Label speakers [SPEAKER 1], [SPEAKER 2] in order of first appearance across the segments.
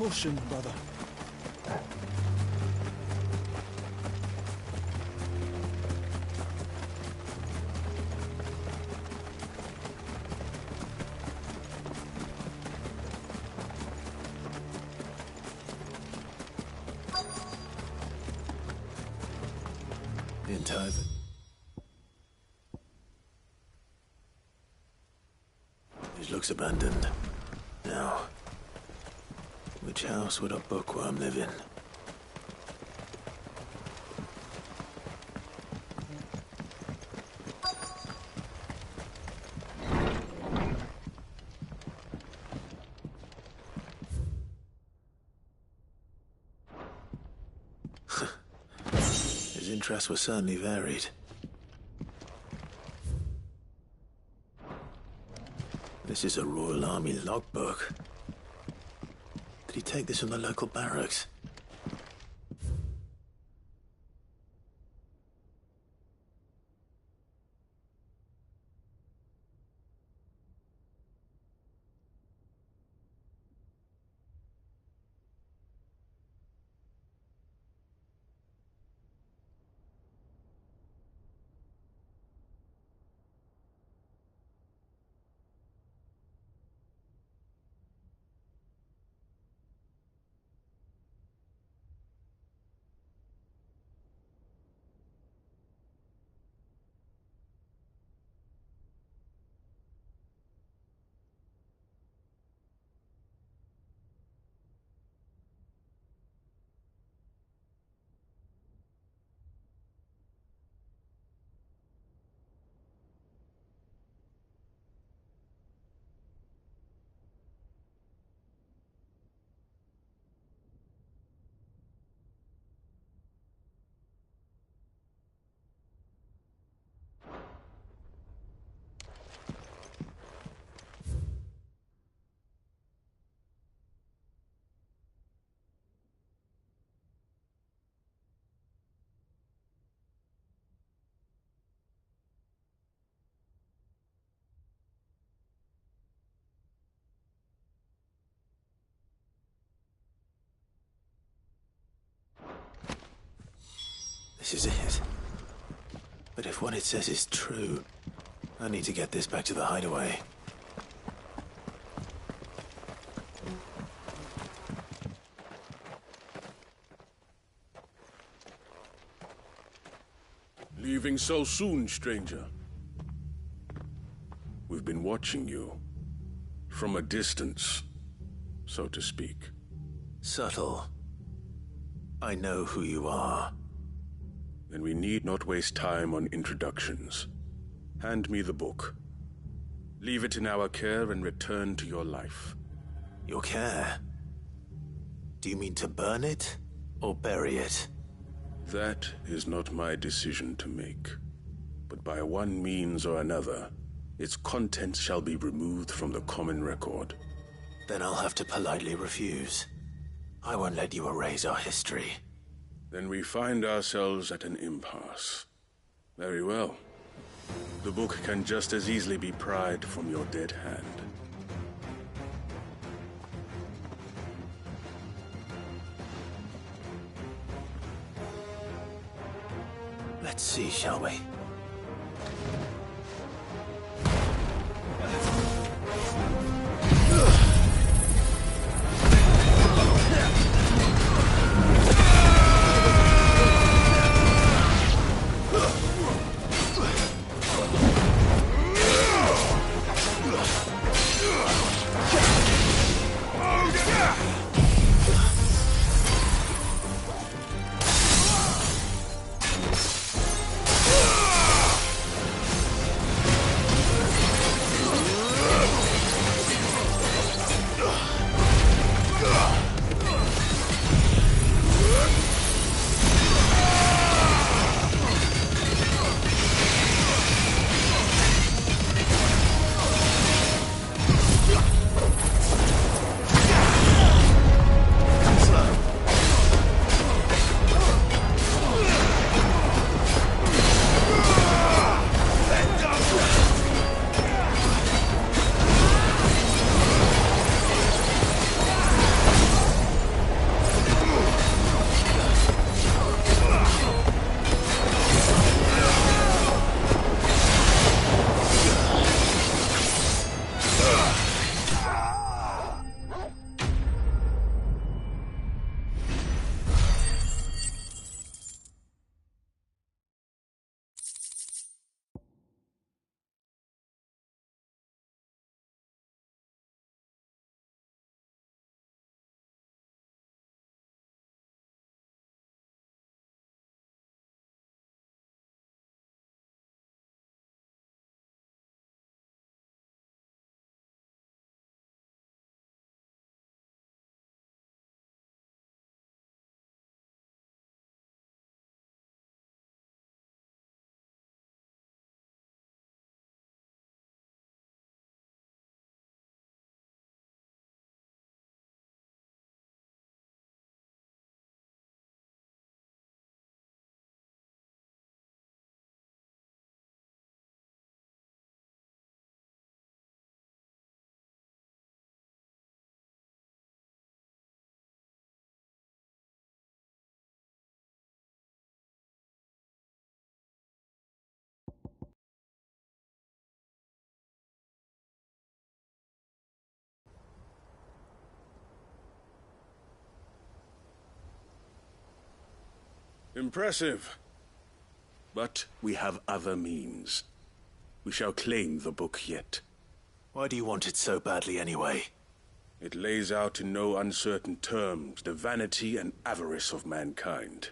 [SPEAKER 1] Caution, brother.
[SPEAKER 2] Entitlement. It looks abandoned. Now, which house would a bookworm live in? His interests were certainly varied. This is a Royal Army logbook. Did he take this from the local barracks? This is it. But if what it says is true, I need to get this back to the hideaway.
[SPEAKER 3] Leaving so soon, stranger? We've been watching you. From a distance, so to speak.
[SPEAKER 2] Subtle. I know who you are.
[SPEAKER 3] Then we need not waste time on introductions. Hand me the book. Leave it in our care and return to your life.
[SPEAKER 2] Your care? Do you mean to burn it or bury it?
[SPEAKER 3] That is not my decision to make. But by one means or another, its contents shall be removed from the common record.
[SPEAKER 2] Then I'll have to politely refuse. I won't let you erase our history.
[SPEAKER 3] Then we find ourselves at an impasse. Very well. The book can just as easily be pried from your dead hand.
[SPEAKER 2] Let's see, shall we?
[SPEAKER 3] Impressive. But we have other means. We shall claim the book yet.
[SPEAKER 2] Why do you want it so badly anyway?
[SPEAKER 3] It lays out in no uncertain terms the vanity and avarice of mankind.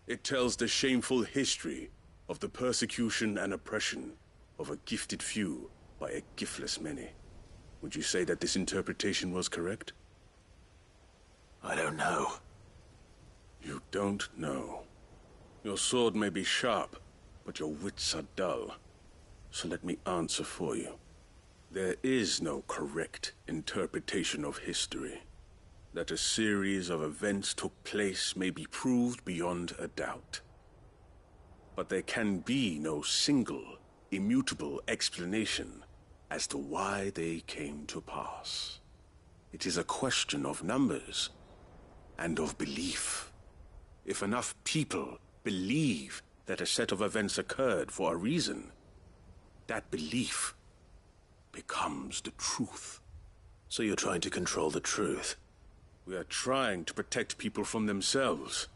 [SPEAKER 3] It tells the shameful history of the persecution and oppression of a gifted few by a giftless many. Would you say that this interpretation was correct?
[SPEAKER 2] I don't know.
[SPEAKER 3] You don't know. Your sword may be sharp, but your wits are dull. So let me answer for you. There is no correct interpretation of history. That a series of events took place may be proved beyond a doubt. But there can be no single, immutable explanation as to why they came to pass. It is a question of numbers and of belief. If enough people believe that a set of events occurred for a reason, that belief becomes the truth.
[SPEAKER 2] So you're trying to control the truth?
[SPEAKER 3] We are trying to protect people from themselves,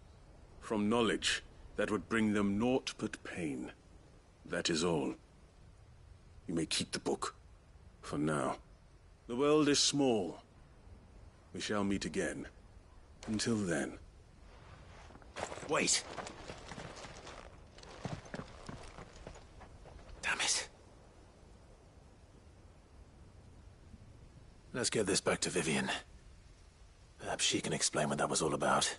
[SPEAKER 3] from knowledge that would bring them naught but pain. That is all. You may keep the book, for now. The world is small. We shall meet again. Until then.
[SPEAKER 2] Wait! Damn it. Let's get this back to Vivian. Perhaps she can explain what that was all about.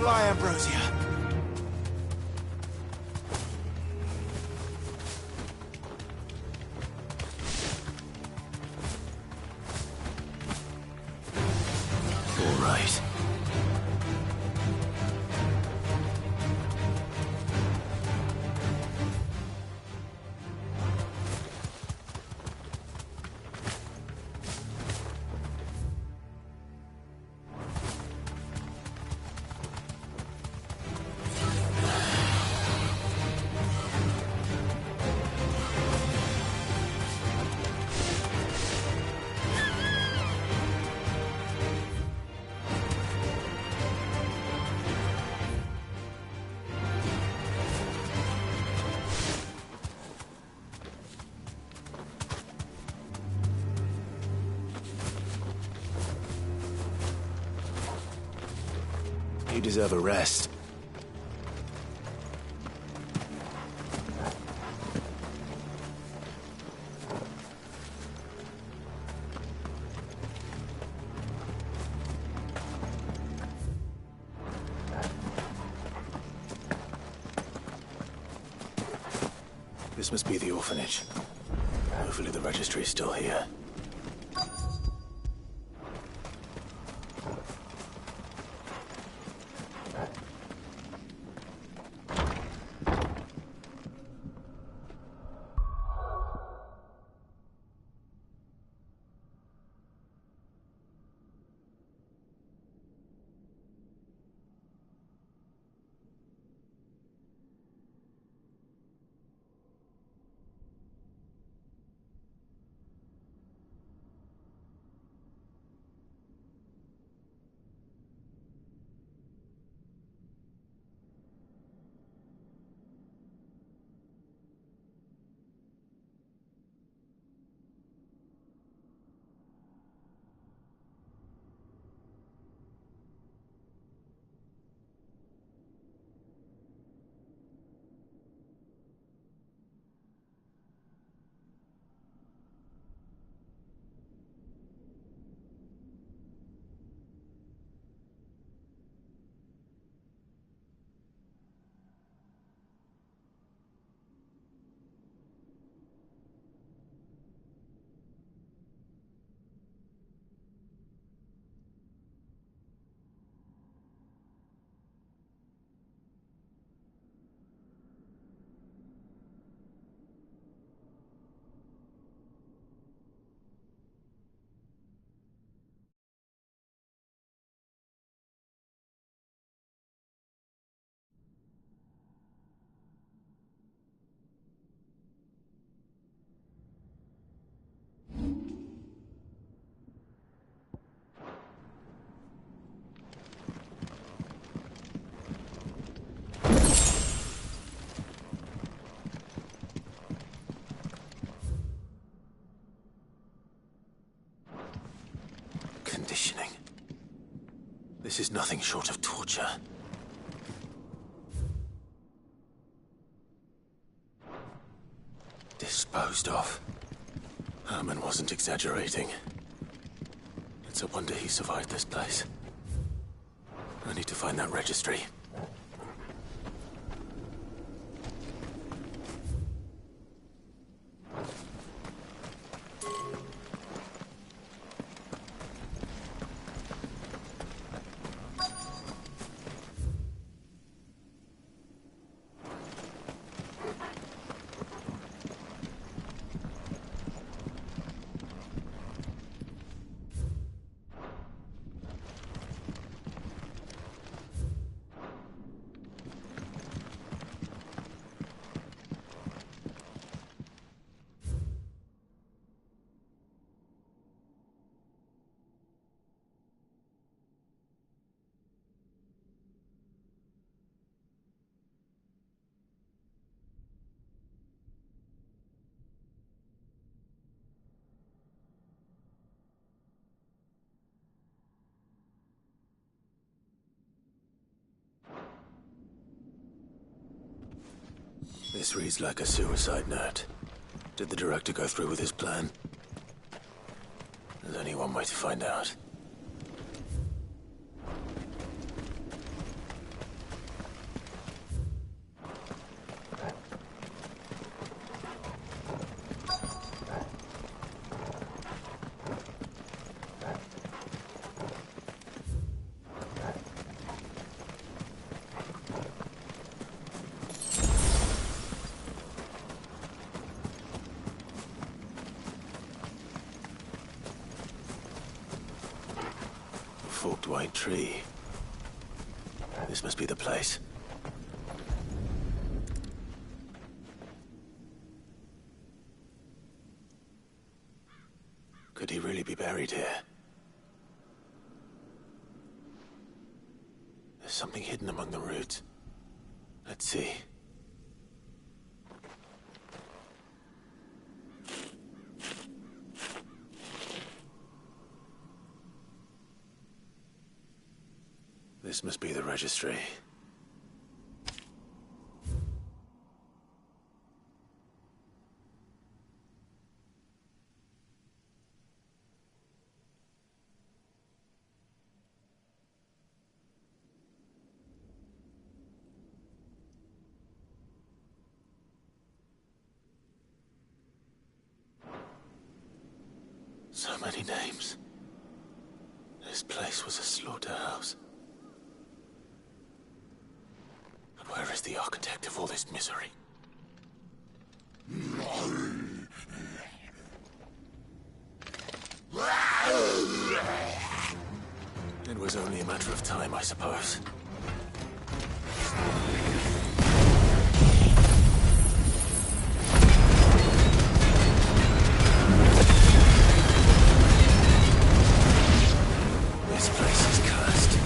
[SPEAKER 2] Fly, Ambrosia! All right. You deserve a rest. This must be the orphanage. Hopefully the registry is still here. This is nothing short of torture. Disposed of. Herman wasn't exaggerating. It's a wonder he survived this place. I need to find that registry. This reads like a suicide note. Did the director go through with his plan? There's only one way to find out. Forked white tree. This must be the place. Could he really be buried here? There's something hidden among the roots. Let's see. This must be the registry. So many names. This place was a slaughterhouse. Where is the architect of all this misery? It was only a matter of time, I suppose. This place is cursed.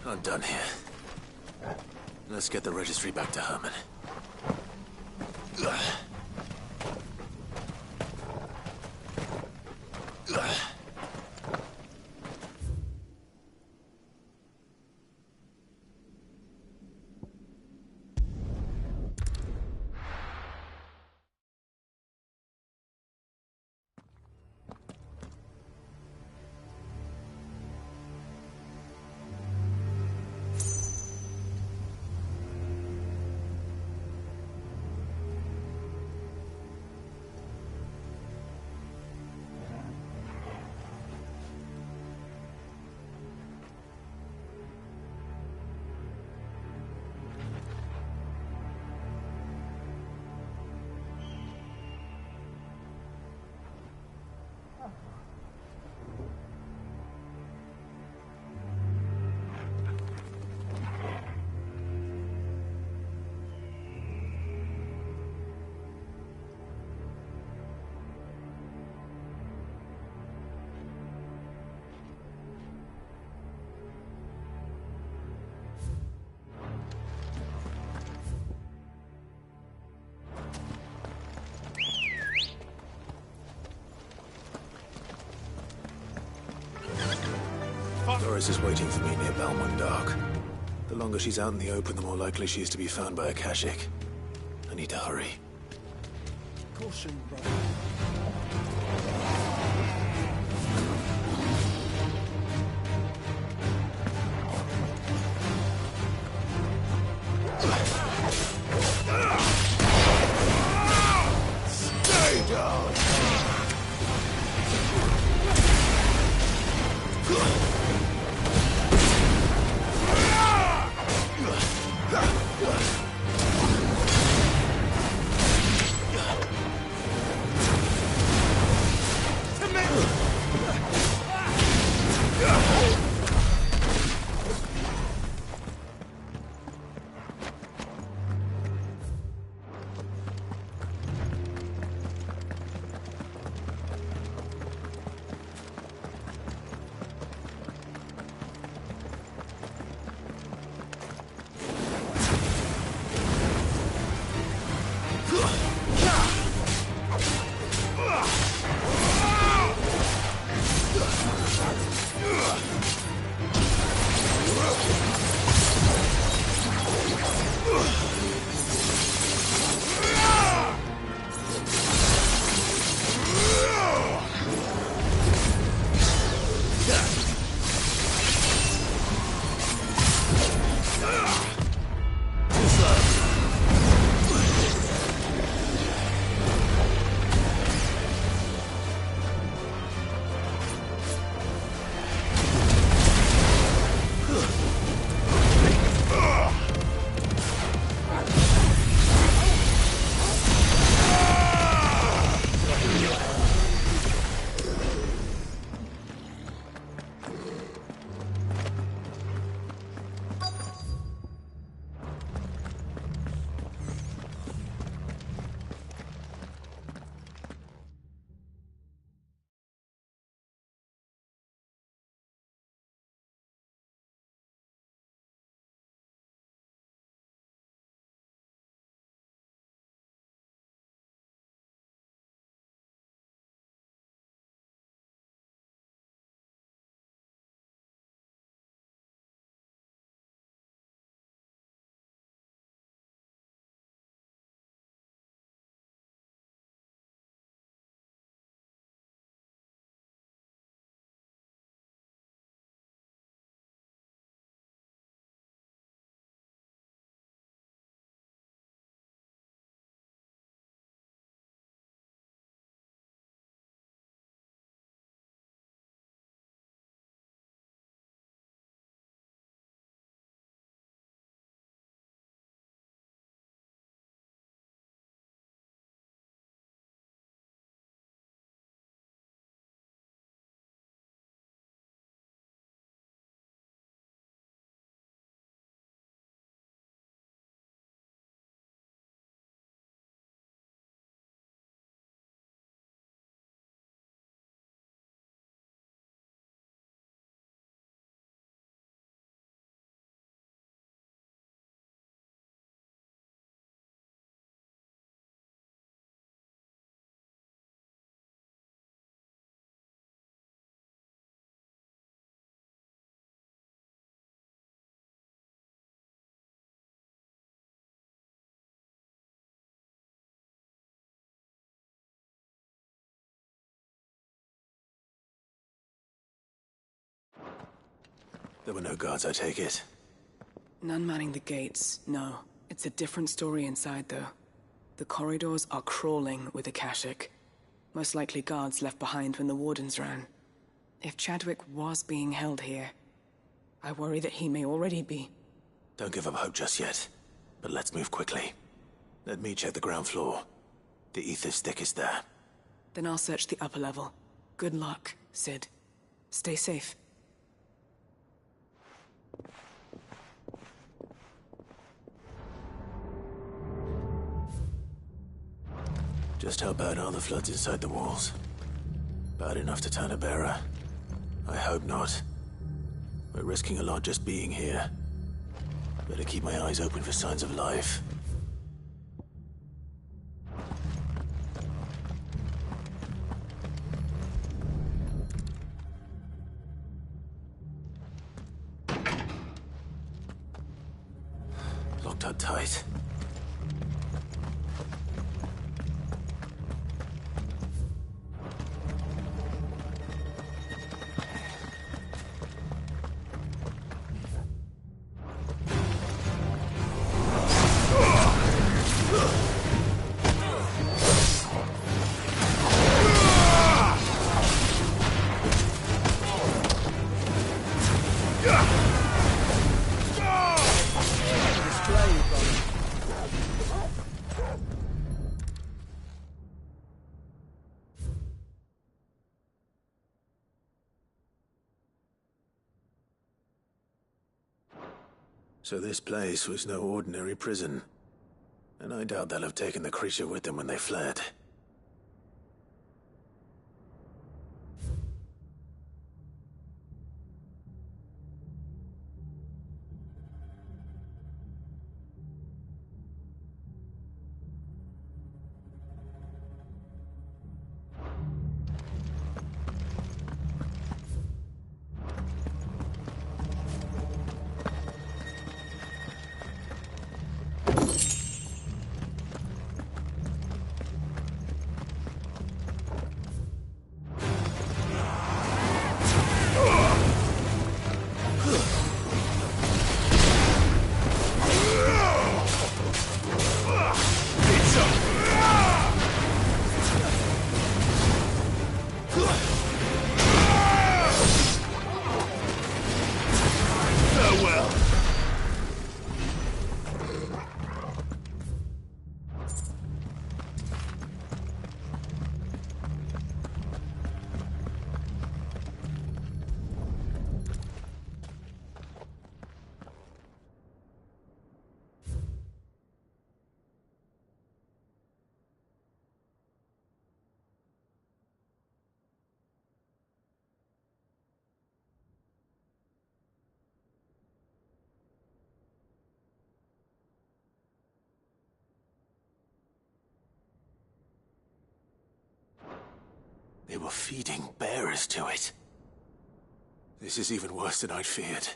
[SPEAKER 2] I'm done here. Let's get the registry back to Herman. Doris is waiting for me near Balmung Dock. The longer she's out in the open, the more likely she is to be found by a Kashik. I need to hurry.
[SPEAKER 1] Caution, brother.
[SPEAKER 2] Stay down! There were no guards, I take it.
[SPEAKER 4] None manning the gates, no. It's a different story inside, though. The corridors are crawling with Akashic. Most likely guards left behind when the Wardens ran. If Chadwick was being held here, I worry that he may already be.
[SPEAKER 2] Don't give up hope just yet, but let's move quickly. Let me check the ground floor. The ether stick is there.
[SPEAKER 4] Then I'll search the upper level. Good luck, Sid. Stay safe.
[SPEAKER 2] Just how bad are the floods inside the walls? Bad enough to turn a bearer? I hope not. We're risking a lot just being here. Better keep my eyes open for signs of life. tight. So this place was no ordinary prison. And I doubt they'll have taken the creature with them when they fled. They were feeding bearers to it. This is even worse than I'd feared.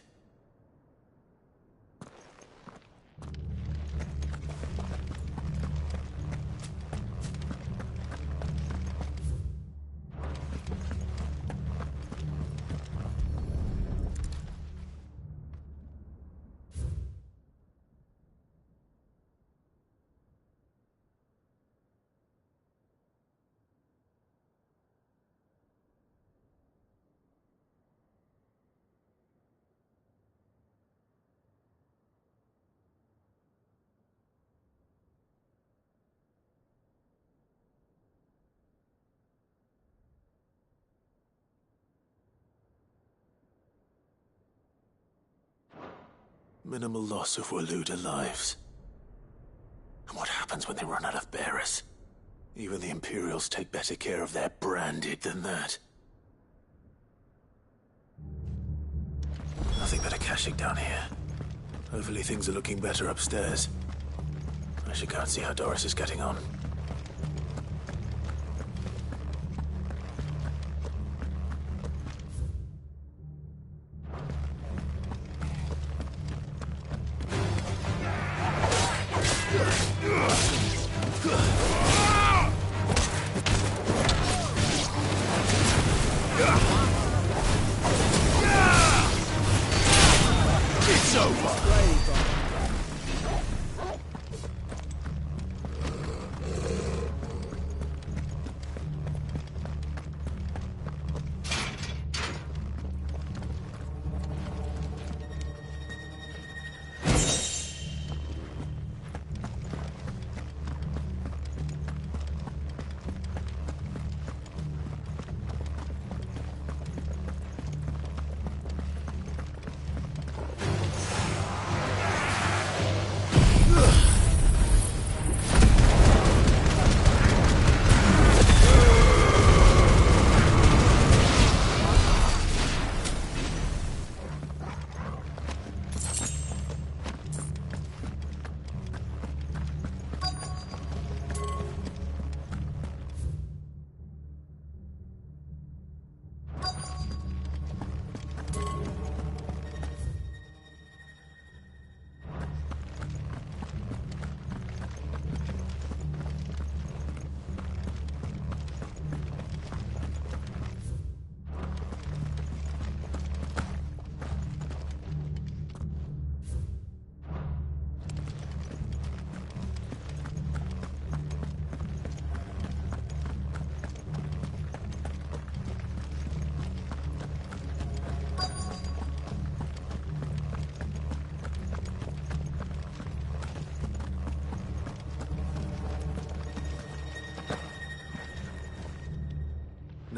[SPEAKER 2] Minimal loss of Waluda lives. And what happens when they run out of bearers? Even the Imperials take better care of their branded than that. Nothing but a caching down here. Hopefully things are looking better upstairs. I should go and see how Doris is getting on.
[SPEAKER 1] It's over.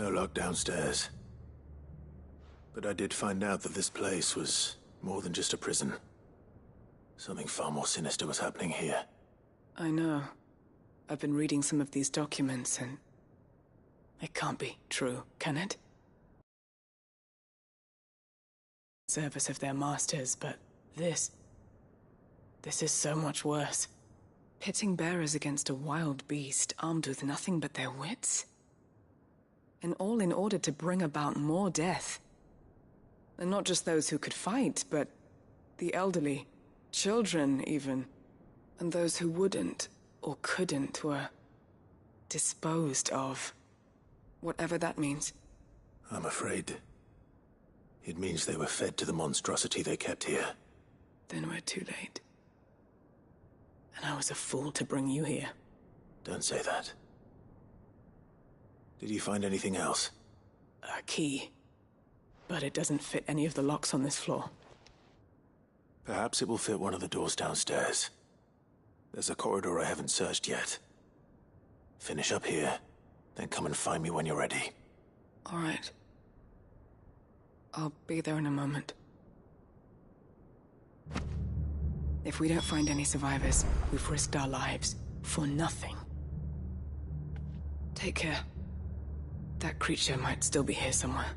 [SPEAKER 2] No lock downstairs. But I did find out that this place was more than just a prison. Something far more sinister was happening here.
[SPEAKER 4] I know. I've been reading some of these documents and... it can't be true, can it? Service of their masters, but this is so much worse. Pitting bearers against a wild beast armed with nothing but their wits? And all in order to bring about more death. And not just those who could fight, but the elderly, children even. And those who wouldn't or couldn't were disposed of. Whatever that means.
[SPEAKER 2] I'm afraid it means they were fed to the monstrosity they kept here.
[SPEAKER 4] Then we're too late. And I was a fool to bring you here.
[SPEAKER 2] Don't say that. Did you find anything else?
[SPEAKER 4] A key. But it doesn't fit any of the locks on this floor.
[SPEAKER 2] Perhaps it will fit one of the doors downstairs. There's a corridor I haven't searched yet. Finish up here, then come and find me when you're ready.
[SPEAKER 4] All right. I'll be there in a moment. If we don't find any survivors, we've risked our lives for nothing. Take care. That creature might still be here somewhere.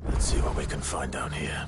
[SPEAKER 2] Let's see what we can find down here.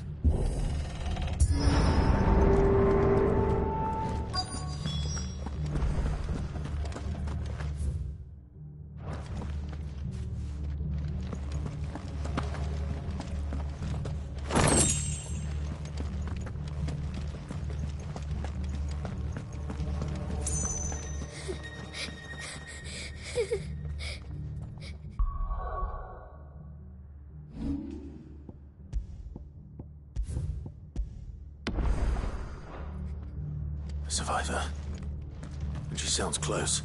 [SPEAKER 2] A survivor. And she sounds close.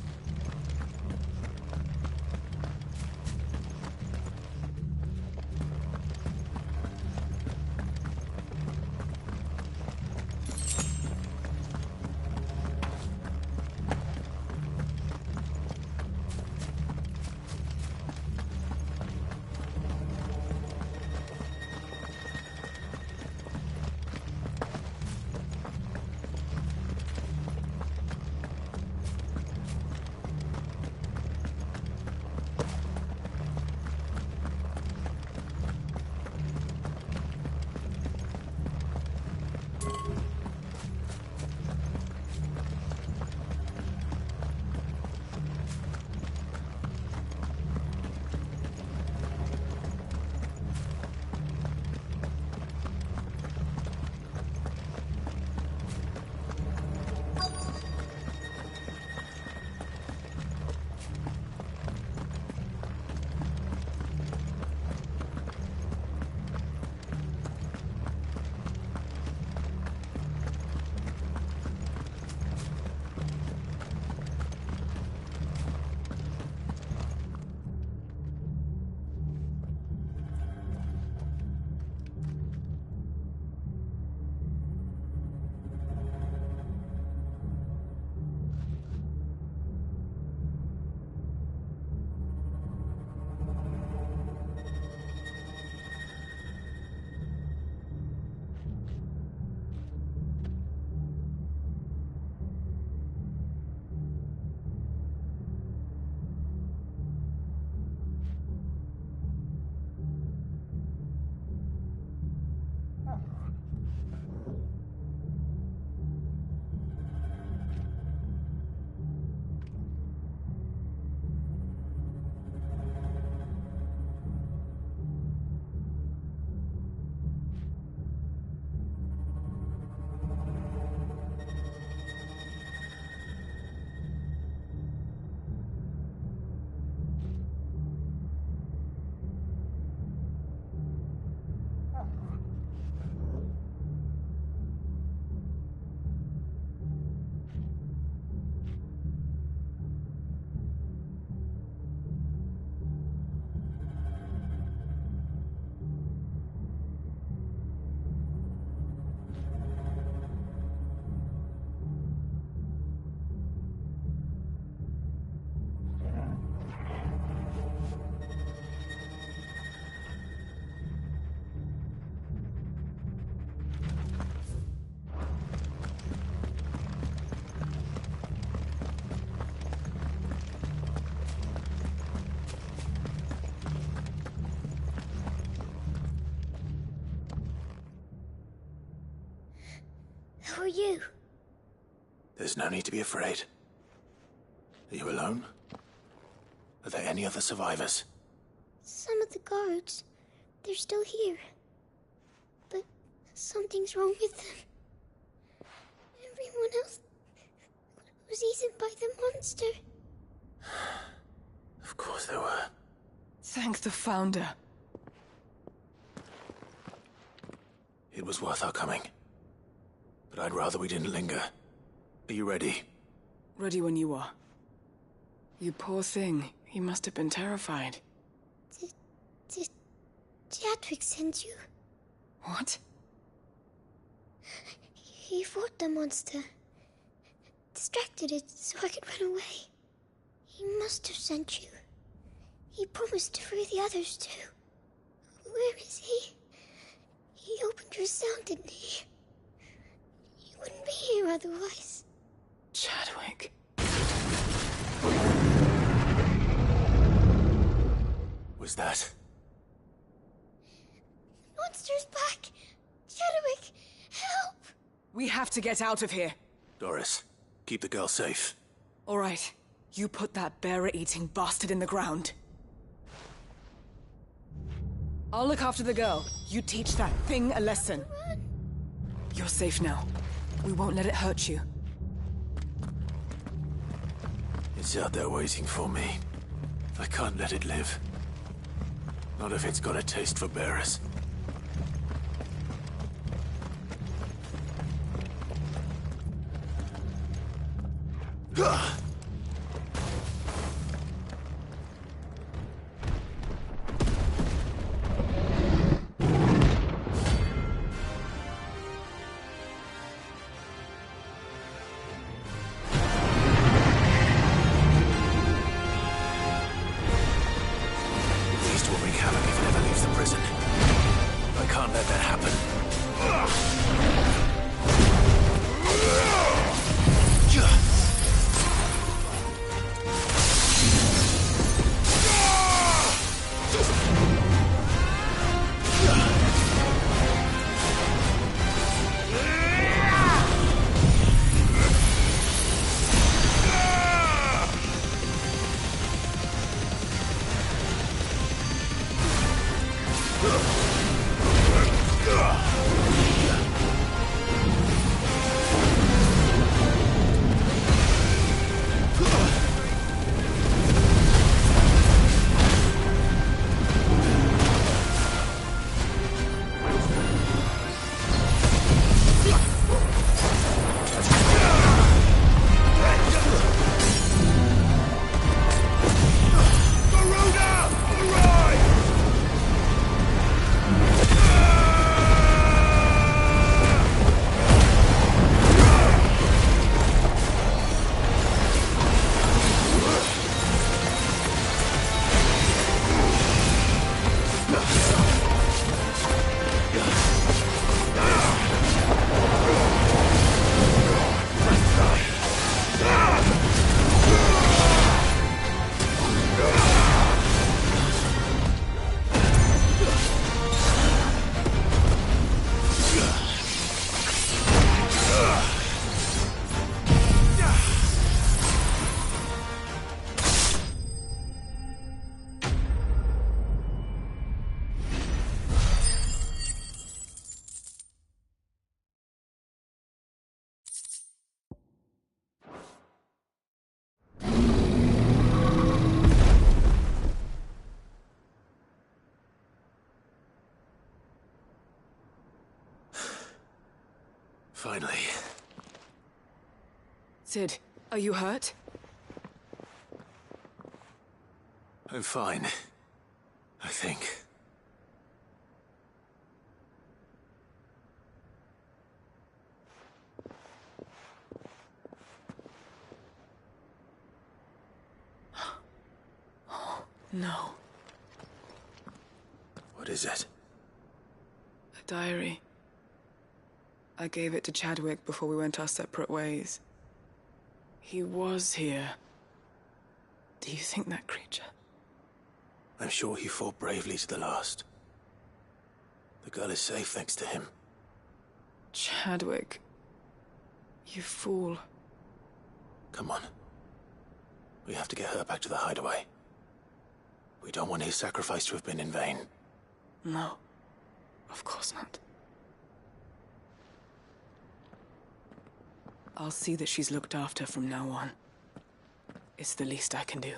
[SPEAKER 5] How are you?
[SPEAKER 2] There's no need to be afraid. Are you alone? Are there any other survivors?
[SPEAKER 5] Some of the guards, they're still here. But something's wrong with them. Everyone else was eaten by the monster.
[SPEAKER 2] Of course there were.
[SPEAKER 4] Thank the Founder.
[SPEAKER 2] It was worth our coming. But I'd rather we didn't linger. Are you ready?
[SPEAKER 4] Ready when you are. You poor thing. He must have been terrified.
[SPEAKER 5] Did Chadwick send you?
[SPEAKER 4] What?
[SPEAKER 5] He fought the monster. Distracted it so I could run away. He must have sent you. He promised to free the others too. Where is he? He opened your cell, didn't he? He wouldn't be here otherwise.
[SPEAKER 4] Chadwick.
[SPEAKER 2] Was that?
[SPEAKER 5] Monster's back! Chadwick, help!
[SPEAKER 4] We have to get out of here.
[SPEAKER 2] Doris, keep the girl safe.
[SPEAKER 4] All right. You put that bearer-eating bastard in the ground. I'll look after the girl. You teach that thing a lesson.
[SPEAKER 5] Run!
[SPEAKER 4] You're safe now. We won't let it hurt you.
[SPEAKER 2] It's out there waiting for me. I can't let it live. Not if it's got a taste for bearers. Gah! Finally.
[SPEAKER 4] Sid, are you hurt?
[SPEAKER 2] I'm fine. I think.
[SPEAKER 4] Oh, no.
[SPEAKER 2] What is it?
[SPEAKER 4] A diary. I gave it to Chadwick before we went our separate ways. He was here. Do you think that creature?
[SPEAKER 2] I'm sure he fought bravely to the last. The girl is safe thanks to him.
[SPEAKER 4] Chadwick. You fool.
[SPEAKER 2] Come on. We have to get her back to the hideaway. We don't want his sacrifice to have been in vain.
[SPEAKER 4] No. Of course not. I'll see that she's looked after from now on. It's the least I can do.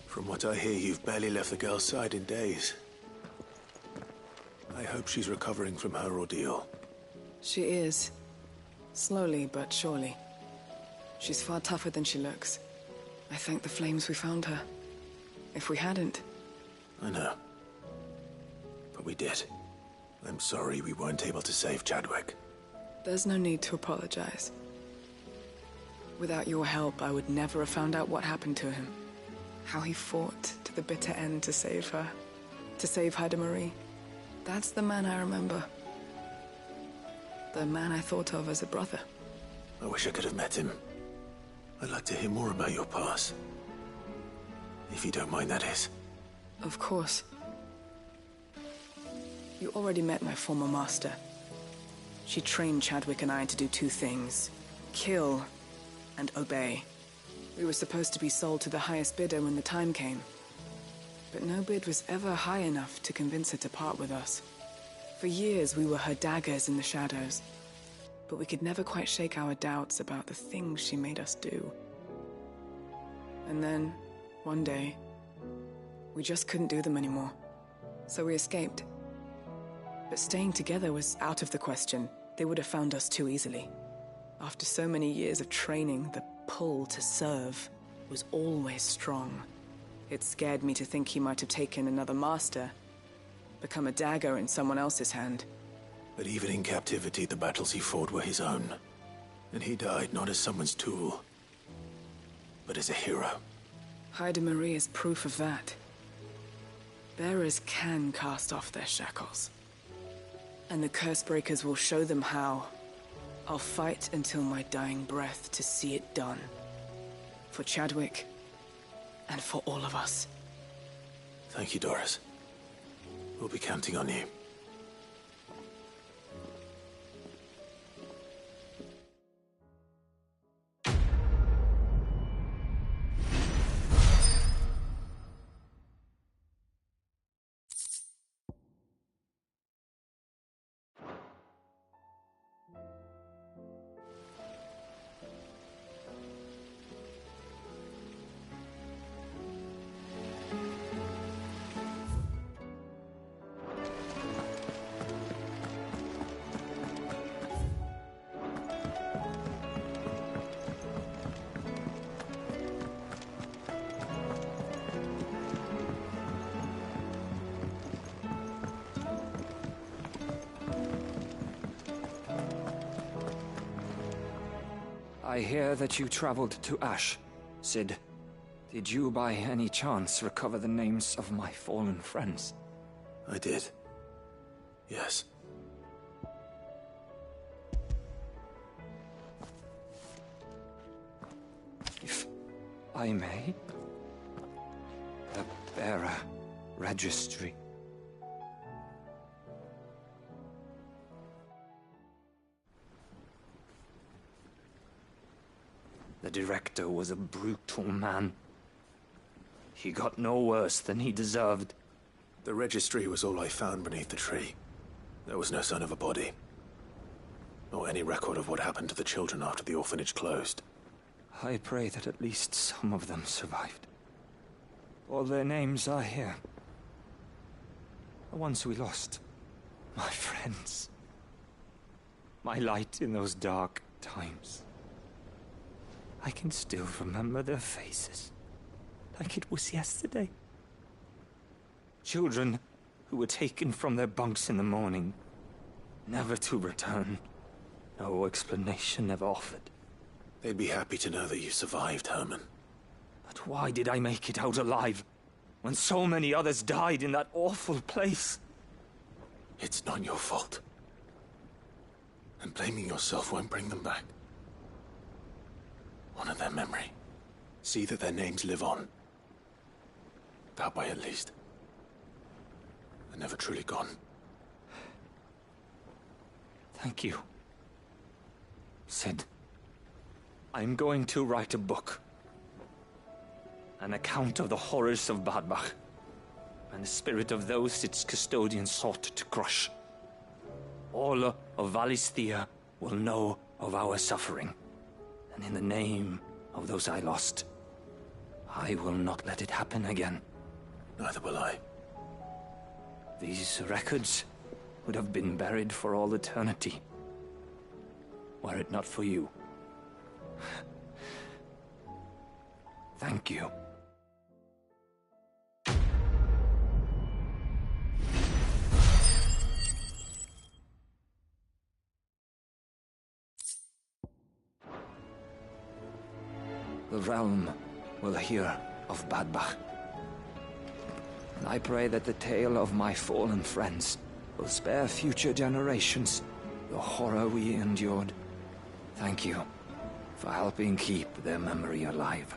[SPEAKER 2] From what I hear, you've barely left the girl's side in days. I hope she's recovering from her ordeal.
[SPEAKER 4] She is. Slowly but surely. She's far tougher than she looks. I thank the flames we found her. If we hadn't...
[SPEAKER 2] I know. But we did. I'm sorry we weren't able to save Chadwick.
[SPEAKER 4] There's no need to apologize. Without your help, I would never have found out what happened to him. How he fought to the bitter end to save her. To save Haida Marie. That's the man I remember. The man I thought of as a brother.
[SPEAKER 2] I wish I could have met him. I'd like to hear more about your past. If you don't mind, that is.
[SPEAKER 4] Of course. You already met my former master. She trained Chadwick and I to do two things. Kill and obey. We were supposed to be sold to the highest bidder when the time came. But no bid was ever high enough to convince her to part with us. For years, we were her daggers in the shadows. But we could never quite shake our doubts about the things she made us do. And then, one day, we just couldn't do them anymore. So we escaped. But staying together was out of the question. They would have found us too easily. After so many years of training, the pull to serve was always strong. It scared me to think he might have taken another master, become a dagger in someone else's hand.
[SPEAKER 2] But even in captivity, the battles he fought were his own. And he died not as someone's tool, but as a hero.
[SPEAKER 4] Haida Marie is proof of that. Bearers can cast off their shackles. And the Cursebreakers will show them how. I'll fight until my dying breath to see it done. For Chadwick, and for all of us.
[SPEAKER 2] Thank you, Doris. We'll be counting on you.
[SPEAKER 6] I hear that you traveled to Ash, Cid. Did you by any chance recover the names of my fallen friends?
[SPEAKER 2] I did. Yes.
[SPEAKER 6] If I may? The bearer registry. The director was a brutal man. He got no worse than he deserved.
[SPEAKER 2] The registry was all I found beneath the tree. There was no sign of a body. Or any record of what happened to the children after the orphanage closed.
[SPEAKER 6] I pray that at least some of them survived. All their names are here. The ones we lost. My friends. My light in those dark times. I can still remember their faces, like it was yesterday. Children who were taken from their bunks in the morning, never to return. No explanation ever offered.
[SPEAKER 2] They'd be happy to know that you survived, Herman.
[SPEAKER 6] But why did I make it out alive, when so many others died in that awful place.
[SPEAKER 2] It's not your fault. And blaming yourself won't bring them back. Honor their memory. See that their names live on. That way, at least. They're never truly gone.
[SPEAKER 6] Thank you, Sid. I'm going to write a book. An account of the horrors of Badbach, and the spirit of those its custodians sought to crush. All of Valisthea will know of our suffering, and in the name of those I lost, I will not let it happen again.
[SPEAKER 2] Neither will I.
[SPEAKER 6] These records would have been buried for all eternity, were it not for you. Thank you. The realm will hear of Badbach. And I pray that the tale of my fallen friends will spare future generations the horror we endured. Thank you for helping keep their memory alive.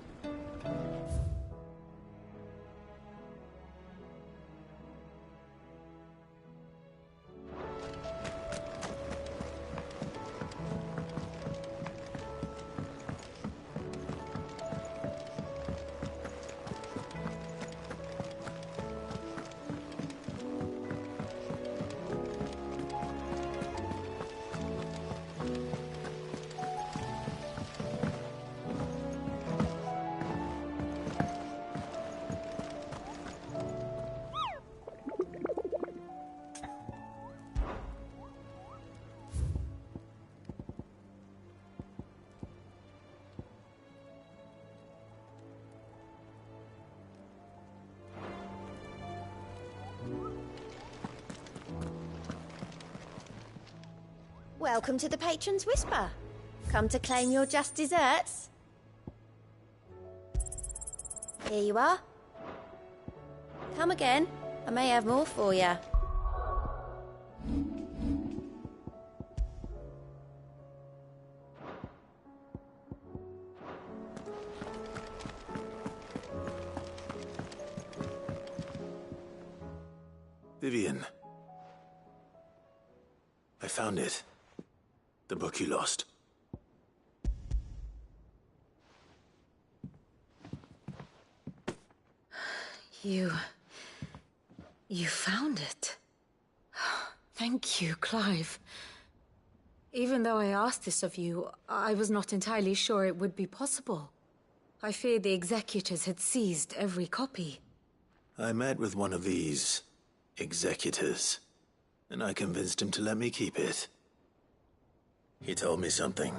[SPEAKER 7] Welcome to the Patron's Whisper. Come to claim your just desserts? Here you are. Come again. I may have more for you.
[SPEAKER 2] Vivian. I found it. The book you lost.
[SPEAKER 8] You found it. Thank you, Clive. Even though I asked this of you, I was not entirely sure it would be possible. I feared the executors had seized every copy.
[SPEAKER 2] I met with one of these executors, and I convinced him to let me keep it. He told me something.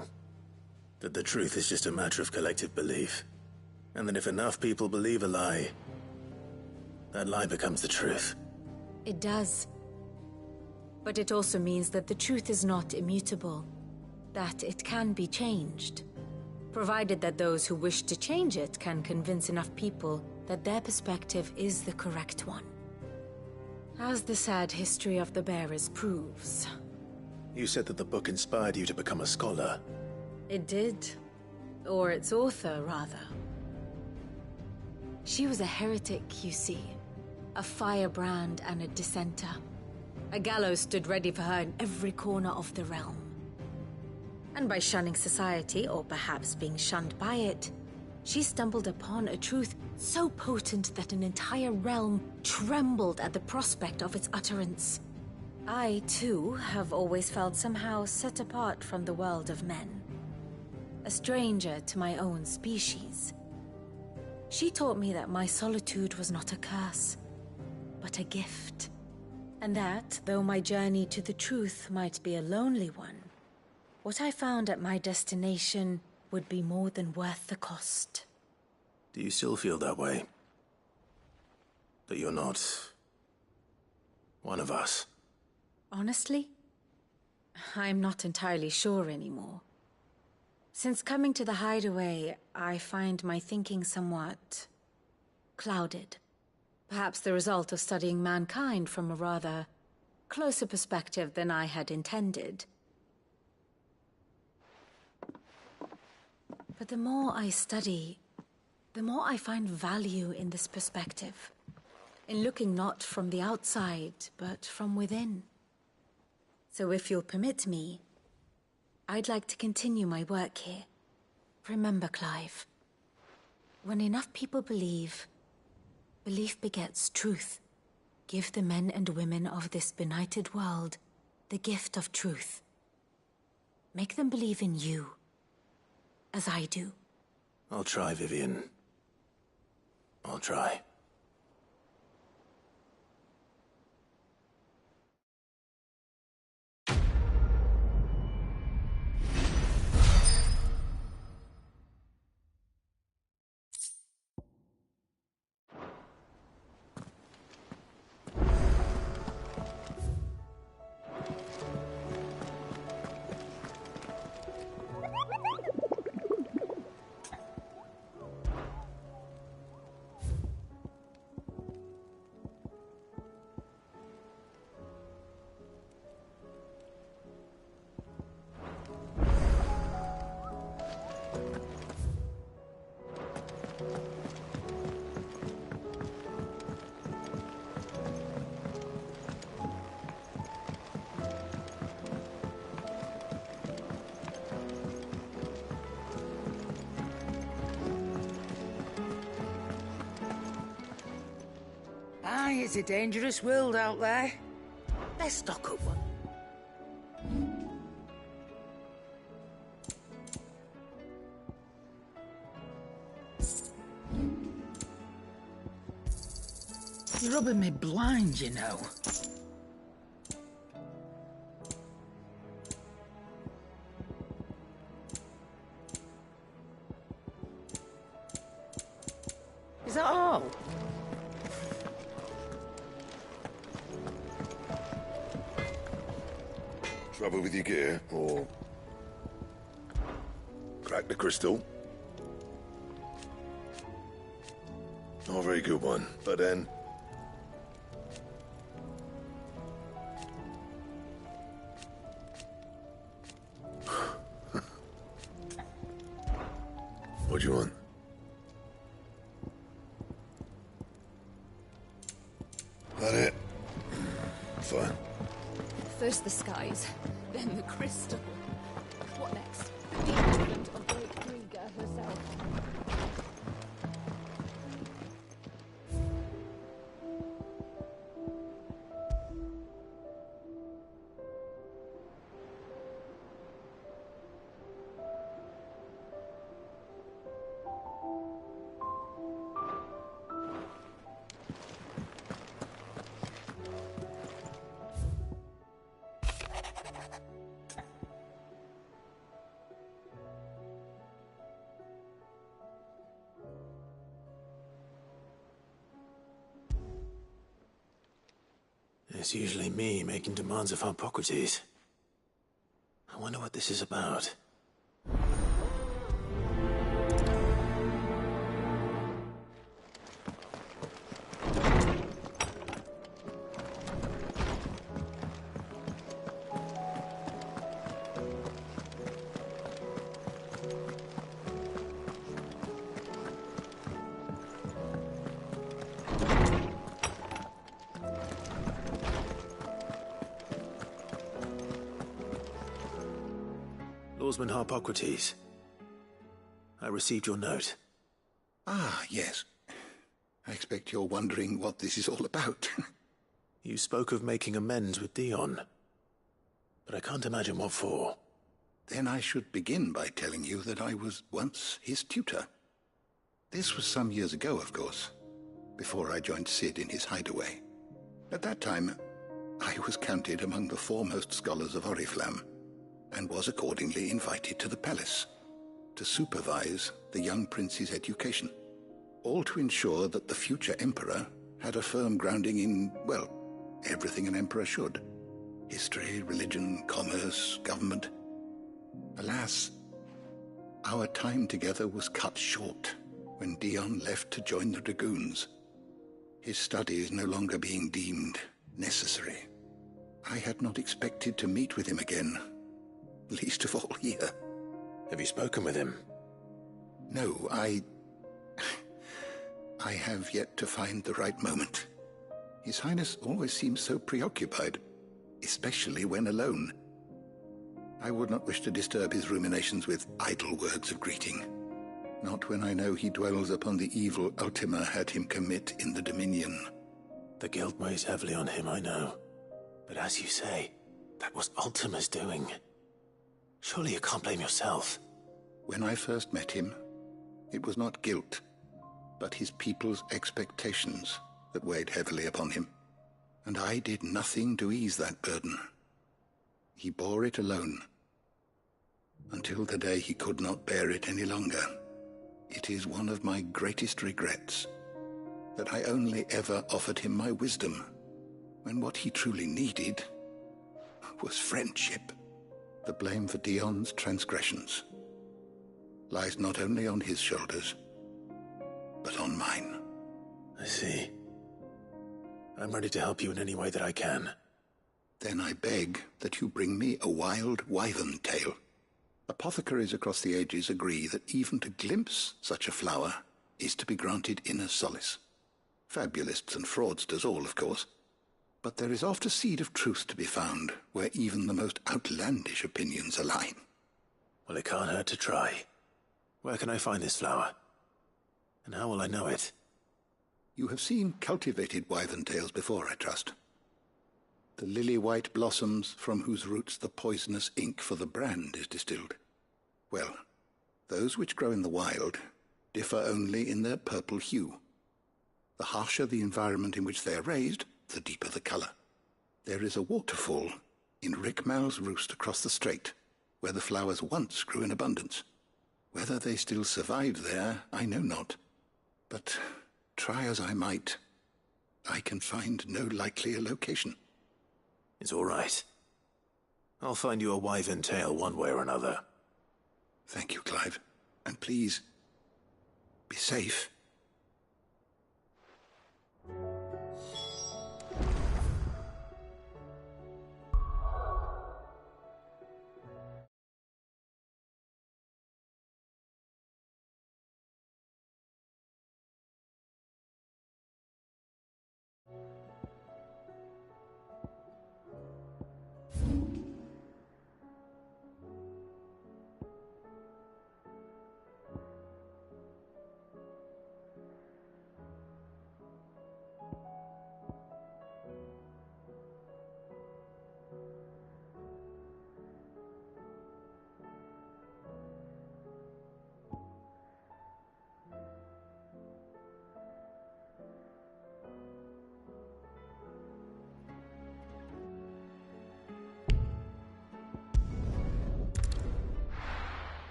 [SPEAKER 2] That the truth is just a matter of collective belief. And that if enough people believe a lie, that lie becomes the truth.
[SPEAKER 8] It does. But it also means that the truth is not immutable. That it can be changed. Provided that those who wish to change it can convince enough people that their perspective is the correct one. As the sad history of the bearers proves.
[SPEAKER 2] You said that the book inspired you to become a scholar.
[SPEAKER 8] It did. Or its author, rather. She was a heretic, you see. A firebrand and a dissenter. A gallows stood ready for her in every corner of the realm. And by shunning society, or perhaps being shunned by it, she stumbled upon a truth so potent that an entire realm trembled at the prospect of its utterance. I, too, have always felt somehow set apart from the world of men. A stranger to my own species. She taught me that my solitude was not a curse, but a gift. And that, though my journey to the truth might be a lonely one, what I found at my destination would be more than worth the cost.
[SPEAKER 2] Do you still feel that way? That you're not one of us?
[SPEAKER 8] Honestly, I'm not entirely sure anymore. Since coming to the hideaway, I find my thinking somewhat clouded. Perhaps the result of studying mankind from a rather closer perspective than I had intended. But the more I study, the more I find value in this perspective. In looking not from the outside, but from within. So if you'll permit me, I'd like to continue my work here. Remember, Clive, when enough people believe, belief begets truth. Give the men and women of this benighted world the gift of truth. Make them believe in you, as I do.
[SPEAKER 2] I'll try, Vivian. I'll try.
[SPEAKER 9] Aye, it's a dangerous world out there. Let's stock up one. You're rubbing me blind, you know. Is that all?
[SPEAKER 10] Trouble with your gear, or crack the crystal? Not a very good one, but then... What do you want? That it? Fine.
[SPEAKER 11] First the skies, then the crystal. What next? The equivalent of Great Krieger herself.
[SPEAKER 2] It's usually me making demands of Hippocrates. I wonder what this is about. Lawsman Hippocrates, I received your note.
[SPEAKER 12] Ah, yes. I expect you're wondering what this is all about.
[SPEAKER 2] You spoke of making amends with Dion, but I can't imagine what for.
[SPEAKER 12] Then I should begin by telling you that I was once his tutor. This was some years ago, of course, before I joined Sid in his hideaway. At that time, I was counted among the foremost scholars of Oriflamme, and was accordingly invited to the palace to supervise the young prince's education, all to ensure that the future emperor had a firm grounding in, well, everything an emperor should. History, religion, commerce, government. Alas, our time together was cut short when Dion left to join the Dragoons. His study is no longer being deemed necessary. I had not expected to meet with him again, least of all here.
[SPEAKER 2] Have you spoken with him?
[SPEAKER 12] No, I have yet to find the right moment. His Highness always seems so preoccupied, especially when alone. I would not wish to disturb his ruminations with idle words of greeting. Not when I know he dwells upon the evil Ultima had him commit in the Dominion.
[SPEAKER 2] The guilt weighs heavily on him, I know. But as you say, that was Ultima's doing. Surely you can't blame yourself.
[SPEAKER 12] When I first met him, it was not guilt, but his people's expectations that weighed heavily upon him. And I did nothing to ease that burden. He bore it alone, until the day he could not bear it any longer. It is one of my greatest regrets that I only ever offered him my wisdom, when what he truly needed was friendship. The blame for Dion's transgressions lies not only on his shoulders, but on mine.
[SPEAKER 2] I see. I'm ready to help you in any way that I can.
[SPEAKER 12] Then I beg that you bring me a wild wyvern tail. Apothecaries across the ages agree that even to glimpse such a flower is to be granted inner solace. Fabulists and fraudsters all, of course. But there is oft a seed of truth to be found where even the most outlandish opinions align.
[SPEAKER 2] Well, it can't hurt to try. Where can I find this flower? And how will I know it?
[SPEAKER 12] You have seen cultivated wyvern tails before, I trust. The lily-white blossoms from whose roots the poisonous ink for the brand is distilled. Well, those which grow in the wild differ only in their purple hue. The harsher the environment in which they are raised, the deeper the color. There is a waterfall in Rickmal's roost across the strait, where the flowers once grew in abundance. Whether they still survive there, I know not. But try as I might, I can find no likelier location.
[SPEAKER 2] It's all right. I'll find you a wyvern tail one way or another.
[SPEAKER 12] Thank you, Clive. And please, be safe.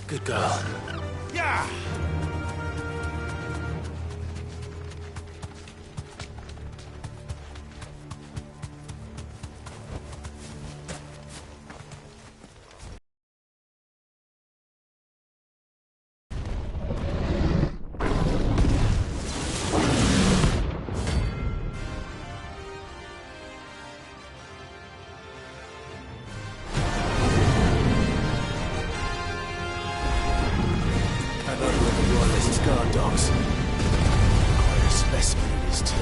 [SPEAKER 2] Good girl.
[SPEAKER 13] Yeah!
[SPEAKER 2] Guard dogs. Quite a specimen it is too.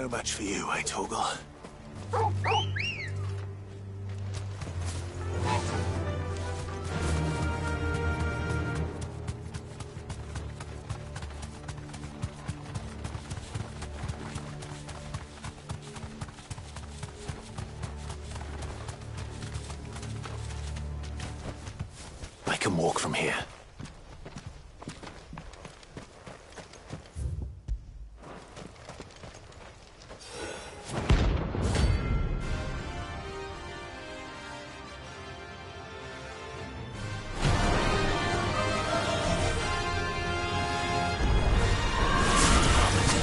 [SPEAKER 2] No match for you, eh, Torgal? I can walk from here.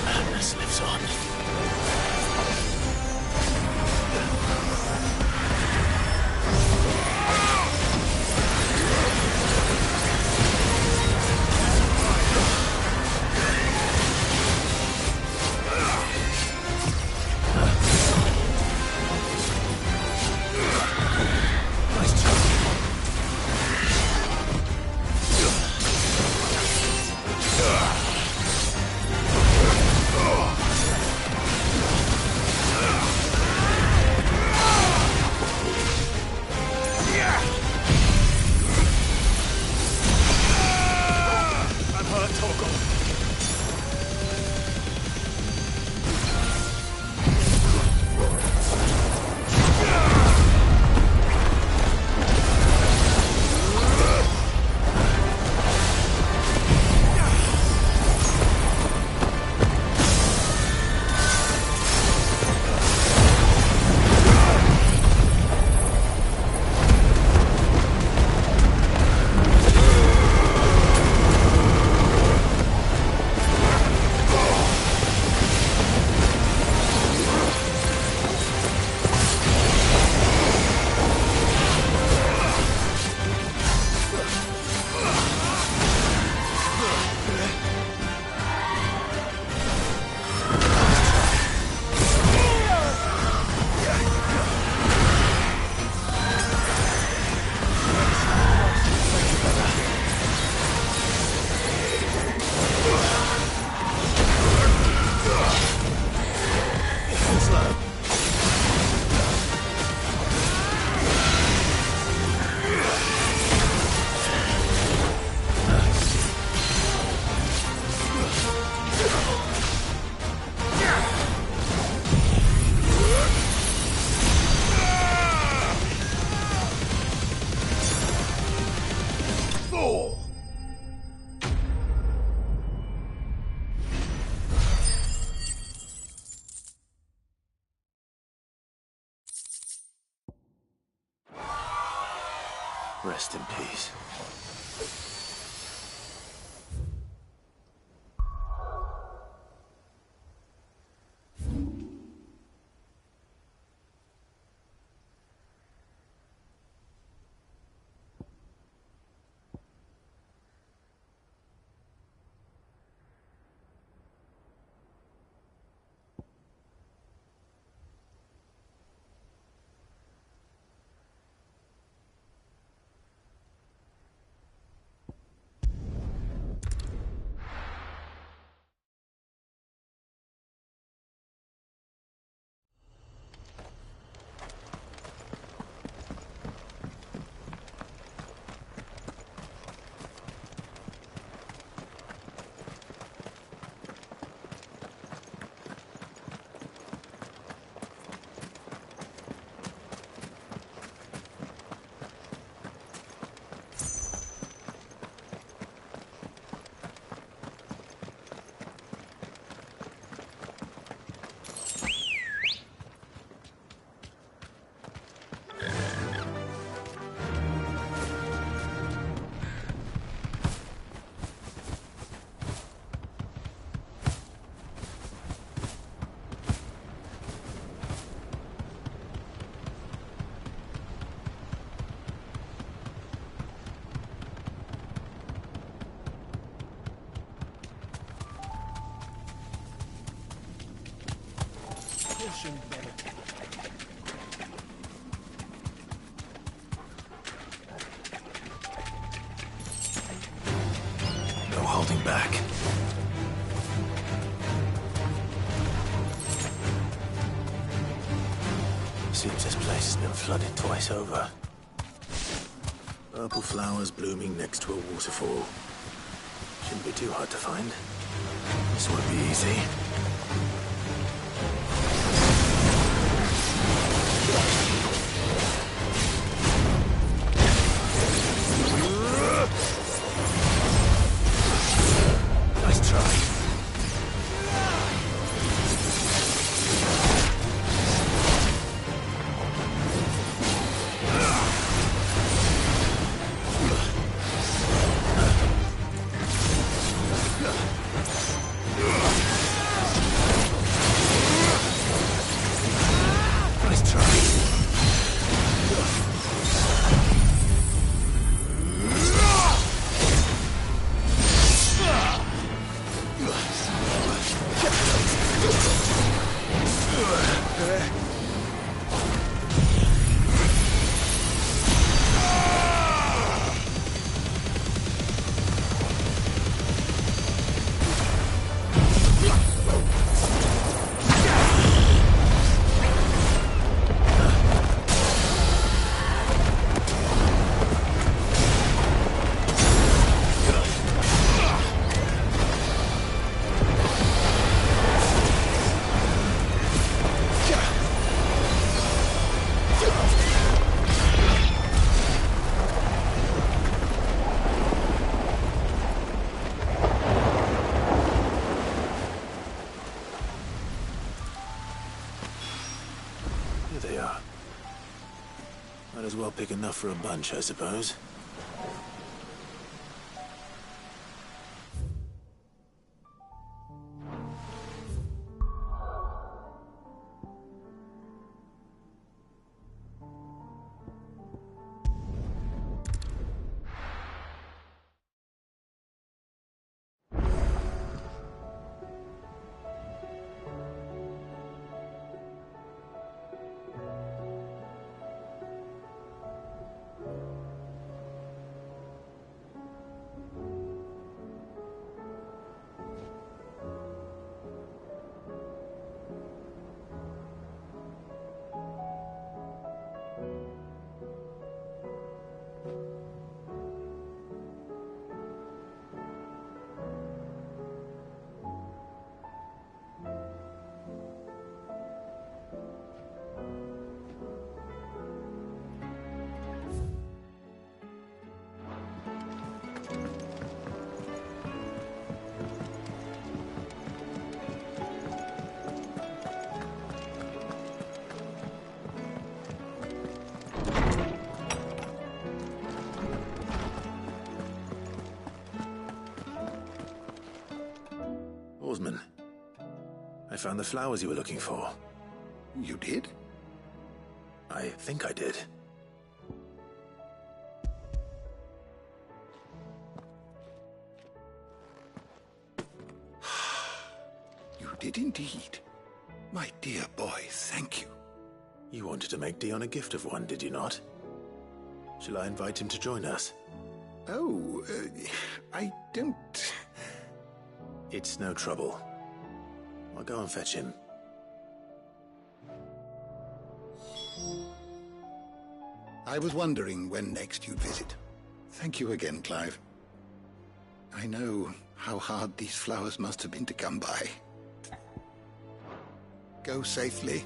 [SPEAKER 2] Madness lives on. Rest in peace.
[SPEAKER 1] Caution, brother.
[SPEAKER 2] No holding back. Seems this place has been flooded twice over. Purple flowers blooming next to a waterfall. Shouldn't be too hard to find. This won't be easy. Nice try. Might as well pick enough for a bunch, I suppose. Oarsman, I found the flowers you were looking for.
[SPEAKER 12] You did?
[SPEAKER 2] I think I did.
[SPEAKER 12] You did indeed. My dear boy, thank you.
[SPEAKER 2] You wanted to make Dion a gift of one, did you not? Shall I invite him to join us?
[SPEAKER 12] Oh, I don't...
[SPEAKER 2] It's no trouble. I'll go and fetch him.
[SPEAKER 12] I was wondering when next you'd visit. Thank you again, Clive. I know how hard these flowers must have been to come by. Go safely.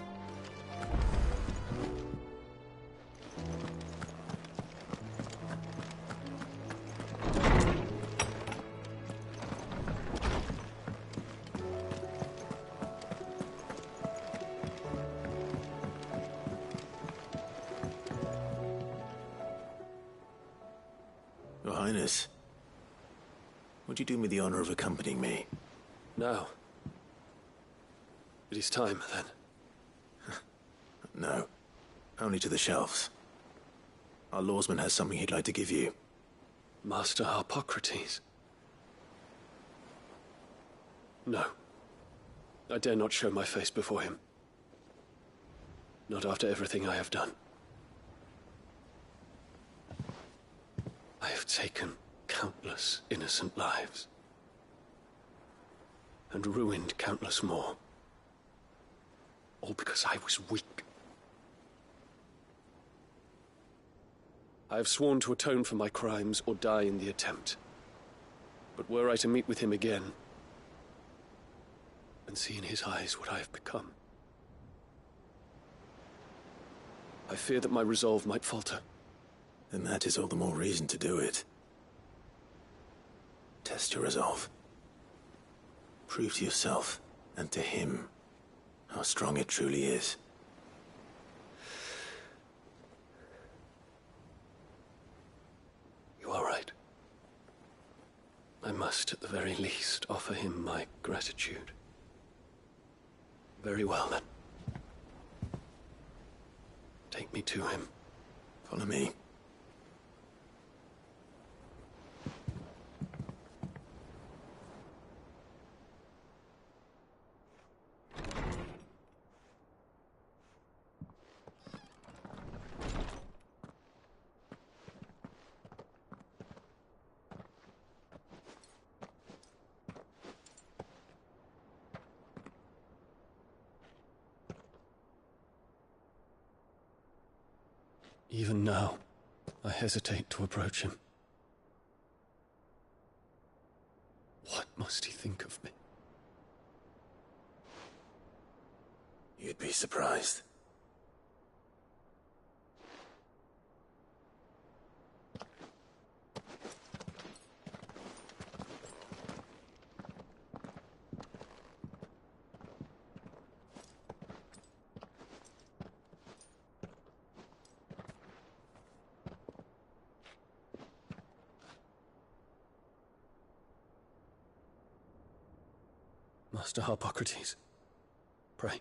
[SPEAKER 2] Your Highness, would you do me the honor of accompanying me?
[SPEAKER 13] Now. It is time, then.
[SPEAKER 2] No. Only to the shelves. Our lawsman has something he'd like to give you.
[SPEAKER 13] Master Harpocrates? No. I dare not show my face before him. Not after everything I have done. I have taken countless innocent lives. And ruined countless more. All because I was weak. I have sworn to atone for my crimes or die in the attempt. But were I to meet with him again, and see in his eyes what I have become, I fear that my resolve might falter.
[SPEAKER 2] Then that is all the more reason to do it. Test your resolve. Prove to yourself, and to him, how strong it truly is.
[SPEAKER 13] You are right. I must, at the very least, offer him my gratitude. Very well, then. Take me to him.
[SPEAKER 2] Follow me.
[SPEAKER 13] Even now, I hesitate to approach him. What must he think of me?
[SPEAKER 2] You'd be surprised.
[SPEAKER 13] Master Harpocrates, pray,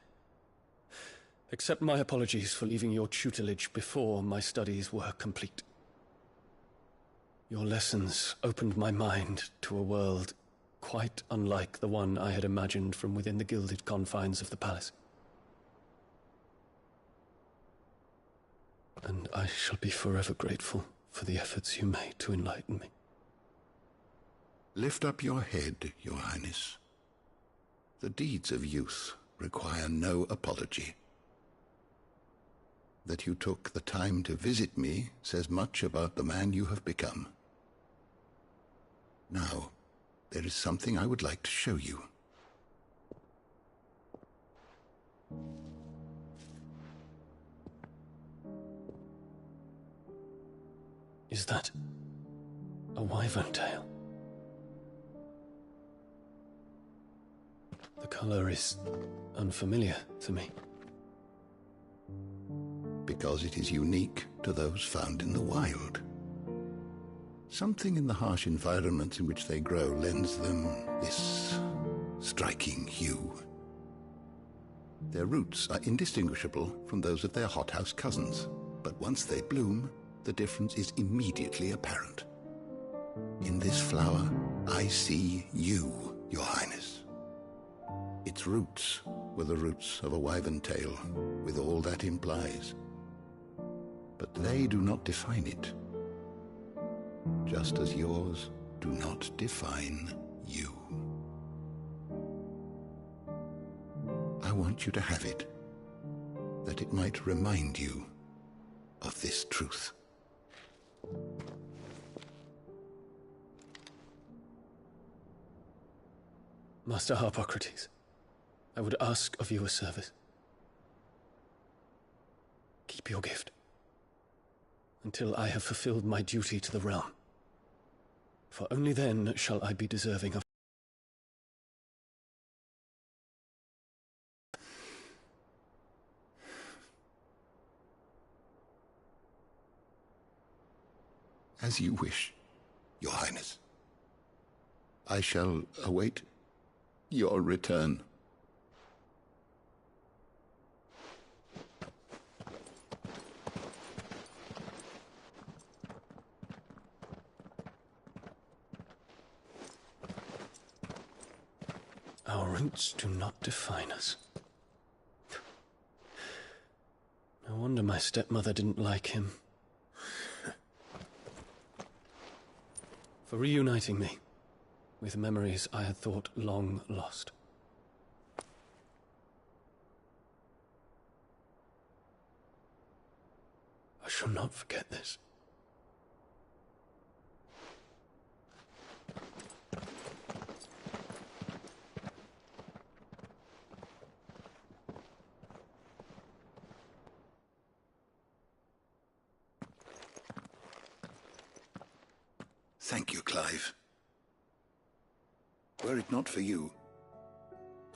[SPEAKER 13] accept my apologies for leaving your tutelage before my studies were complete. Your lessons opened my mind to a world quite unlike the one I had imagined from within the gilded confines of the palace. And I shall be forever grateful for the efforts you made to enlighten me.
[SPEAKER 12] Lift up your head, Your Highness. The deeds of youth require no apology. That you took the time to visit me says much about the man you have become. Now, there is something I would like to show you.
[SPEAKER 13] Is that a wyvern tail? The color is unfamiliar to me.
[SPEAKER 12] Because it is unique to those found in the wild. Something in the harsh environments in which they grow lends them this striking hue. Their roots are indistinguishable from those of their hothouse cousins, but once they bloom, the difference is immediately apparent. In this flower, I see you, Your Highness. Its roots were the roots of a wyvern tail, with all that implies. But they do not define it, just as yours do not define you. I want you to have it, that it might remind you of this truth.
[SPEAKER 13] Master Harpocrates, I would ask of you a service. Keep your gift until I have fulfilled my duty to the realm, for only then shall I be deserving of.
[SPEAKER 12] As you wish, Your Highness. I shall await your return.
[SPEAKER 13] Our roots do not define us. No wonder my stepmother didn't like him. For reuniting me with memories I had thought long lost. I shall not forget this.
[SPEAKER 12] Thank you, Clive. Were it not for you,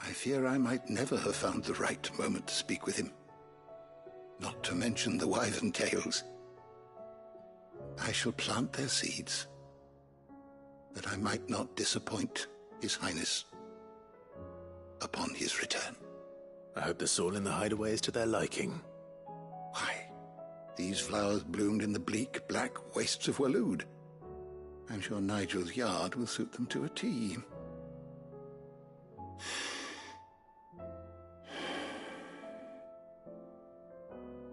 [SPEAKER 12] I fear I might never have found the right moment to speak with him. Not to mention the wyvern tales. I shall plant their seeds, that I might not disappoint His Highness upon his return.
[SPEAKER 2] I hope the soil in the hideaway is to their liking.
[SPEAKER 12] Why, these flowers bloomed in the bleak, black wastes of Waloed. I'm sure Nigel's yard will suit them to a T.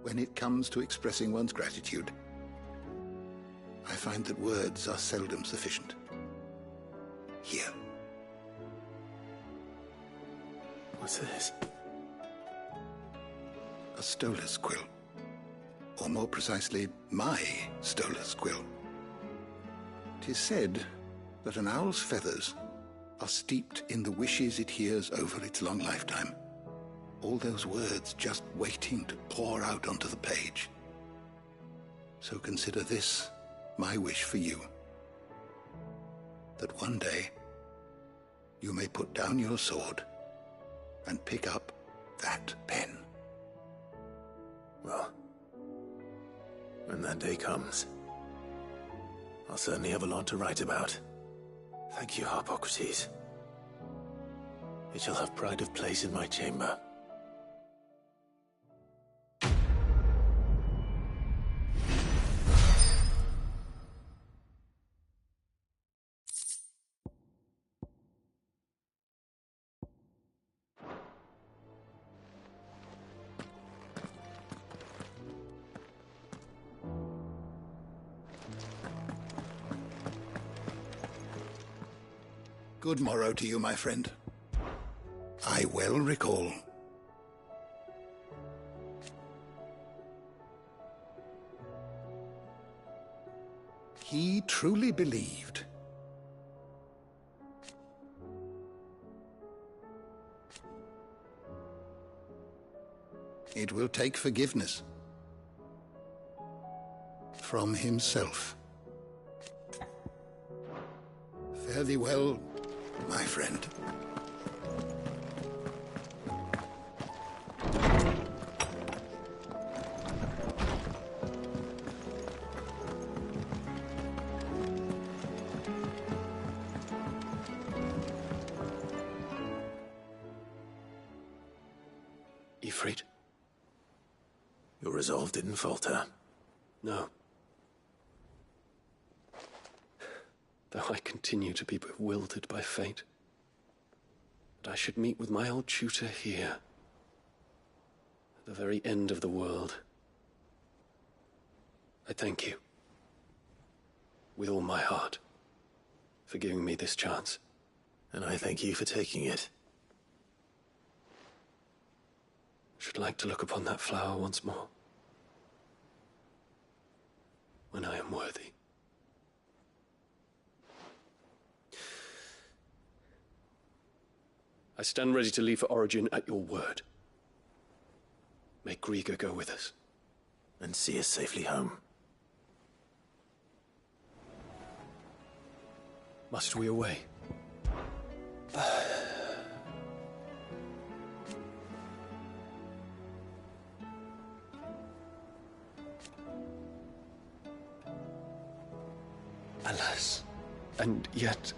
[SPEAKER 12] When it comes to expressing one's gratitude, I find that words are seldom sufficient. Here.
[SPEAKER 2] What's this?
[SPEAKER 12] A stolas quill. Or more precisely, my stolas quill. 'Tis said that an owl's feathers are steeped in the wishes it hears over its long lifetime. All those words just waiting to pour out onto the page. So consider this my wish for you. That one day you may put down your sword and pick up that pen.
[SPEAKER 2] Well, when that day comes, I'll certainly have a lot to write about. Thank you, Harpocrates. It shall have pride of place in my chamber.
[SPEAKER 12] Good morrow to you, my friend. I well recall. He truly believed. It will take forgiveness from himself. Fare thee well, my friend.
[SPEAKER 2] Ifrit, your resolve didn't falter.
[SPEAKER 13] No. Though I continue to be bewildered by fate, that I should meet with my old tutor here, at the very end of the world. I thank you, with all my heart, for giving me this chance.
[SPEAKER 2] And I thank you for taking it.
[SPEAKER 13] Should like to look upon that flower once more, when I am worthy. I stand ready to leave for Origin at your word. May Griga go with us.
[SPEAKER 2] And see us safely home.
[SPEAKER 13] Must we away? Alas, and yet...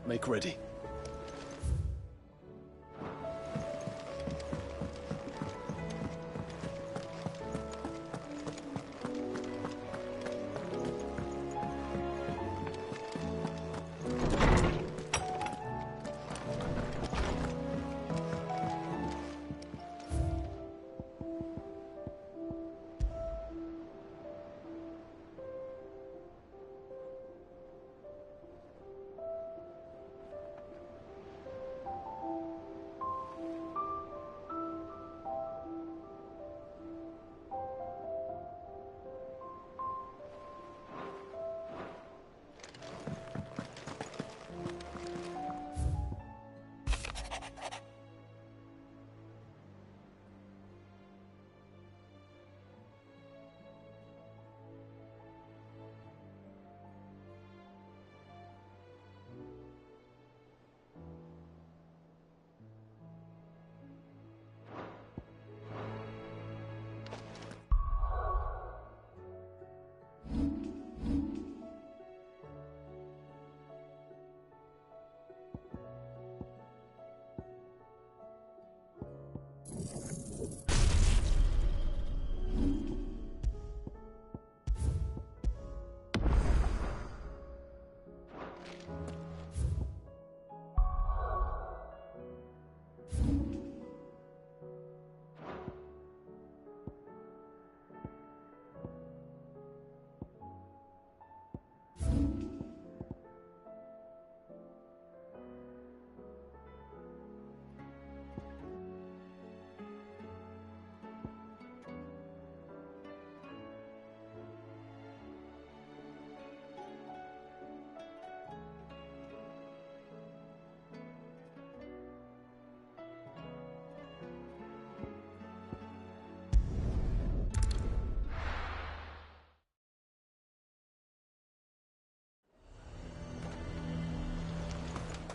[SPEAKER 13] Make ready.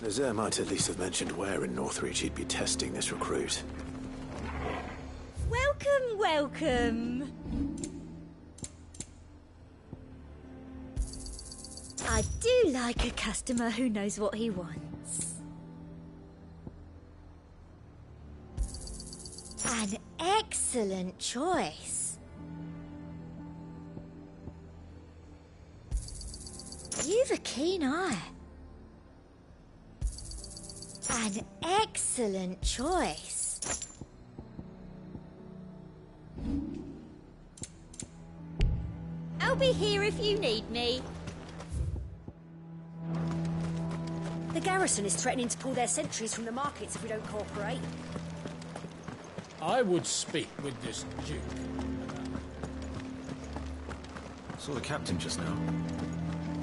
[SPEAKER 2] Nazaire might at least have mentioned where in Northreach he'd be testing this recruit.
[SPEAKER 14] Welcome, welcome. I do like a customer who knows what he wants. An excellent choice. You've a keen eye. An excellent choice. I'll be here if you need me.
[SPEAKER 15] The garrison is threatening to pull their sentries from the markets if we don't cooperate.
[SPEAKER 16] I would speak with this Duke.
[SPEAKER 17] Saw the captain just now.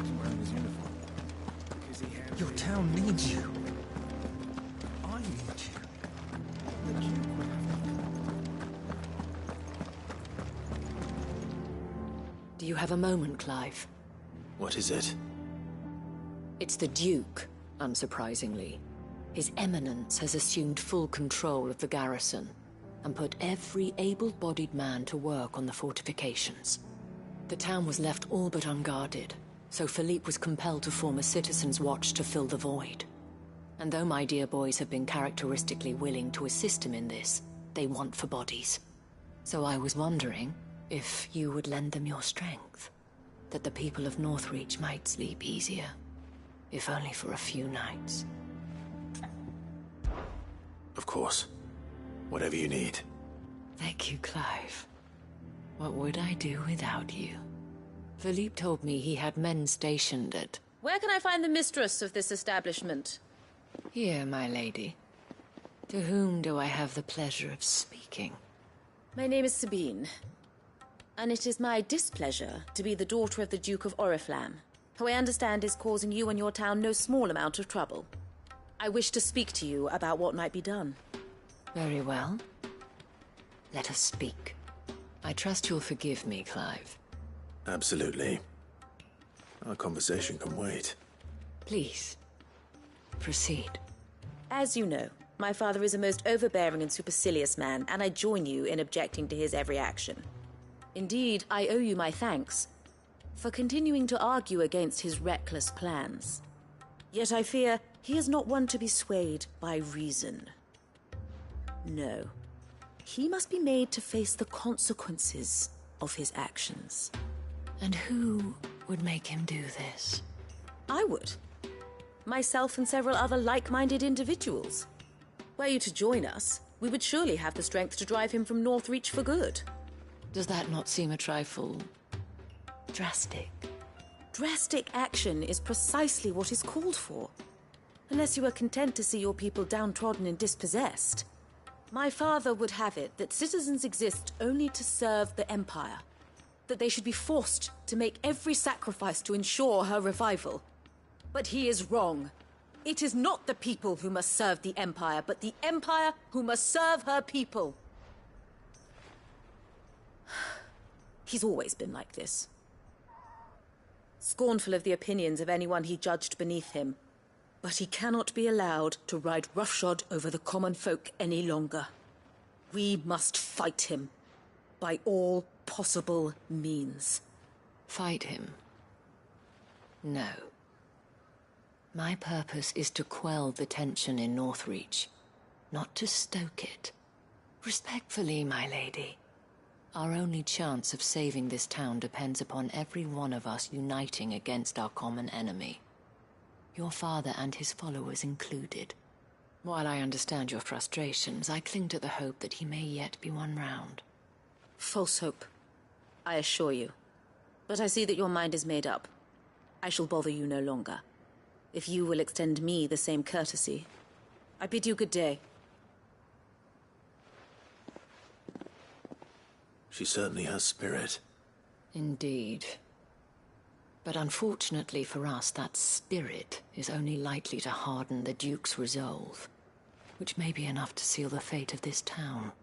[SPEAKER 17] He's wearing his uniform.
[SPEAKER 6] Your town needs you. I need you.
[SPEAKER 1] The Duke would have me.
[SPEAKER 18] Do you have a moment, Clive?
[SPEAKER 2] What is it?
[SPEAKER 18] It's the Duke, unsurprisingly. His Eminence has assumed full control of the garrison and put every able-bodied man to work on the fortifications. The town was left all but unguarded, so Philippe was compelled to form a citizens' watch to fill the void. And though my dear boys have been characteristically willing to assist him in this, they want for bodies. So I was wondering if you would lend them your strength, that the people of Northreach might sleep easier, if only for a few nights.
[SPEAKER 2] Of course. Whatever you need.
[SPEAKER 18] Thank you, Clive. What would I do without you? Philippe told me he had men stationed at...
[SPEAKER 8] Where can I find the mistress of this establishment?
[SPEAKER 18] Here, my lady. To whom do I have the pleasure of speaking?
[SPEAKER 8] My name is Sabine, and it is my displeasure to be the daughter of the Duke of Oriflamme, who I understand is causing you and your town no small amount of trouble. I wish to speak to you about what might be done.
[SPEAKER 18] Very well. Let us speak. I trust you'll forgive me, Clive.
[SPEAKER 2] Absolutely. Our conversation can wait.
[SPEAKER 18] Please, proceed.
[SPEAKER 8] As you know, my father is a most overbearing and supercilious man, and I join you in objecting to his every action. Indeed, I owe you my thanks for continuing to argue against his reckless plans. Yet I fear he is not one to be swayed by reason. No. He must be made to face the consequences of his actions.
[SPEAKER 18] And who would make him do this?
[SPEAKER 8] I would. Myself and several other like-minded individuals. Were you to join us, we would surely have the strength to drive him from Northreach for good.
[SPEAKER 18] Does that not seem a trifle... drastic?
[SPEAKER 8] Drastic action is precisely what is called for. Unless you are content to see your people downtrodden and dispossessed. My father would have it that citizens exist only to serve the Empire. That they should be forced to make every sacrifice to ensure her revival. But he is wrong. It is not the people who must serve the Empire, but the Empire who must serve her people. He's always been like this. Scornful of the opinions of anyone he judged beneath him. But he cannot be allowed to ride roughshod over the common folk any longer. We must fight him. By all possible means.
[SPEAKER 18] Fight him? No. My purpose is to quell the tension in Northreach, not to stoke it. Respectfully, my lady. Our only chance of saving this town depends upon every one of us uniting against our common enemy. Your father and his followers included. While I understand your frustrations, I cling to the hope that he may yet be won round.
[SPEAKER 8] False hope, I assure you. But I see that your mind is made up. I shall bother you no longer. If you will extend me the same courtesy, I bid you good day.
[SPEAKER 2] She certainly has spirit.
[SPEAKER 18] Indeed. But unfortunately for us, that spirit is only likely to harden the Duke's resolve, which may be enough to seal the fate of this town.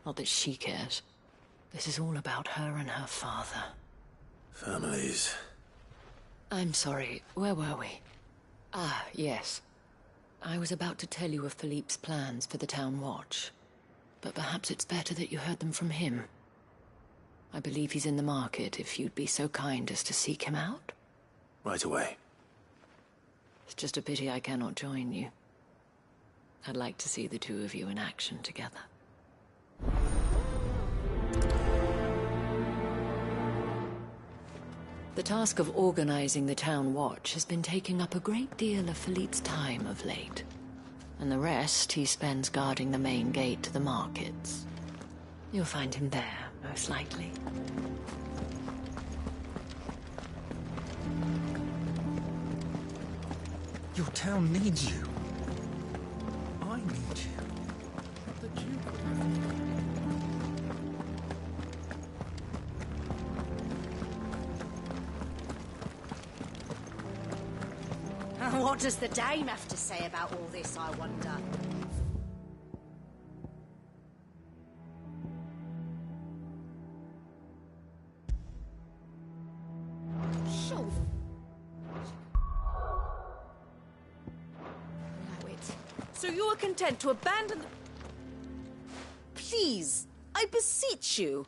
[SPEAKER 18] Not that she cares. This is all about her and her father.
[SPEAKER 2] Families.
[SPEAKER 18] I'm sorry, where were we? Ah, yes. I was about to tell you of Philippe's plans for the town watch, but perhaps it's better that you heard them from him. I believe he's in the market, if you'd be so kind as to seek him out.
[SPEAKER 2] Right away.
[SPEAKER 18] It's just a pity I cannot join you. I'd like to see the two of you in action together. The task of organizing the town watch has been taking up a great deal of Philippe's time of late. And the rest he spends guarding the main gate to the markets. You'll find him there, most likely.
[SPEAKER 17] Your town needs you. I need you.
[SPEAKER 1] The Duke would have
[SPEAKER 15] What does the dame have to say about all this, I wonder?
[SPEAKER 11] Sure. Allow it.
[SPEAKER 19] So you are content to abandon the... Please, I beseech you.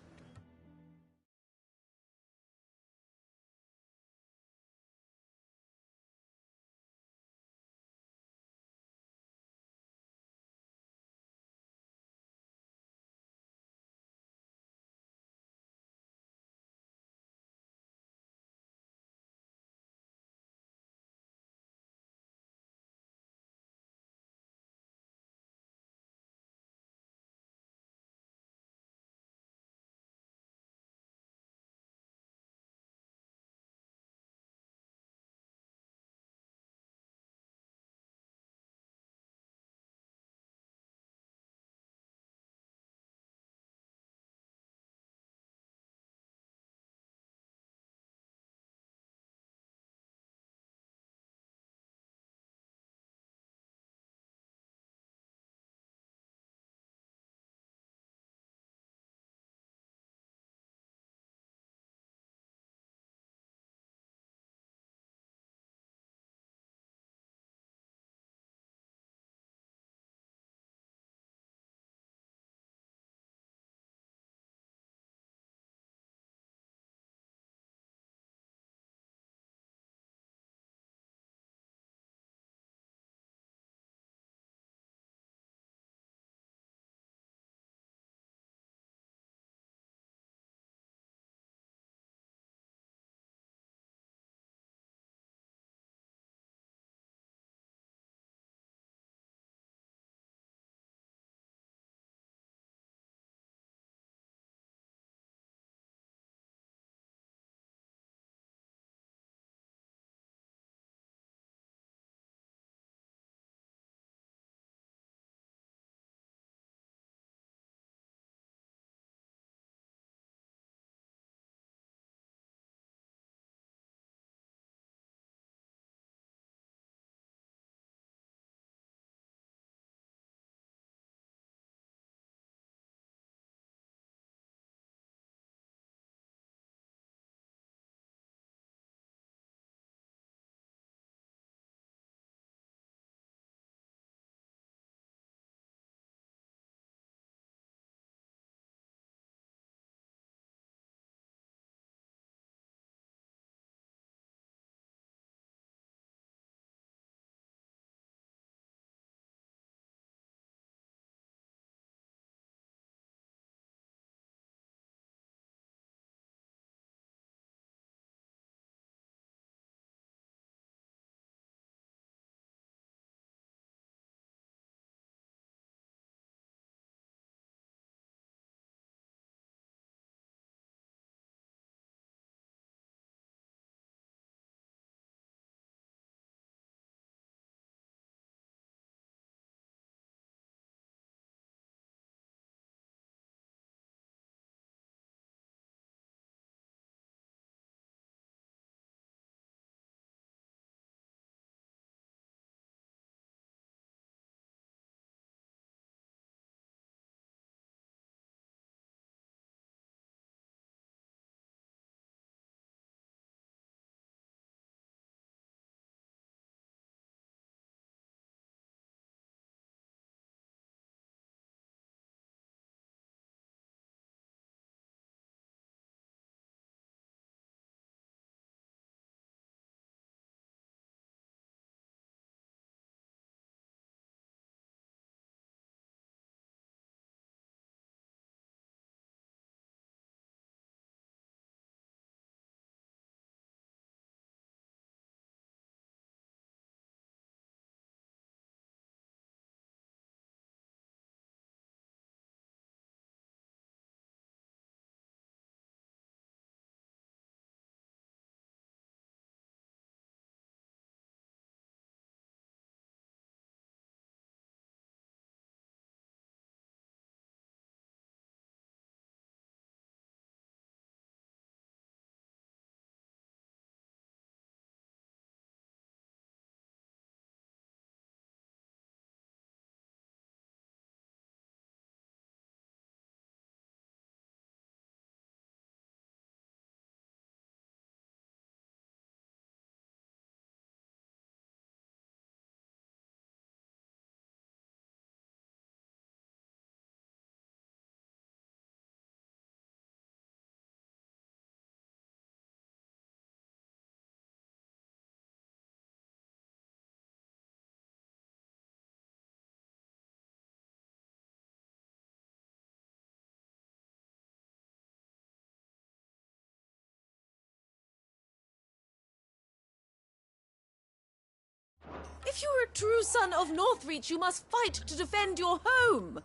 [SPEAKER 19] If you're a true son of Northreach, you must fight to defend your home.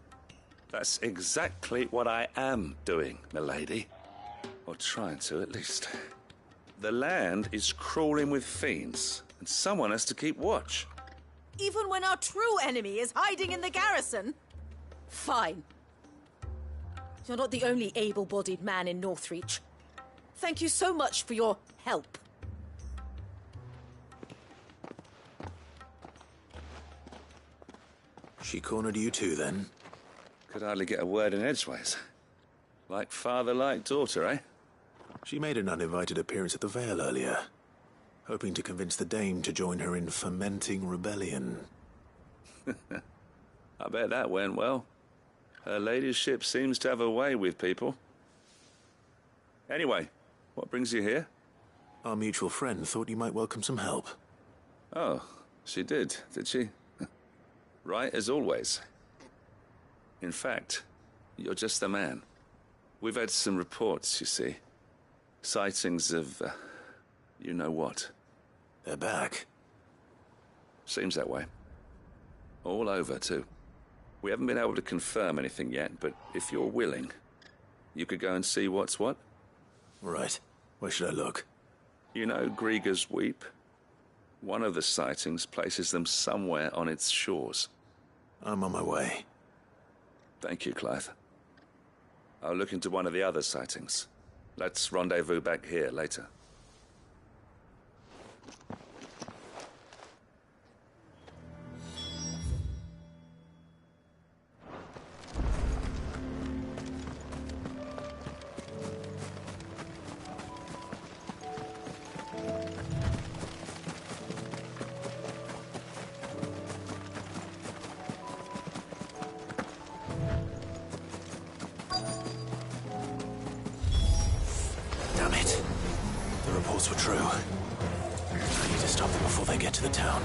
[SPEAKER 20] That's exactly what I am doing, milady. Or trying to, at least. The land is crawling with fiends, and someone has to keep watch.
[SPEAKER 19] Even when our true enemy is hiding in the garrison? Fine. You're not the only able-bodied man in Northreach. Thank you so much for your help.
[SPEAKER 2] She cornered you too, then?
[SPEAKER 20] Could hardly get a word in edgeways. Like father, like daughter, eh?
[SPEAKER 2] She made an uninvited appearance at the Vale earlier, hoping to convince the Dame to join her in fomenting rebellion.
[SPEAKER 20] I bet that went well. Her ladyship seems to have a way with people. Anyway, what brings you here?
[SPEAKER 2] Our mutual friend thought you might welcome some help.
[SPEAKER 20] Oh, she did she? Right as always. In fact, you're just the man. We've had some reports, you see. Sightings of, you know what.
[SPEAKER 2] They're back.
[SPEAKER 20] Seems that way. All over, too. We haven't been able to confirm anything yet, but if you're willing, you could go and see what's what.
[SPEAKER 2] Right. Where should I look?
[SPEAKER 20] You know Grieger's Weep? One of the sightings places them somewhere on its shores.
[SPEAKER 2] I'm on my way.
[SPEAKER 20] Thank you, Clive. I'll look into one of the other sightings. Let's rendezvous back here later.
[SPEAKER 2] Damn it. The reports were true. I need to stop them before they get to the town.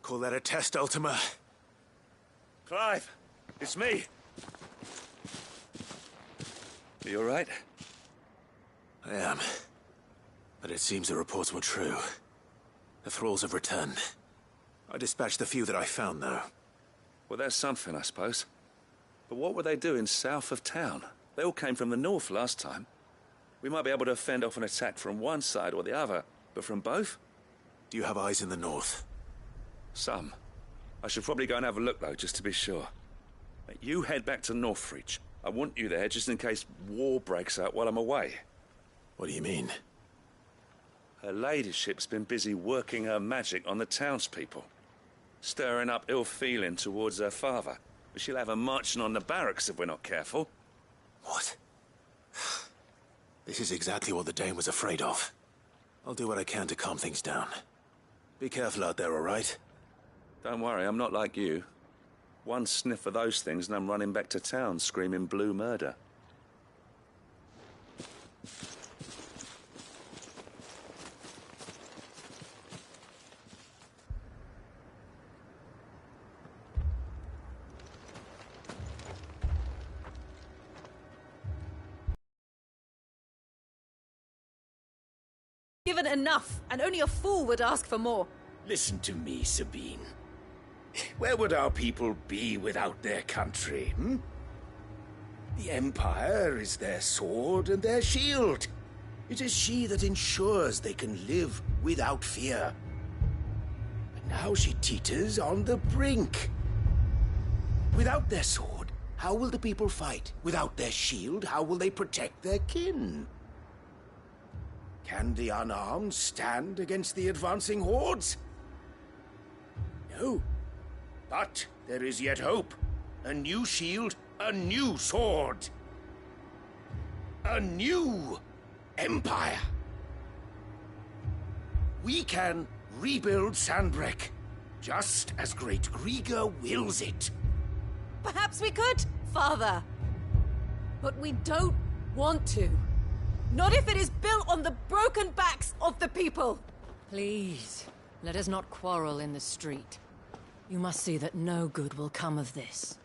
[SPEAKER 2] Call that a test, Ultima?
[SPEAKER 20] Clive, it's me. Are you all right?
[SPEAKER 2] I am. But it seems the reports were true. The thralls have returned. I dispatched the few that I found, though.
[SPEAKER 20] Well, that's something, I suppose. But what were they doing south of town? They all came from the north last time. We might be able to fend off an attack from one side or the other, but from both?
[SPEAKER 2] Do you have eyes in the north?
[SPEAKER 20] Some. I should probably go and have a look, though, just to be sure. You head back to Northreach. I want you there just in case war breaks out while I'm away.
[SPEAKER 2] What do you mean?
[SPEAKER 20] Her ladyship's been busy working her magic on the townspeople, stirring up ill feeling towards her father. But she'll have her marching on the barracks if we're not careful.
[SPEAKER 2] What? This is exactly what the Dame was afraid of. I'll do what I can to calm things down. Be careful out there, all right?
[SPEAKER 20] Don't worry, I'm not like you. One sniff of those things and I'm running back to town screaming blue murder.
[SPEAKER 19] Given enough, and only a fool would ask for more.
[SPEAKER 21] Listen to me, Sabine. Where would our people be without their country, hmm? The Empire is their sword and their shield. It is she that ensures they can live without fear. But now she teeters on the brink. Without their sword, how will the people fight? Without their shield, how will they protect their kin? Can the unarmed stand against the advancing hordes? No. But there is yet hope. A new shield, a new sword. A new empire. We can rebuild Sandbreck, just as Great Griga wills it.
[SPEAKER 19] Perhaps we could, Father. But we don't want to. Not if it is built on the broken backs of the people.
[SPEAKER 18] Please, let us not quarrel in the street. You must see that no good will come of this.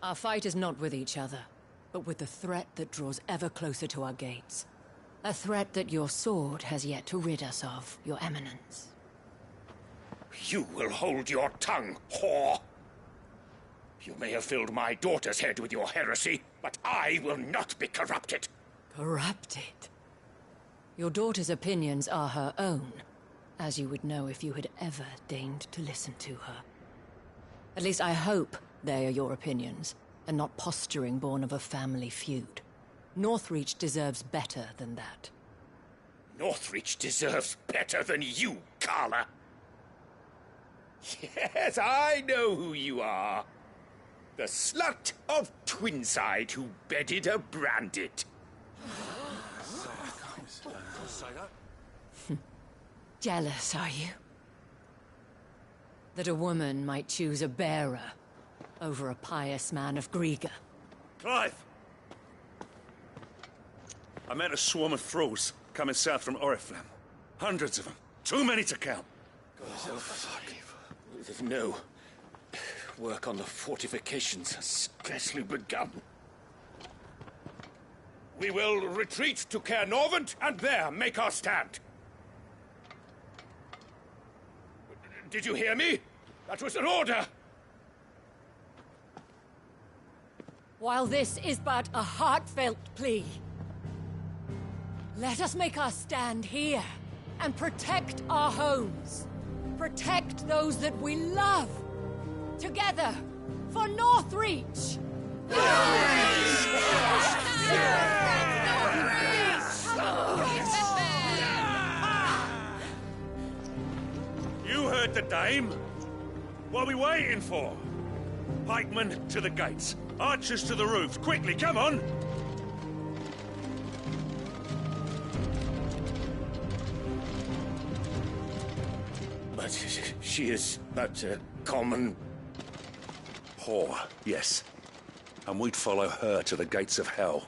[SPEAKER 18] Our fight is not with each other, but with the threat that draws ever closer to our gates. A threat that your sword has yet to rid us of, Your Eminence.
[SPEAKER 21] You will hold your tongue, whore! You may have filled my daughter's head with your heresy, but I will not be corrupted.
[SPEAKER 18] Corrupted? Your daughter's opinions are her own, as you would know if you had ever deigned to listen to her. At least I hope they are your opinions, and not posturing born of a family feud. Northreach deserves better than that.
[SPEAKER 21] Northreach deserves better than you, Carla. Yes, I know who you are. The slut of Twinside who bedded a Brandit.
[SPEAKER 18] Jealous, are you? That a woman might choose a bearer over a pious man of Griga.
[SPEAKER 20] Clive! I met a swarm of thralls coming south from Oriflamme. Hundreds of them. Too many to count.
[SPEAKER 21] No. Work on the fortifications has scarcely begun. We will retreat to Caer Norvent and there make our stand. Did you hear me? That was an order!
[SPEAKER 18] While this is but a heartfelt plea, let us make our stand here and protect our homes. Protect those that we love. Together, for Northreach!
[SPEAKER 20] You heard the dame. What are we waiting for? Pikemen to the gates. Archers to the roofs. Quickly, come on!
[SPEAKER 21] But she is but a common...
[SPEAKER 20] whore, yes. And we'd follow her to the gates of hell.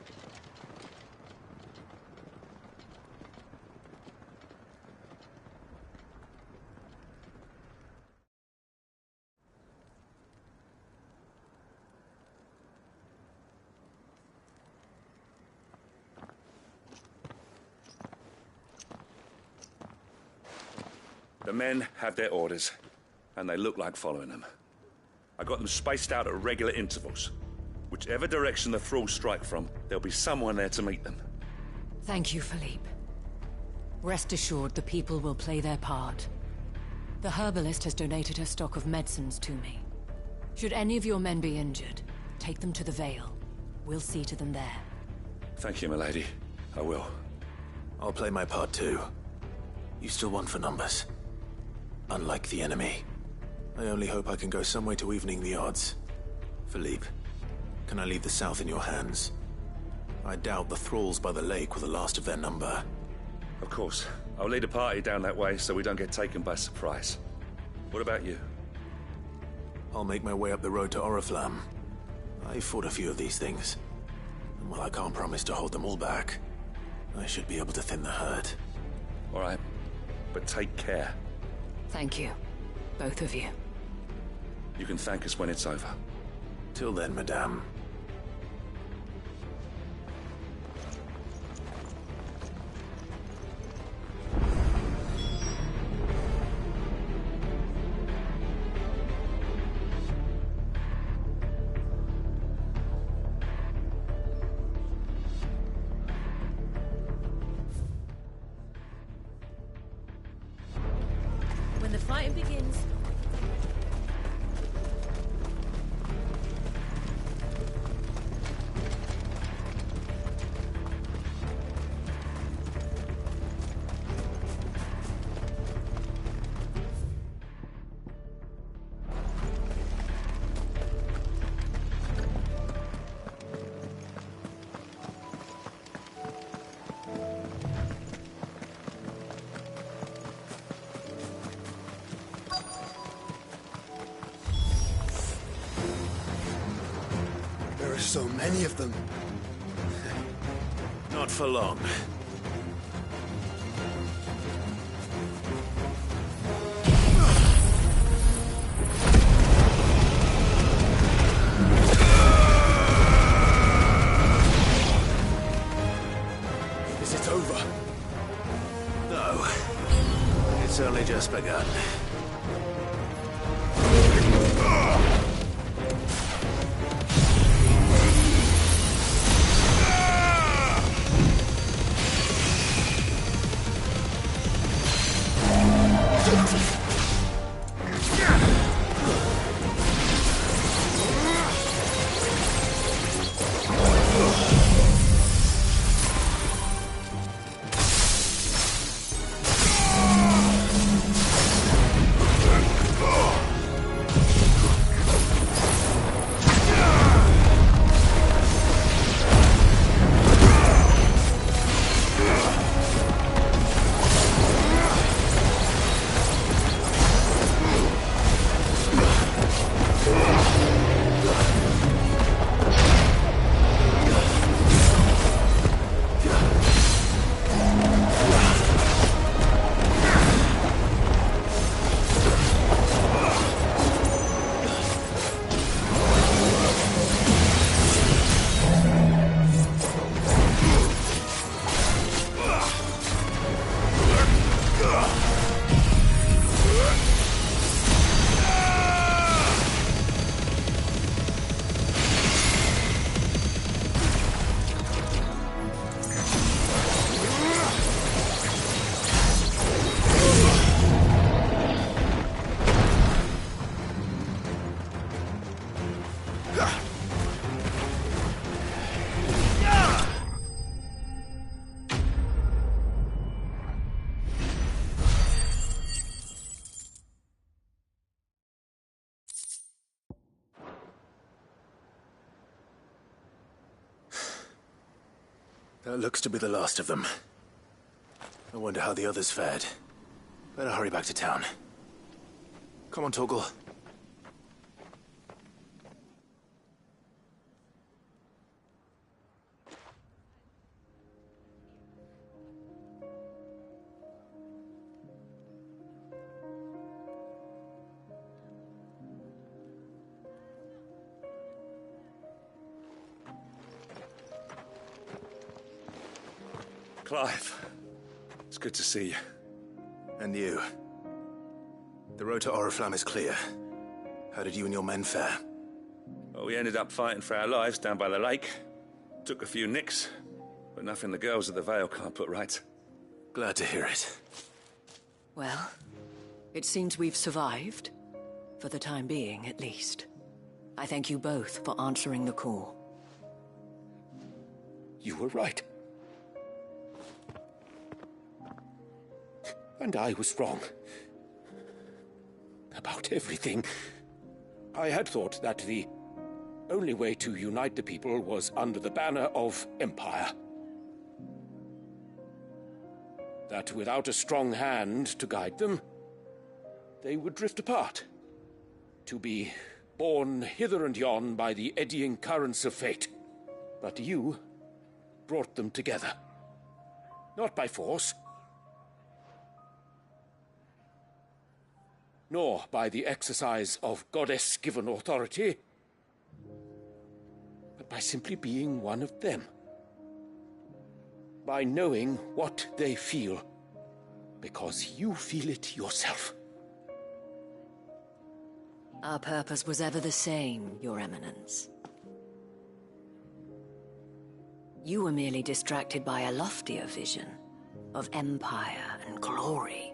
[SPEAKER 20] The men have their orders, and they look like following them. I got them spaced out at regular intervals. Whichever direction the thralls strike from, there'll be someone there to meet them.
[SPEAKER 18] Thank you, Philippe. Rest assured the people will play their part. The herbalist has donated her stock of medicines to me. Should any of your men be injured, take them to the Vale. We'll see to them there.
[SPEAKER 20] Thank you, milady. I will.
[SPEAKER 2] I'll play my part too. You still want for numbers. Unlike the enemy. I only hope I can go some way to evening the odds. Philippe, can I leave the south in your hands? I doubt the thralls by the lake were the last of their number.
[SPEAKER 20] Of course. I'll lead a party down that way so we don't get taken by surprise. What about you?
[SPEAKER 2] I'll make my way up the road to Oriflamme. I fought a few of these things. And while I can't promise to hold them all back, I should be able to thin the herd.
[SPEAKER 20] All right, but take care.
[SPEAKER 18] Thank you, both of you.
[SPEAKER 20] You can thank us when it's over.
[SPEAKER 2] Till then, madame.
[SPEAKER 19] When the fighting begins,
[SPEAKER 10] There are so many of them.
[SPEAKER 2] Not for long. Is it over? No. It's only just begun. That looks to be the last of them. I wonder how the others fared. Better hurry back to town. Come on, Torgal.
[SPEAKER 20] Clive, it's good to see you.
[SPEAKER 2] And you. The road to Oriflamme is clear. How did you and your men fare?
[SPEAKER 20] Well, we ended up fighting for our lives down by the lake. Took a few nicks, but nothing the girls of the Vale can't put right.
[SPEAKER 2] Glad to hear it.
[SPEAKER 18] Well, it seems we've survived. For the time being, at least. I thank you both for answering the call.
[SPEAKER 21] You were right. And I was wrong. About everything. I had thought that the only way to unite the people was under the banner of Empire. That without a strong hand to guide them, they would drift apart, to be borne hither and yon by the eddying currents of fate. But you brought them together. Not by force, nor by the exercise of goddess-given authority, but by simply being one of them. By knowing what they feel, because you feel it yourself.
[SPEAKER 18] Our purpose was ever the same, Your Eminence. You were merely distracted by a loftier vision of empire and glory,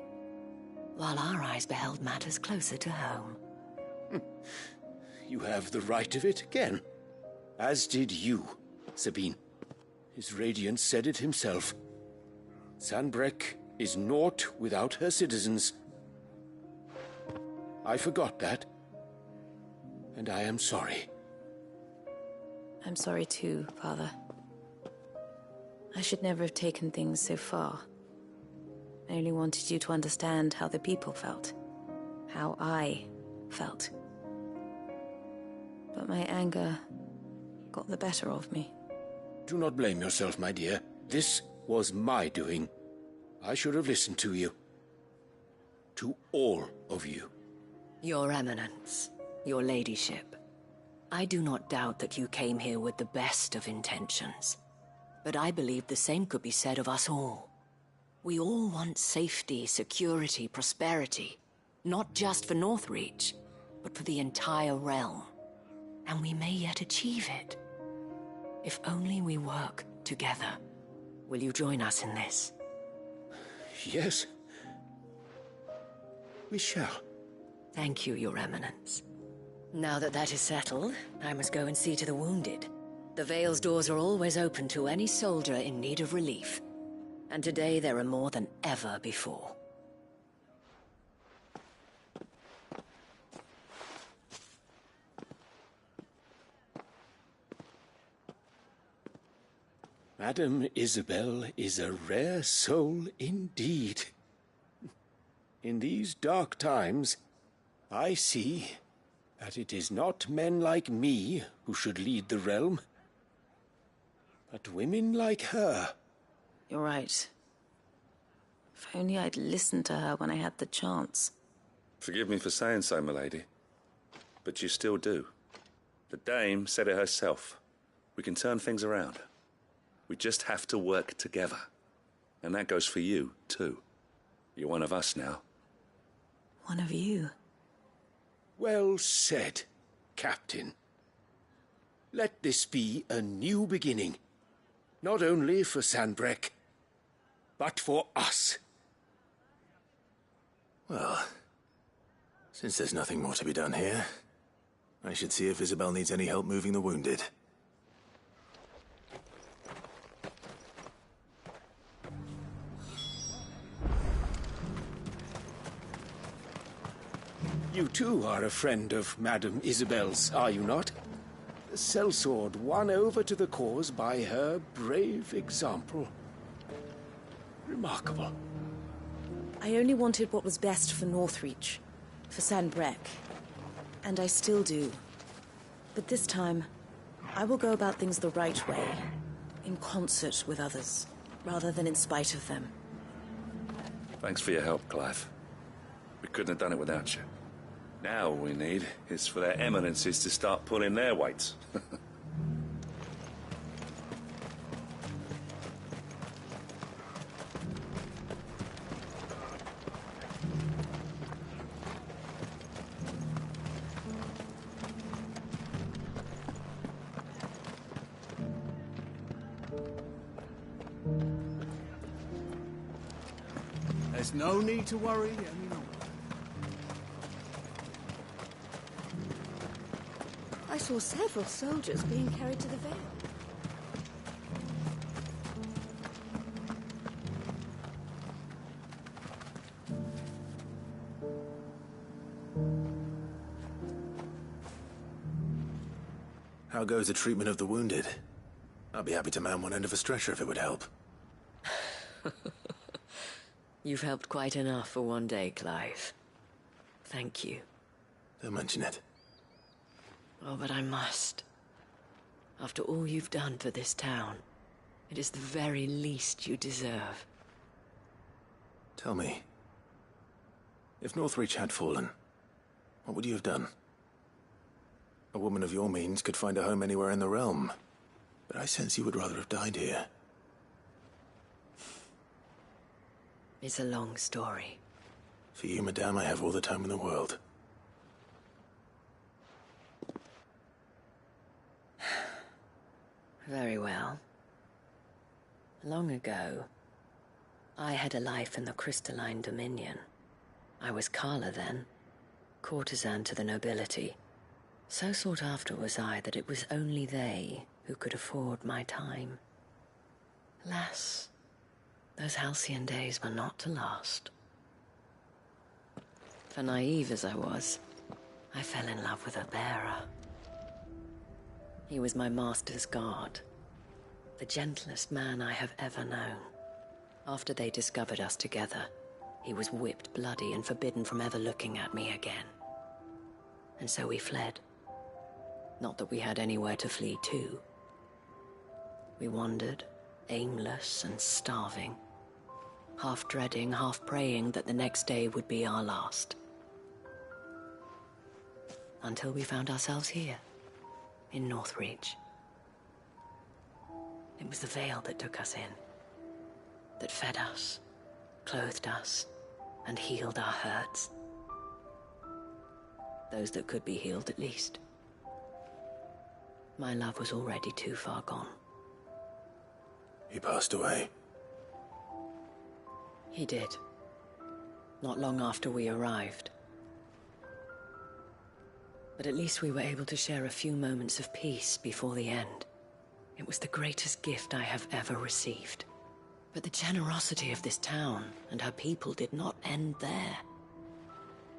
[SPEAKER 18] while our eyes beheld matters closer to home.
[SPEAKER 21] You have the right of it again, as did you, Sabine. His radiance said it himself. Sanbreque is naught without her citizens. I forgot that, and I am sorry.
[SPEAKER 11] I'm sorry too, Father. I should never have taken things so far. I only wanted you to understand how the people felt. How I felt. But my anger got the better of me.
[SPEAKER 21] Do not blame yourself, my dear. This was my doing. I should have listened to you. To all of you.
[SPEAKER 18] Your Eminence, your ladyship, I do not doubt that you came here with the best of intentions. But I believe the same could be said of us all. We all want safety, security, prosperity. Not just for Northreach, but for the entire realm. And we may yet achieve it. If only we work together. Will you join us in this?
[SPEAKER 21] Yes. We shall.
[SPEAKER 18] Thank you, Your Eminence. Now that that is settled, I must go and see to the wounded. The Vale's doors are always open to any soldier in need of relief. And today there are more than ever before.
[SPEAKER 21] Madame Isabel is a rare soul indeed. In these dark times, I see that it is not men like me who should lead the realm, but women like her.
[SPEAKER 11] You're right. If only I'd listened to her when I had the chance.
[SPEAKER 20] Forgive me for saying so, milady, but you still do. The dame said it herself. We can turn things around. We just have to work together. And that goes for you, too. You're one of us now.
[SPEAKER 11] One of you?
[SPEAKER 21] Well said, Captain. Let this be a new beginning. Not only for Sanbreque, but for us.
[SPEAKER 2] Well, since there's nothing more to be done here, I should see if Isabel needs any help moving the wounded.
[SPEAKER 21] You too are a friend of Madame Isabel's, are you not? The sellsword won over to the cause by her brave example. Remarkable.
[SPEAKER 11] I only wanted what was best for Northreach, for Sanbreque. And I still do. But this time, I will go about things the right way, in concert with others, rather than in spite of them.
[SPEAKER 20] Thanks for your help, Clive. We couldn't have done it without you. Now all we need is for their eminences to start pulling their weights.
[SPEAKER 1] There's no need to worry any longer.
[SPEAKER 11] I saw several soldiers being carried to the Vale.
[SPEAKER 2] How goes the treatment of the wounded? I'd be happy to man one end of a stretcher if it would help.
[SPEAKER 18] You've helped quite enough for one day, Clive. thank you.
[SPEAKER 2] Don't mention it.
[SPEAKER 18] Oh, but I must. After all you've done for this town, it is the very least you deserve.
[SPEAKER 2] Tell me, if Northreach had fallen, what would you have done? A woman of your means could find a home anywhere in the realm, but I sense you would rather have died here.
[SPEAKER 18] It's a long story.
[SPEAKER 2] For you, madame, I have all the time in the world.
[SPEAKER 18] Very well. Long ago, I had a life in the Crystalline Dominion. I was Carla then, courtesan to the nobility. So sought after was I that it was only they who could afford my time. Alas, those halcyon days were not to last. For naive as I was, I fell in love with a bearer. He was my master's guard, the gentlest man I have ever known. After they discovered us together, he was whipped bloody and forbidden from ever looking at me again. And so we fled. Not that we had anywhere to flee to. We wandered, aimless and starving, half dreading, half praying that the next day would be our last. Until we found ourselves here, in Northreach. It was the Veil that took us in, that fed us, clothed us, and healed our hurts. Those that could be healed, at least. My love was already too far gone.
[SPEAKER 2] He passed away.
[SPEAKER 18] He did. Not long after we arrived. But at least we were able to share a few moments of peace before the end. It was the greatest gift I have ever received. But the generosity of this town and her people did not end there.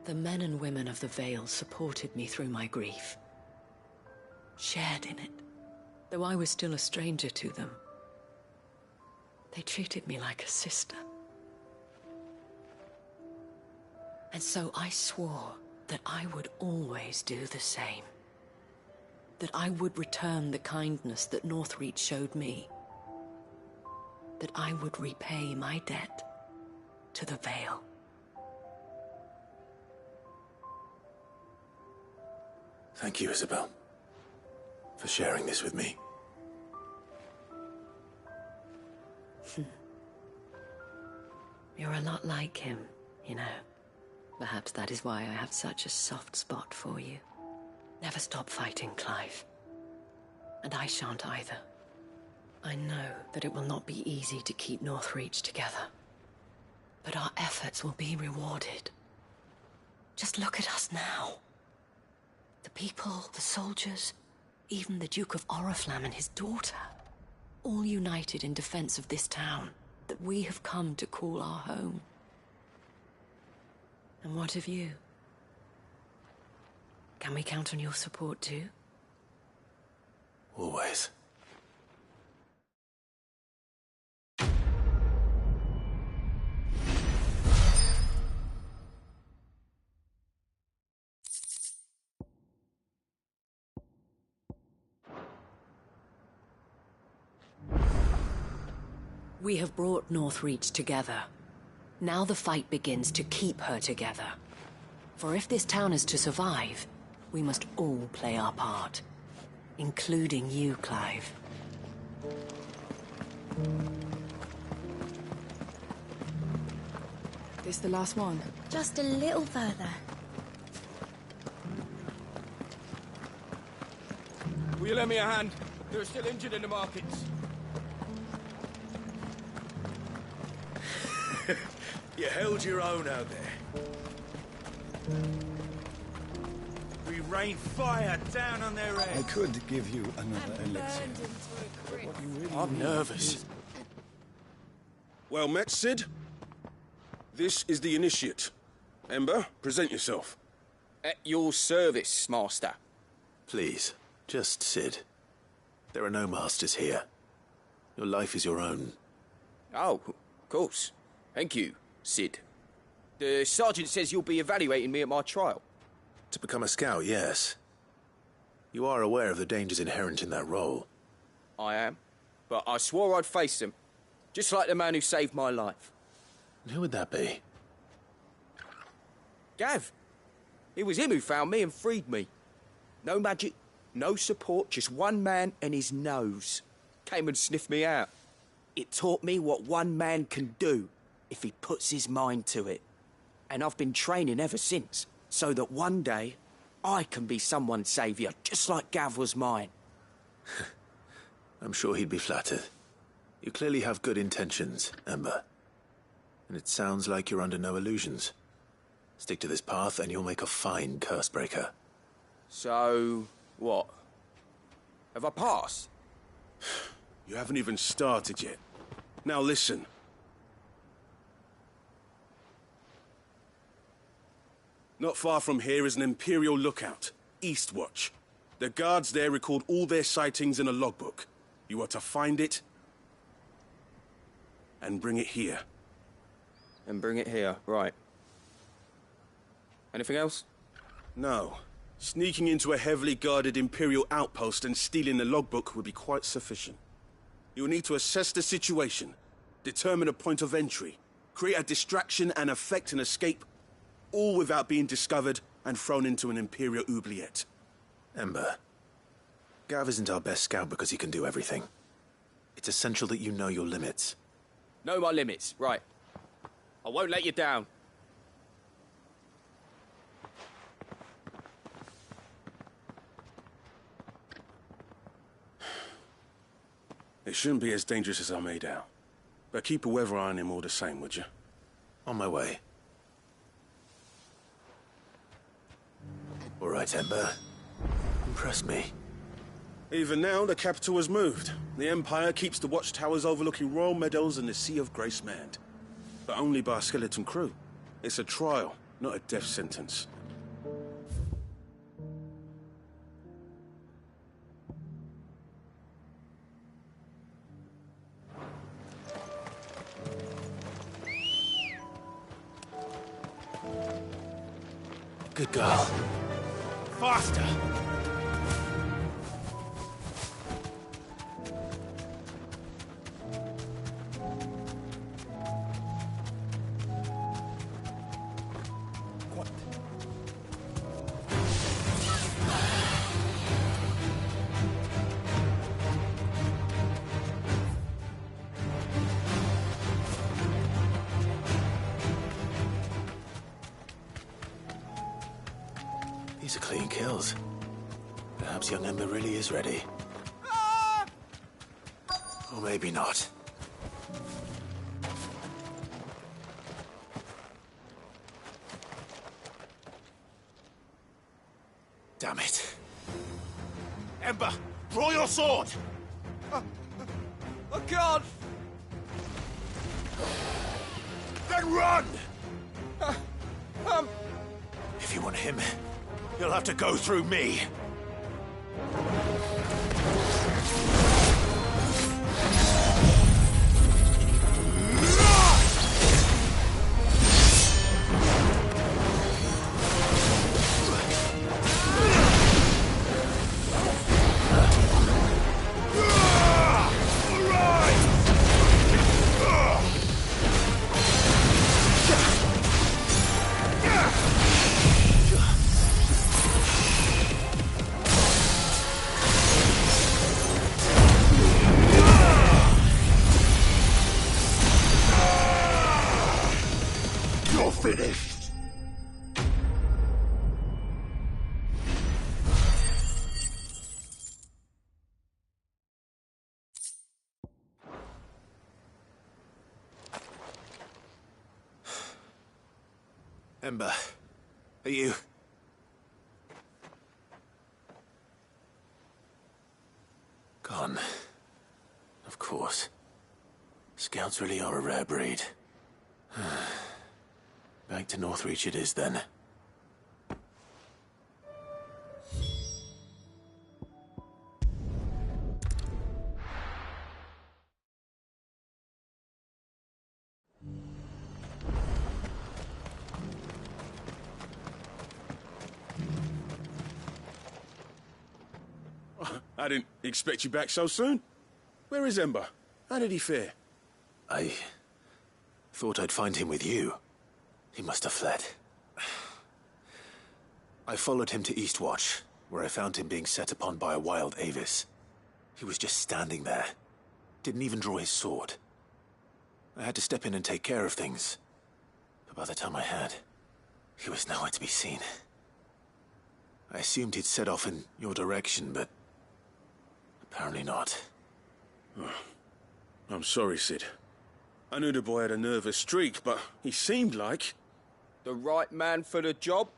[SPEAKER 18] The men and women of the Vale supported me through my grief. Shared in it, though I was still a stranger to them. They treated me like a sister. And so I swore that I would always do the same. That I would return the kindness that Northreach showed me. That I would repay my debt to the Vale.
[SPEAKER 2] Thank you, Isabel, for sharing this with me.
[SPEAKER 18] You're a lot like him, you know. Perhaps that is why I have such a soft spot for you. Never stop fighting, Clive. And I shan't either. I know that it will not be easy to keep Northreach together. But our efforts will be rewarded. Just look at us now. The people, the soldiers, even the Duke of Oriflamme and his daughter. All united in defense of this town that we have come to call our home. And what of you? Can we count on your support too?
[SPEAKER 2] Always.
[SPEAKER 18] We have brought Northreach together. Now the fight begins to keep her together. For if this town is to survive, we must all play our part. Including you, Clive.
[SPEAKER 4] This the last one?
[SPEAKER 14] Just a little further.
[SPEAKER 3] Will you lend me a hand? They're still injured in the markets.
[SPEAKER 21] You held your own out there. We rained fire down on their heads.
[SPEAKER 17] I could give you another elixir. What you really
[SPEAKER 21] I'm
[SPEAKER 17] need
[SPEAKER 21] nervous.
[SPEAKER 17] is-
[SPEAKER 3] Well met, Sid. This is the initiate. Ember, present yourself.
[SPEAKER 22] At your service, Master.
[SPEAKER 2] Please, just Sid. There are no masters here. Your life is your own.
[SPEAKER 22] Oh, of course. Thank you, Sid. The sergeant says you'll be evaluating me at my trial.
[SPEAKER 2] To become a scout, yes. You are aware of the dangers inherent in that role.
[SPEAKER 22] I am. But I swore I'd face them. Just like the man who saved my life.
[SPEAKER 2] And who would that be?
[SPEAKER 22] Gav. It was him who found me and freed me. No magic, no support, just one man and his nose. Came and sniffed me out. It taught me what one man can do if he puts his mind to it. And I've been training ever since, so that one day I can be someone's saviour, just like Gav was mine.
[SPEAKER 2] I'm sure he'd be flattered. You clearly have good intentions, Ember. And it sounds like you're under no illusions. Stick to this path and you'll make a fine cursebreaker.
[SPEAKER 22] So, what? Have I passed?
[SPEAKER 5] You haven't even started yet. Now listen. Not far from here is an Imperial lookout, Eastwatch. The guards there record all their sightings in a logbook. You are to find it and bring it here.
[SPEAKER 22] And bring it here, right. Anything else?
[SPEAKER 5] No. Sneaking into a heavily guarded Imperial outpost and stealing the logbook would be quite sufficient. You'll need to assess the situation, determine a point of entry, create a distraction and effect an escape, all without being discovered and thrown into an Imperial oubliette.
[SPEAKER 2] Ember, Gav isn't our best scout because he can do everything. It's essential that you know your limits.
[SPEAKER 22] Know my limits, right. I won't let you down.
[SPEAKER 5] It shouldn't be as dangerous as I made out. But keep a weather eye on him all the same, would you?
[SPEAKER 2] On my way. All right, Ember. Impress me.
[SPEAKER 5] Even now, the capital has moved. The Empire keeps the watchtowers overlooking royal meadows and the Sea of Grace manned. But only by a skeleton crew. It's a trial, not a death sentence.
[SPEAKER 2] Good girl.
[SPEAKER 5] Faster!
[SPEAKER 2] These are clean kills. Perhaps young Ember really is ready. Or maybe not. Damn it.
[SPEAKER 5] Ember, draw your sword!
[SPEAKER 22] I can't!
[SPEAKER 5] Then run!
[SPEAKER 2] If you want him, you'll have to go through me.
[SPEAKER 5] Finished.
[SPEAKER 2] Ember, are you... Gone. Of course. Scouts really are a rare breed. Back to Northreach it is, then.
[SPEAKER 5] I didn't expect you back so soon. Where is Ember? How did he fare?
[SPEAKER 2] I thought I'd find him with you. He must have fled. I followed him to Eastwatch, where I found him being set upon by a wild Avis. He was just standing there. Didn't even draw his sword. I had to step in and take care of things. But by the time I had, he was nowhere to be seen. I assumed he'd set off in your direction, but apparently not.
[SPEAKER 5] Oh, I'm sorry, Sid. I knew the boy had a nervous streak, but he seemed like...
[SPEAKER 22] The right man for the job?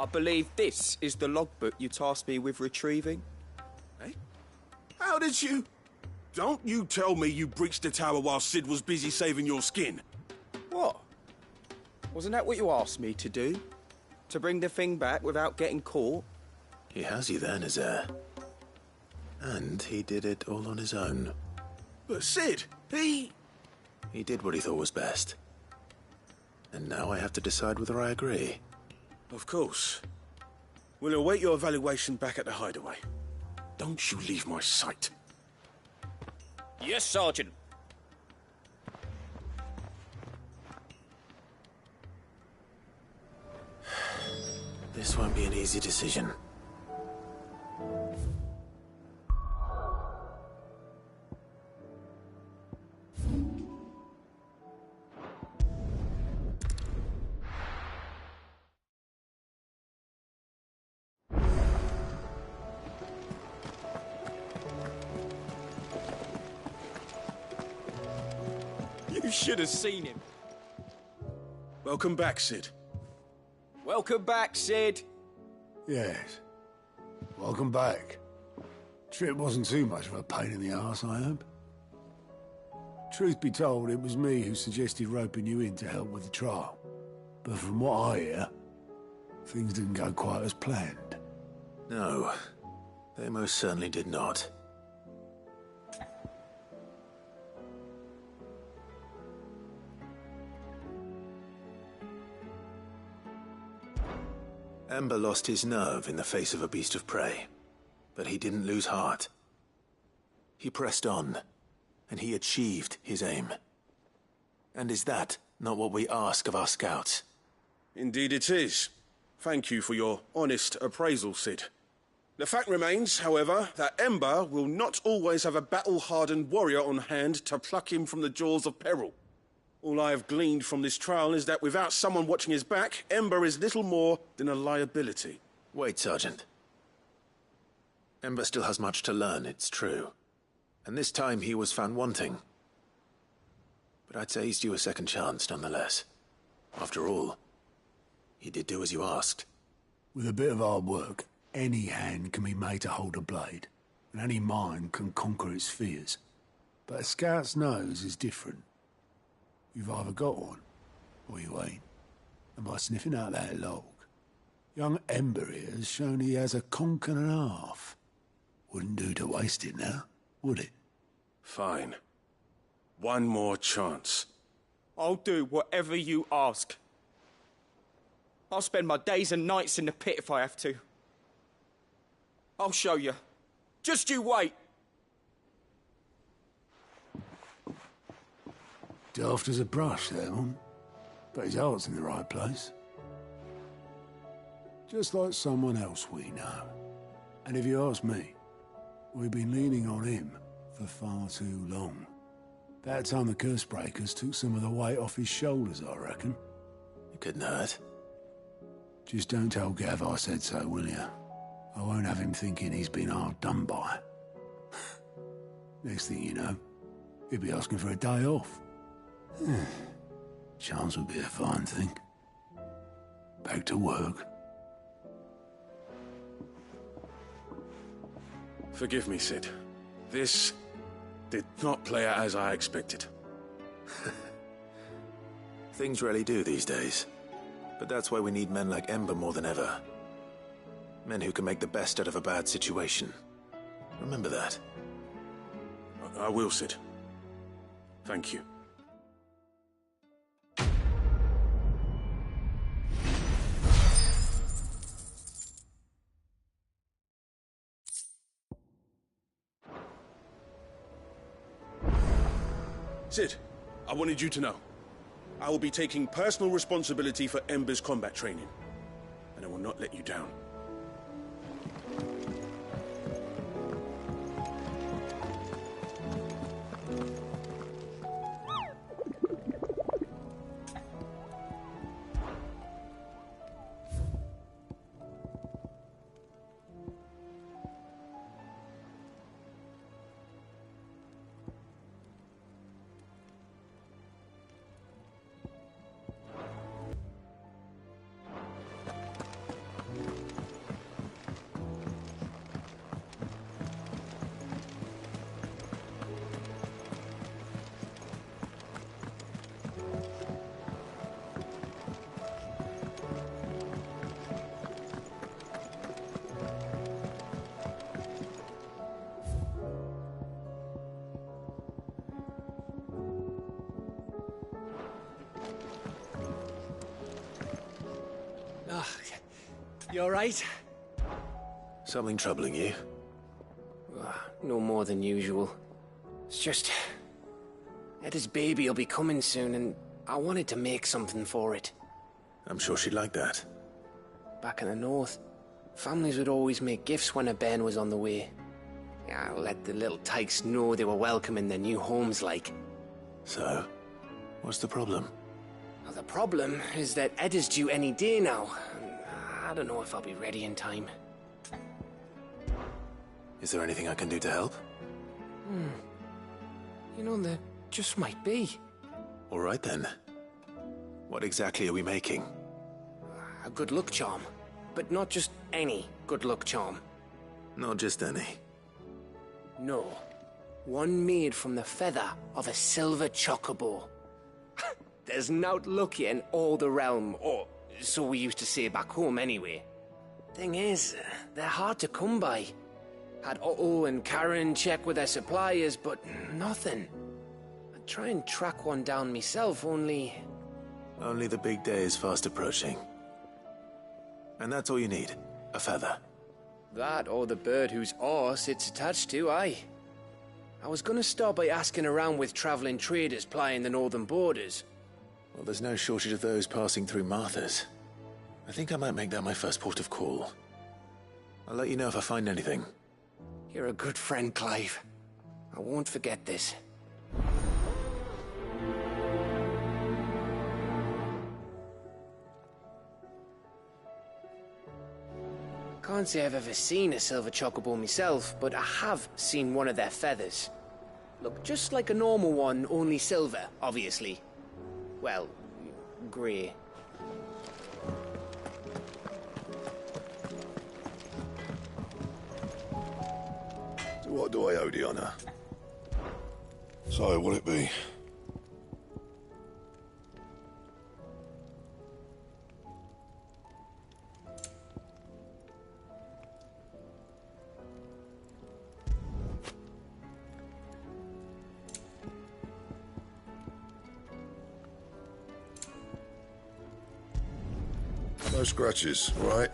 [SPEAKER 22] I believe this is the logbook you tasked me with retrieving.
[SPEAKER 5] Eh? How did you... Don't you tell me you breached the tower while Sid was busy saving your skin.
[SPEAKER 22] What? Wasn't that what you asked me to do? To bring the thing back without getting caught?
[SPEAKER 2] He has you there, Nazaire. And he did it all on his own.
[SPEAKER 5] But Sid, he
[SPEAKER 2] did what he thought was best. And now I have to decide whether I agree.
[SPEAKER 5] Of course. We'll await your evaluation back at the hideaway. Don't you leave my sight.
[SPEAKER 22] Yes, Sergeant.
[SPEAKER 2] This won't be an easy decision.
[SPEAKER 22] You should have seen him.
[SPEAKER 5] Welcome back, Sid.
[SPEAKER 22] Welcome back, Sid.
[SPEAKER 7] Yes. Welcome back. Trip wasn't too much of a pain in the arse, I hope. Truth be told, it was me who suggested roping you in to help with the trial. But from what I hear, things didn't go quite as planned.
[SPEAKER 2] No, they most certainly did not. Ember lost his nerve in the face of a beast of prey, but he didn't lose heart. He pressed on, and he achieved his aim. And is that not what we ask of our scouts?
[SPEAKER 5] Indeed it is. Thank you for your honest appraisal, Sid. The fact remains, however, that Ember will not always have a battle-hardened warrior on hand to pluck him from the jaws of peril. All I have gleaned from this trial is that without someone watching his back, Ember is little more than a liability.
[SPEAKER 2] Wait, Sergeant. Ember still has much to learn, it's true. And this time he was found wanting. But I'd say he's due a second chance, nonetheless. After all, he did do as you asked.
[SPEAKER 7] With a bit of hard work, any hand can be made to hold a blade, and any mind can conquer its fears. But a scout's nose is different. You've either got one, or you ain't. And by sniffing out that log, young Ember here has shown he has a conch and a half. Wouldn't do to waste it now, would it?
[SPEAKER 5] Fine. One more chance.
[SPEAKER 22] I'll do whatever you ask. I'll spend my days and nights in the pit if I have to. I'll show you. Just you wait.
[SPEAKER 7] Daft as a brush, that one. But his heart's in the right place. Just like someone else we know. And if you ask me, we've been leaning on him for far too long. That time the Cursebreakers took some of the weight off his shoulders, I reckon.
[SPEAKER 2] It couldn't hurt.
[SPEAKER 7] Just don't tell Gav I said so, will you? I won't have him thinking he's been hard done by. Next thing you know, he'll be asking for a day off. Chance would be a fine thing. Back to work.
[SPEAKER 5] Forgive me, Sid. This did not play out as I expected.
[SPEAKER 2] Things rarely do these days. But that's why we need men like Ember more than ever. Men who can make the best out of a bad situation. Remember that.
[SPEAKER 5] I will, Sid. Thank you. That's it. I wanted you to know. I will be taking personal responsibility for Ember's combat training, and I will not let you down.
[SPEAKER 13] You alright?
[SPEAKER 2] Something troubling you?
[SPEAKER 13] No more than usual. It's just... Eda's baby will be coming soon, and I wanted to make something for it.
[SPEAKER 2] I'm sure she'd like that.
[SPEAKER 13] Back in the north, families would always make gifts when a bairn was on the way. Yeah, let the little tykes know they were welcome in their new homes, like.
[SPEAKER 2] So, what's the problem?
[SPEAKER 13] Well, the problem is that Eda's due any day now. I don't know if I'll be ready in time.
[SPEAKER 2] Is there anything I can do to help?
[SPEAKER 13] You know, there just might be.
[SPEAKER 2] All right then. What exactly are we making?
[SPEAKER 13] A good luck charm. But not just any good luck charm.
[SPEAKER 2] Not just any.
[SPEAKER 13] No. One made from the feather of a silver chocobo. There's naught lucky in all the realm, or so we used to say back home anyway. Thing is, they're hard to come by. Had Otto and Karen check with their suppliers, but nothing. I'd try and track one down myself, only...
[SPEAKER 2] Only the big day is fast approaching. And that's all you need, a feather.
[SPEAKER 13] That or the bird whose horse it's attached to, aye. I was gonna start by asking around with traveling traders plying the northern borders.
[SPEAKER 2] Well, there's no shortage of those passing through Martha's. I think I might make that my first port of call. I'll let you know if I find anything.
[SPEAKER 13] You're a good friend, Clive. I won't forget this. Can't say I've ever seen a silver chocobo myself, but I have seen one of their feathers. Look just like a normal one, only silver, obviously. Well, grey.
[SPEAKER 10] So what do I owe the honour? So, will it be? No scratches, right?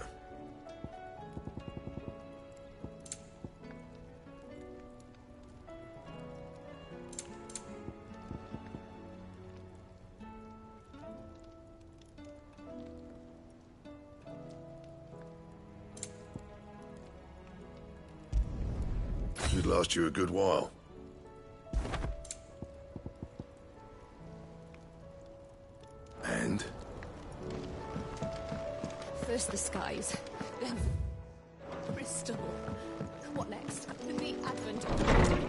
[SPEAKER 10] Should last you a good while. And?
[SPEAKER 9] First the skies, then Bristol. What next? The advent of the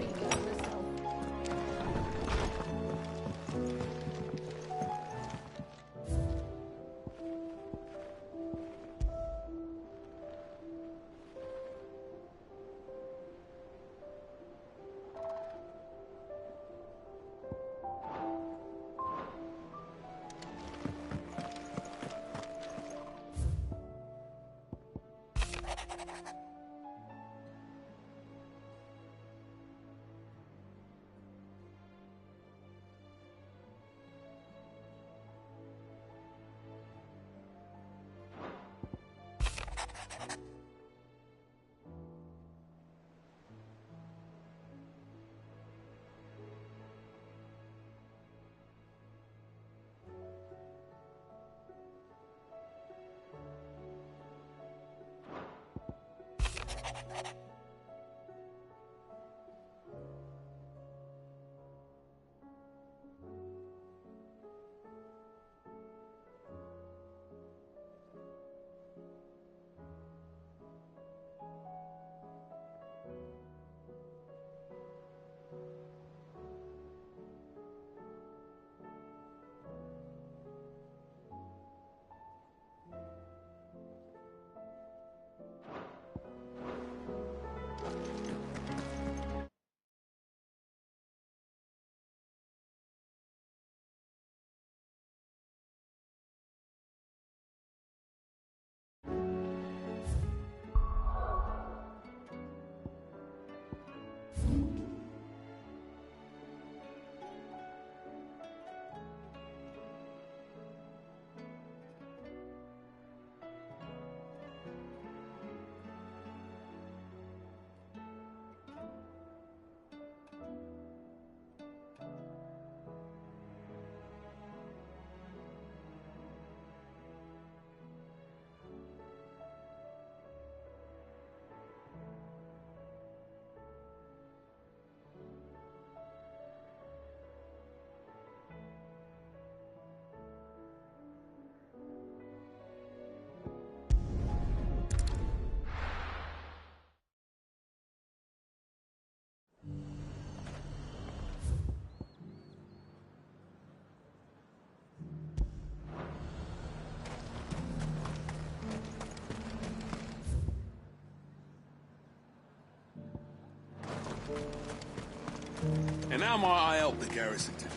[SPEAKER 5] How might I help the garrison today?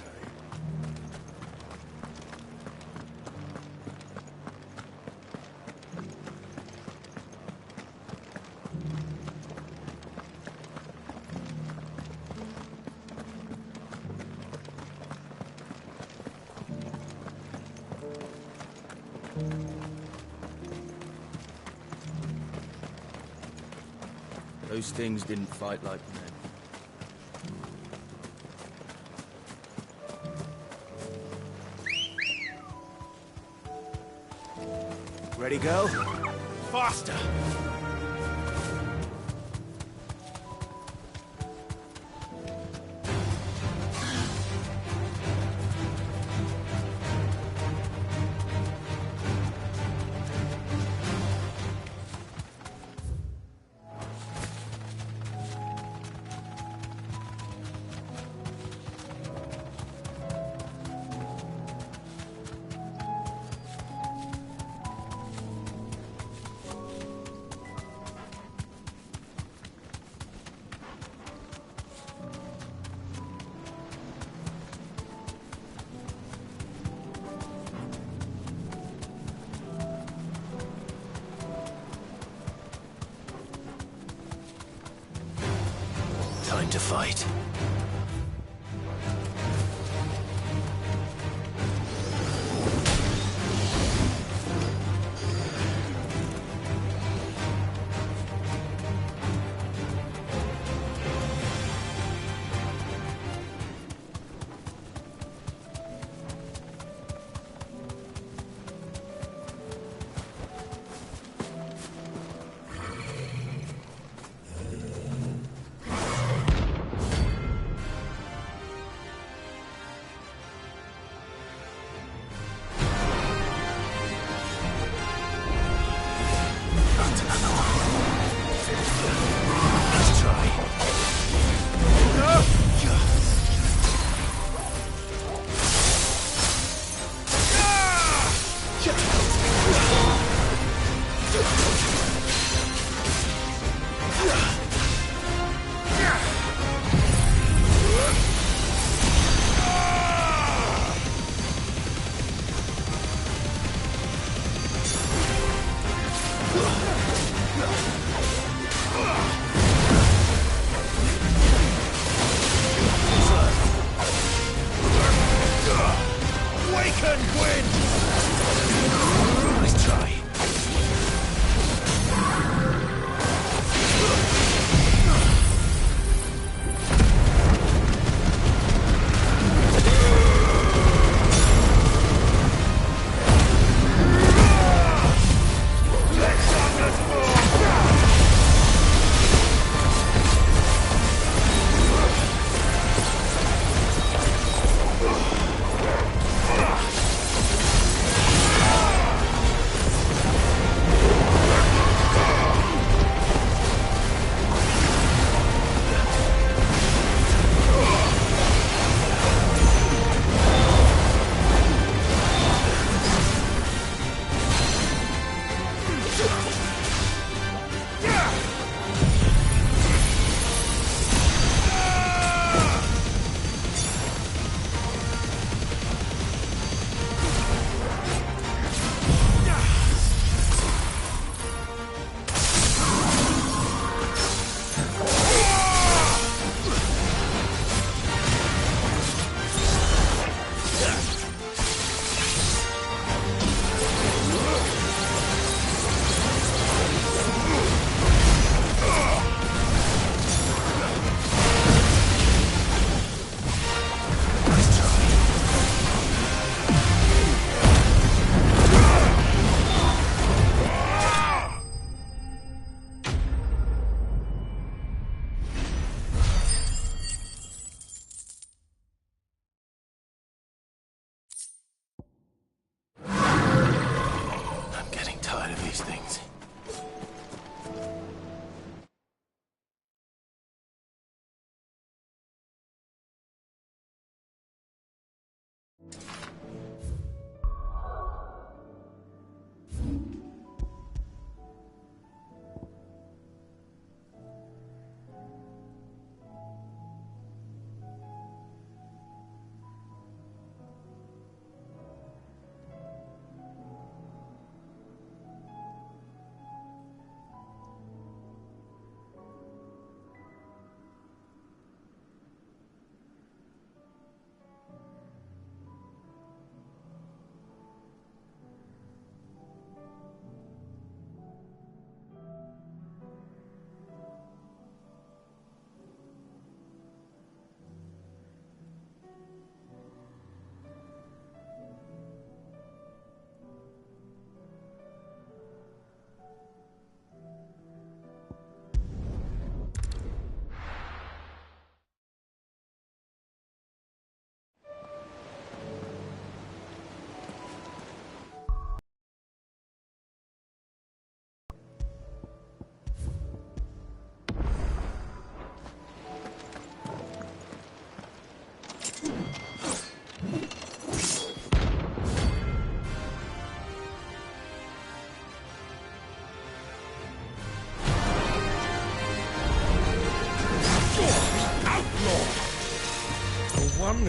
[SPEAKER 22] Those things didn't fight like men. Ready, go? Faster!
[SPEAKER 2] Time to fight.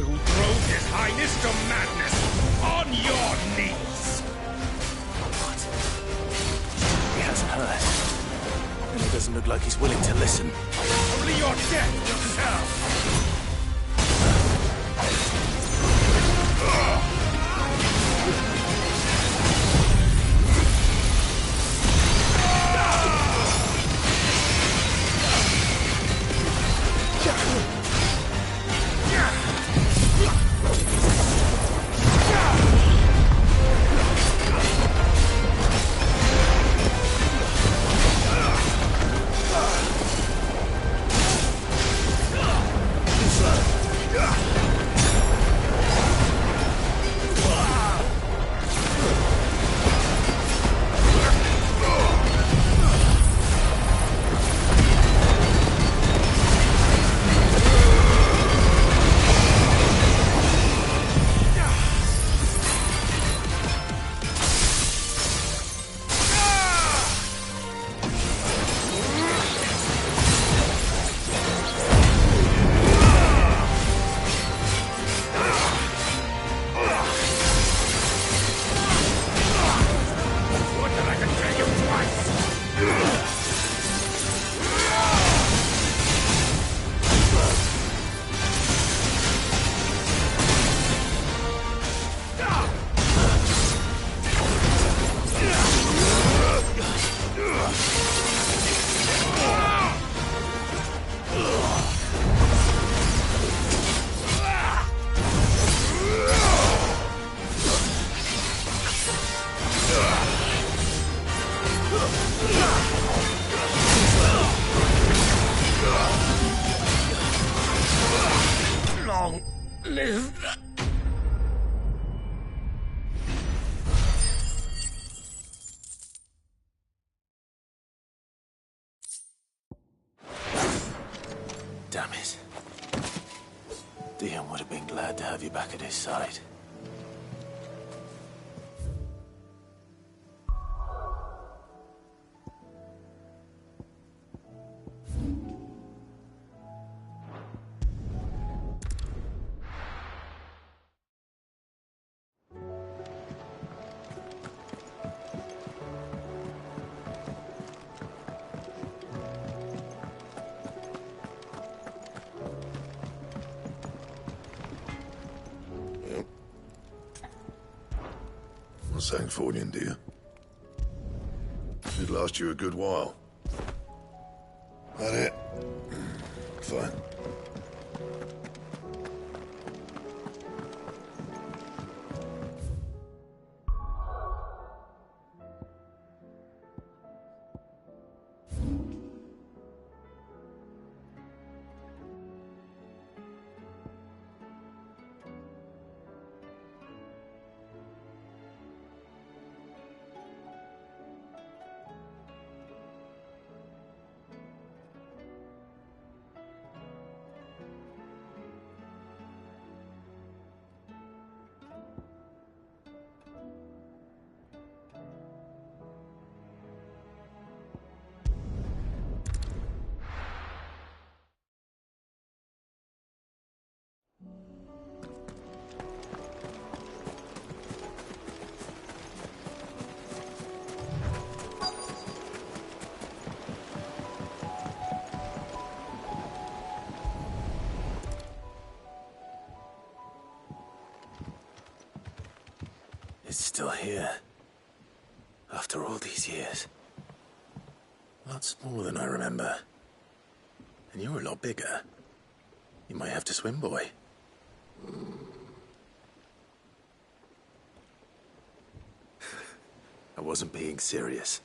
[SPEAKER 21] who drove His Highness to madness! On your knees!
[SPEAKER 2] What? He hasn't heard. And it doesn't look like he's willing to listen.
[SPEAKER 21] Only your death will tell! Long live...
[SPEAKER 2] Damn it. Dion would have been glad to have you back at his side.
[SPEAKER 10] Sangforian, dear. Should last you a good while. That it? Fine. It's still here. After all these years. Lots smaller than I remember. And you're a lot bigger. You might have to swim, boy. I wasn't being serious.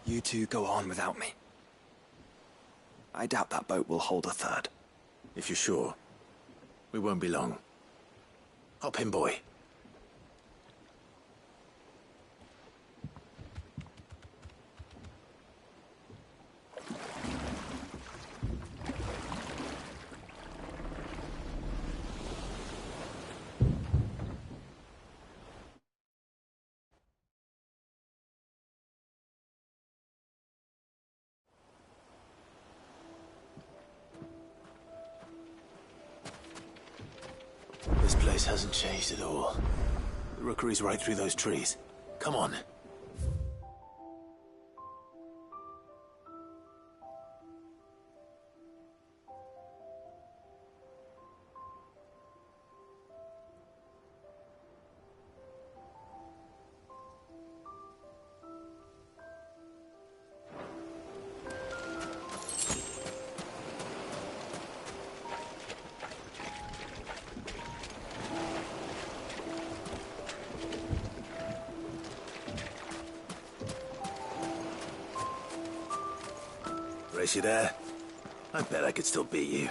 [SPEAKER 12] You two go on without me. I doubt that boat will hold a third.
[SPEAKER 10] If you're sure, we won't be long. Hop in, boy. This place hasn't changed at all. The rookery's right through those trees. Come on. Race you there? I bet I could still beat you.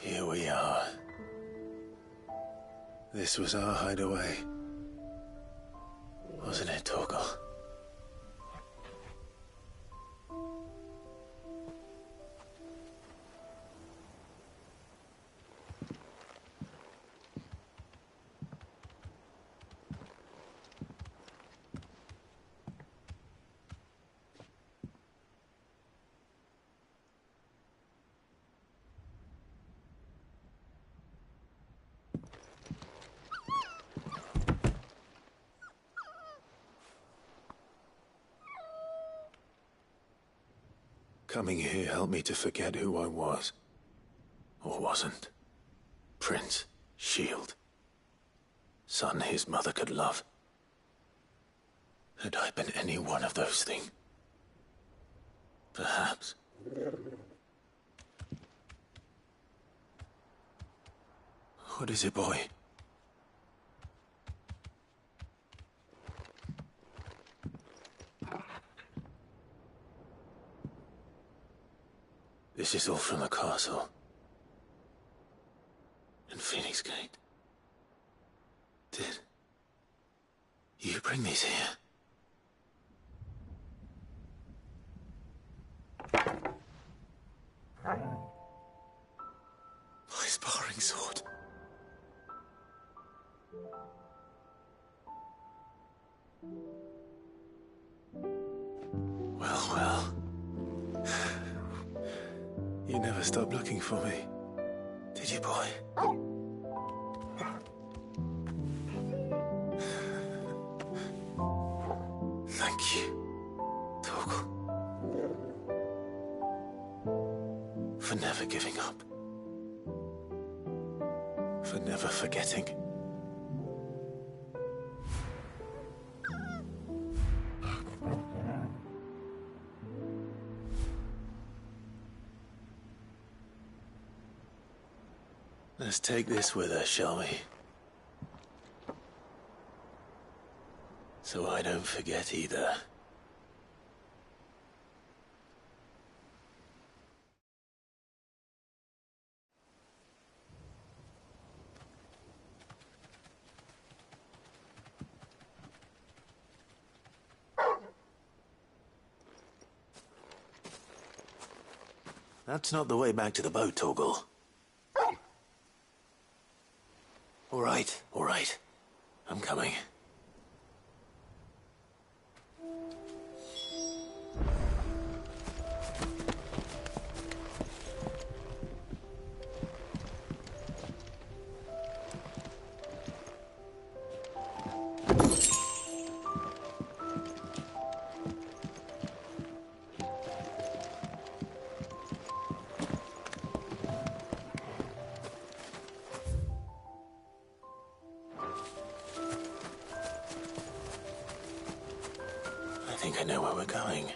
[SPEAKER 10] Here we are. This was our hideaway. Wasn't it, Torgal? Coming here helped me to forget who I was. Or wasn't. Prince, shield. Son his mother could love. Had I been any one of those things? Perhaps. What is it, boy? This is all from the castle. And Phoenix Gate. Did you bring these here? My sparring sword. Well, well. You never stopped looking for me, did you, boy? Thank you, Torgal. For never giving up. For never forgetting. Let's take this with us, shall we? So I don't forget either. That's not the way back to the boat, Torgal. All right. I'm coming. I know where we're going.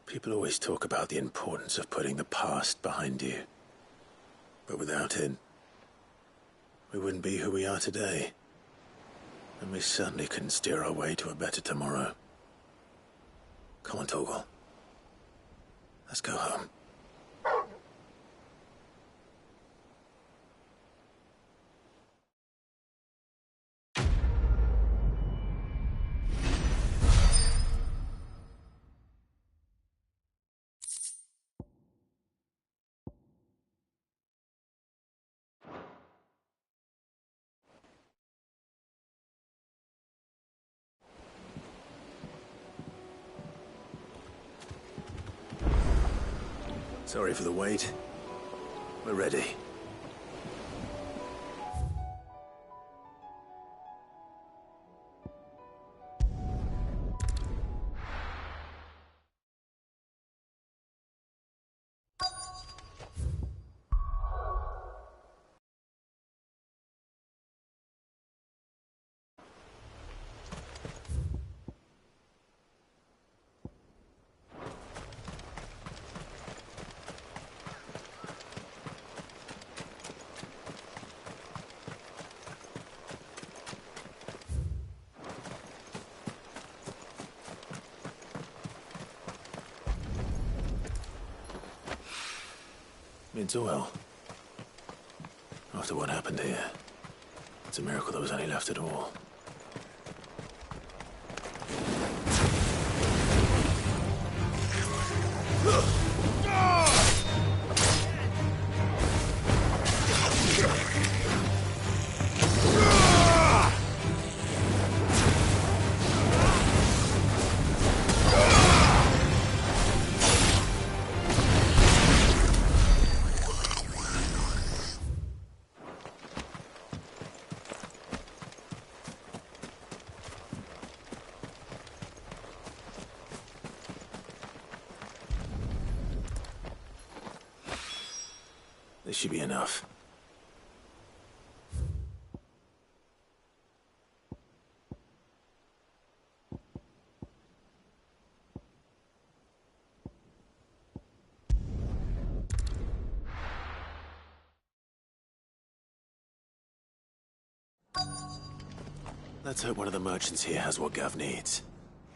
[SPEAKER 10] People always talk about the importance of putting the past behind you. But without it, we wouldn't be who we are today. And we certainly couldn't steer our way to a better tomorrow. Come on, Torgal. Let's go home. Sorry for the wait. We're ready. It's well. After what happened here, it's a miracle there was any left at all. This should be enough. Let's hope one of the merchants here has what Gav needs.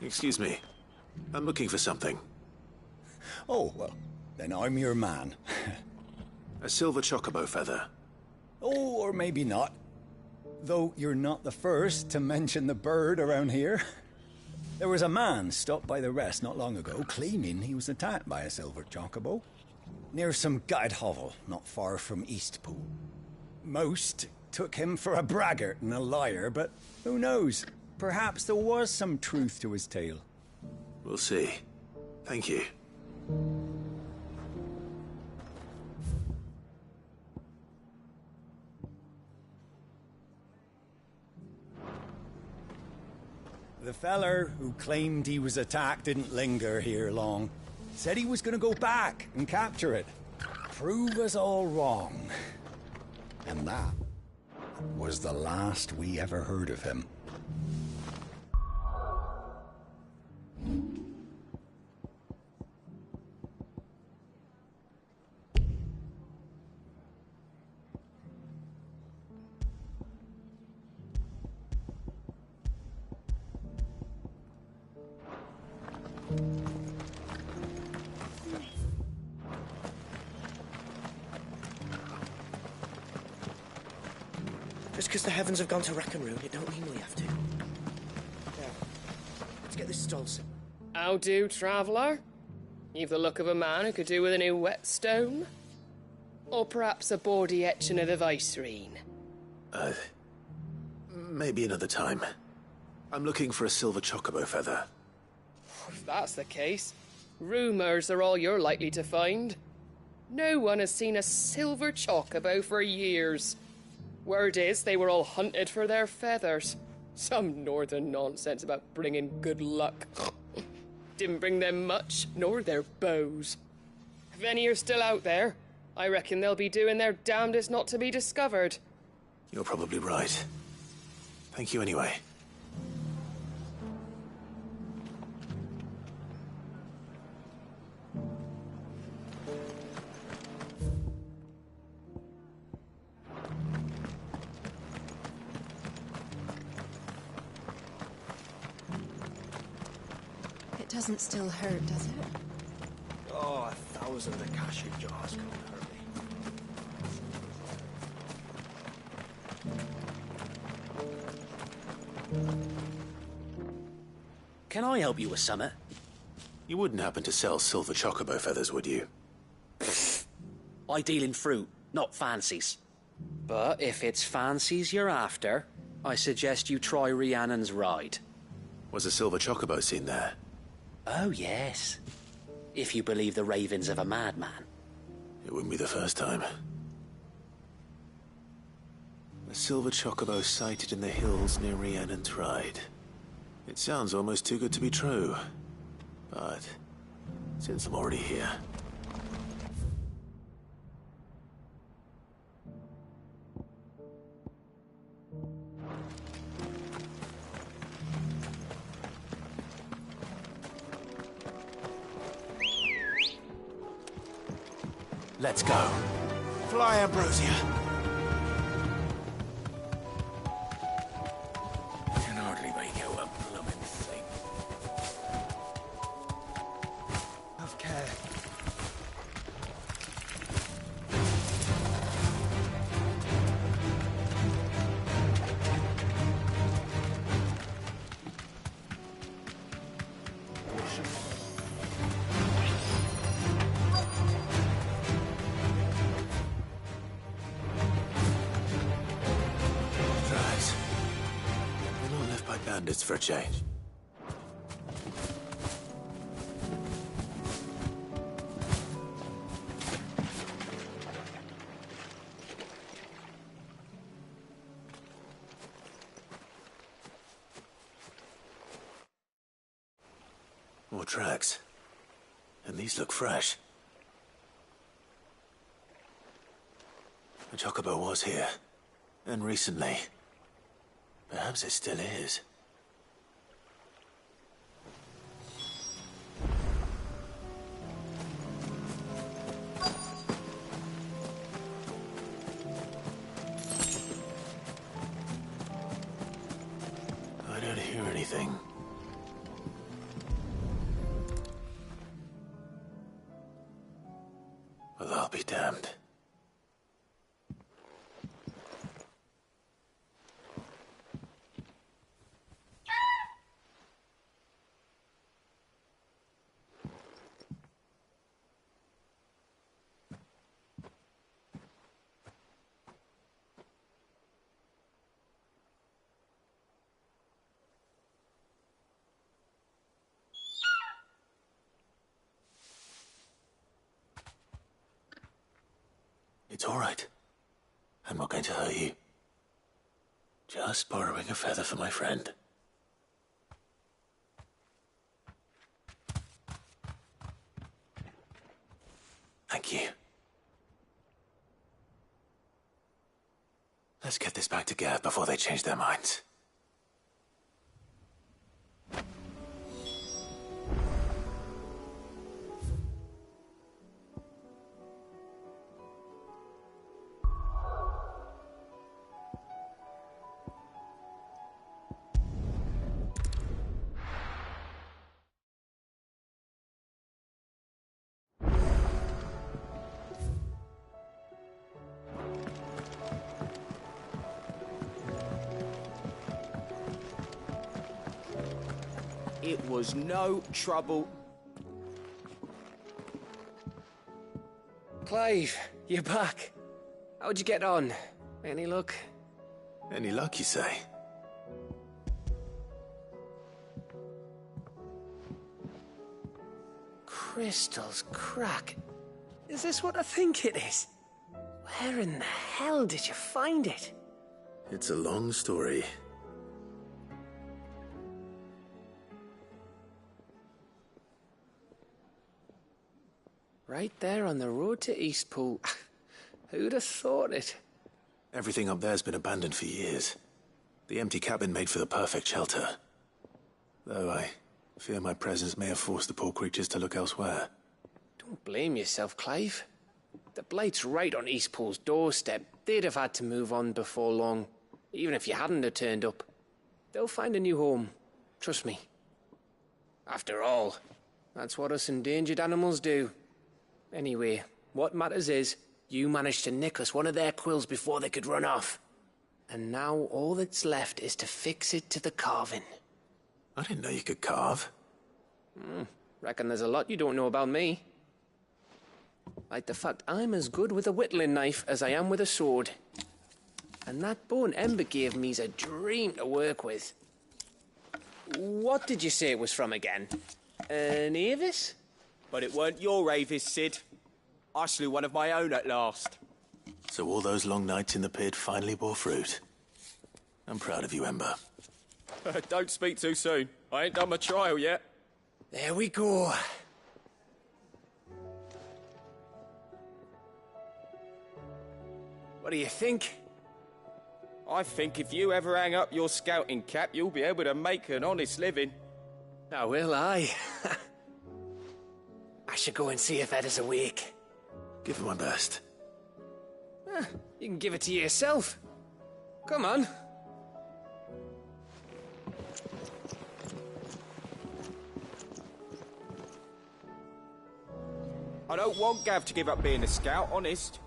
[SPEAKER 10] Excuse me. I'm looking for something.
[SPEAKER 6] Oh, well, then I'm your man.
[SPEAKER 10] A silver chocobo feather.
[SPEAKER 6] Oh, or maybe not. Though you're not the first to mention the bird around here. There was a man stopped by the rest not long ago, claiming he was attacked by a silver chocobo. Near some gutted hovel, not far from Eastpool. Most took him for a braggart and a liar, but who knows? Perhaps there was some truth to his tale.
[SPEAKER 10] We'll see. Thank you.
[SPEAKER 6] The feller who claimed he was attacked didn't linger here long. Said he was gonna go back and capture it. Prove us all wrong. And that was the last we ever heard of him.
[SPEAKER 16] Just because the heavens have gone to rack and ruin, it don't mean we have to. Now, let's get this stall set.
[SPEAKER 23] How do, traveller? You've the look of a man who could do with a new whetstone. Or perhaps a bawdy etching of the Vicerine.
[SPEAKER 10] Maybe another time. I'm looking for a silver chocobo feather.
[SPEAKER 23] If that's the case, rumours are all you're likely to find. No one has seen a silver chocobo for years. Word is they were all hunted for their feathers. Some northern nonsense about bringing good luck. Didn't bring them much, nor their bows. If any are still out there, I reckon they'll be doing their damnedest not to be discovered.
[SPEAKER 10] You're probably right. Thank you anyway.
[SPEAKER 8] It doesn't still hurt, does it?
[SPEAKER 22] Oh, 1,000 Akashic jars couldn't hurt me.
[SPEAKER 15] Can I help you with something?
[SPEAKER 10] You wouldn't happen to sell silver chocobo feathers, would you?
[SPEAKER 15] I deal in fruit, not fancies. But if it's fancies you're after, I suggest you try Rhiannon's ride.
[SPEAKER 10] Was a silver chocobo seen there?
[SPEAKER 15] Oh, yes. If you believe the ravings of a madman.
[SPEAKER 10] It wouldn't be the first time. A silver chocobo sighted in the hills near Rhiannon's Ride. It sounds almost too good to be true. But since I'm already here... Let's go.
[SPEAKER 21] Fly, Ambrosia. Can hardly make out a blooming thing.
[SPEAKER 22] Have care.
[SPEAKER 10] Bandits for a change. More tracks. And these look fresh. The chocobo was here. And recently. Perhaps it still is. I don't hear anything. Well, I'll be damned. It's all right. I'm not going to hurt you. Just borrowing a feather for my friend. Thank you. Let's get this back to Gav before they change their minds.
[SPEAKER 22] It was no trouble.
[SPEAKER 13] Clive, you're back. How'd you get on? Any luck?
[SPEAKER 10] Any luck, you say?
[SPEAKER 13] Crystals crack. Is this what I think it is? Where in the hell did you find it?
[SPEAKER 10] It's a long story.
[SPEAKER 13] Right there on the road to Eastpool. Who'd have thought it?
[SPEAKER 10] Everything up there's been abandoned for years. The empty cabin made for the perfect shelter. Though I fear my presence may have forced the poor creatures to look elsewhere.
[SPEAKER 13] Don't blame yourself, Clive. The Blight's right on Eastpool's doorstep. They'd have had to move on before long, even if you hadn't have turned up. They'll find a new home. Trust me. After all, that's what us endangered animals do. Anyway, what matters is, you managed to nick us one of their quills before they could run off. And now all that's left is to fix it to the carving.
[SPEAKER 10] I didn't know you could carve.
[SPEAKER 13] Reckon there's a lot you don't know about me. Like the fact I'm as good with a whittling knife as I am with a sword. And that bone Ember gave me's a dream to work with. What did you say it was from again? An Avis?
[SPEAKER 22] But it weren't your Avis, Sid. I slew one of my own at last.
[SPEAKER 10] So all those long nights in the pit finally bore fruit. I'm proud of you, Ember.
[SPEAKER 22] Don't speak too soon. I ain't done my trial yet.
[SPEAKER 13] There we go. What do you think?
[SPEAKER 22] I think if you ever hang up your scouting cap, you'll be able to make an honest living.
[SPEAKER 13] Oh, will I? I should go and see if Ed is awake.
[SPEAKER 10] Give it my best.
[SPEAKER 13] You can give it to yourself. Come on.
[SPEAKER 22] I don't want Gav to give up being a scout, honest.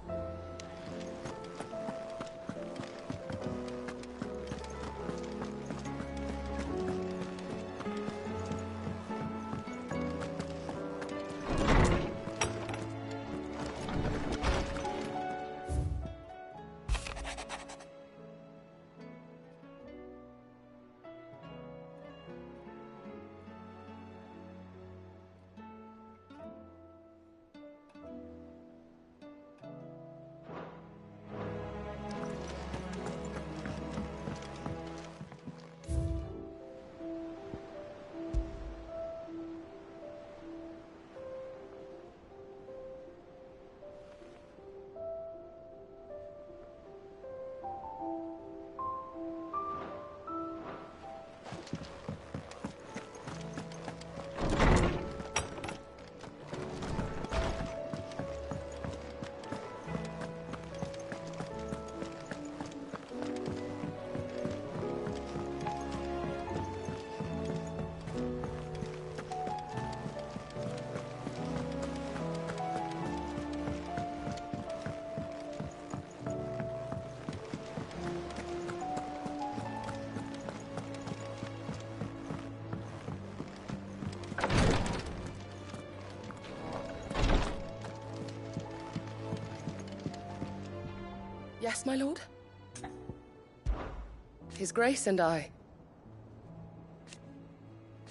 [SPEAKER 23] Yes, my lord? His Grace and I.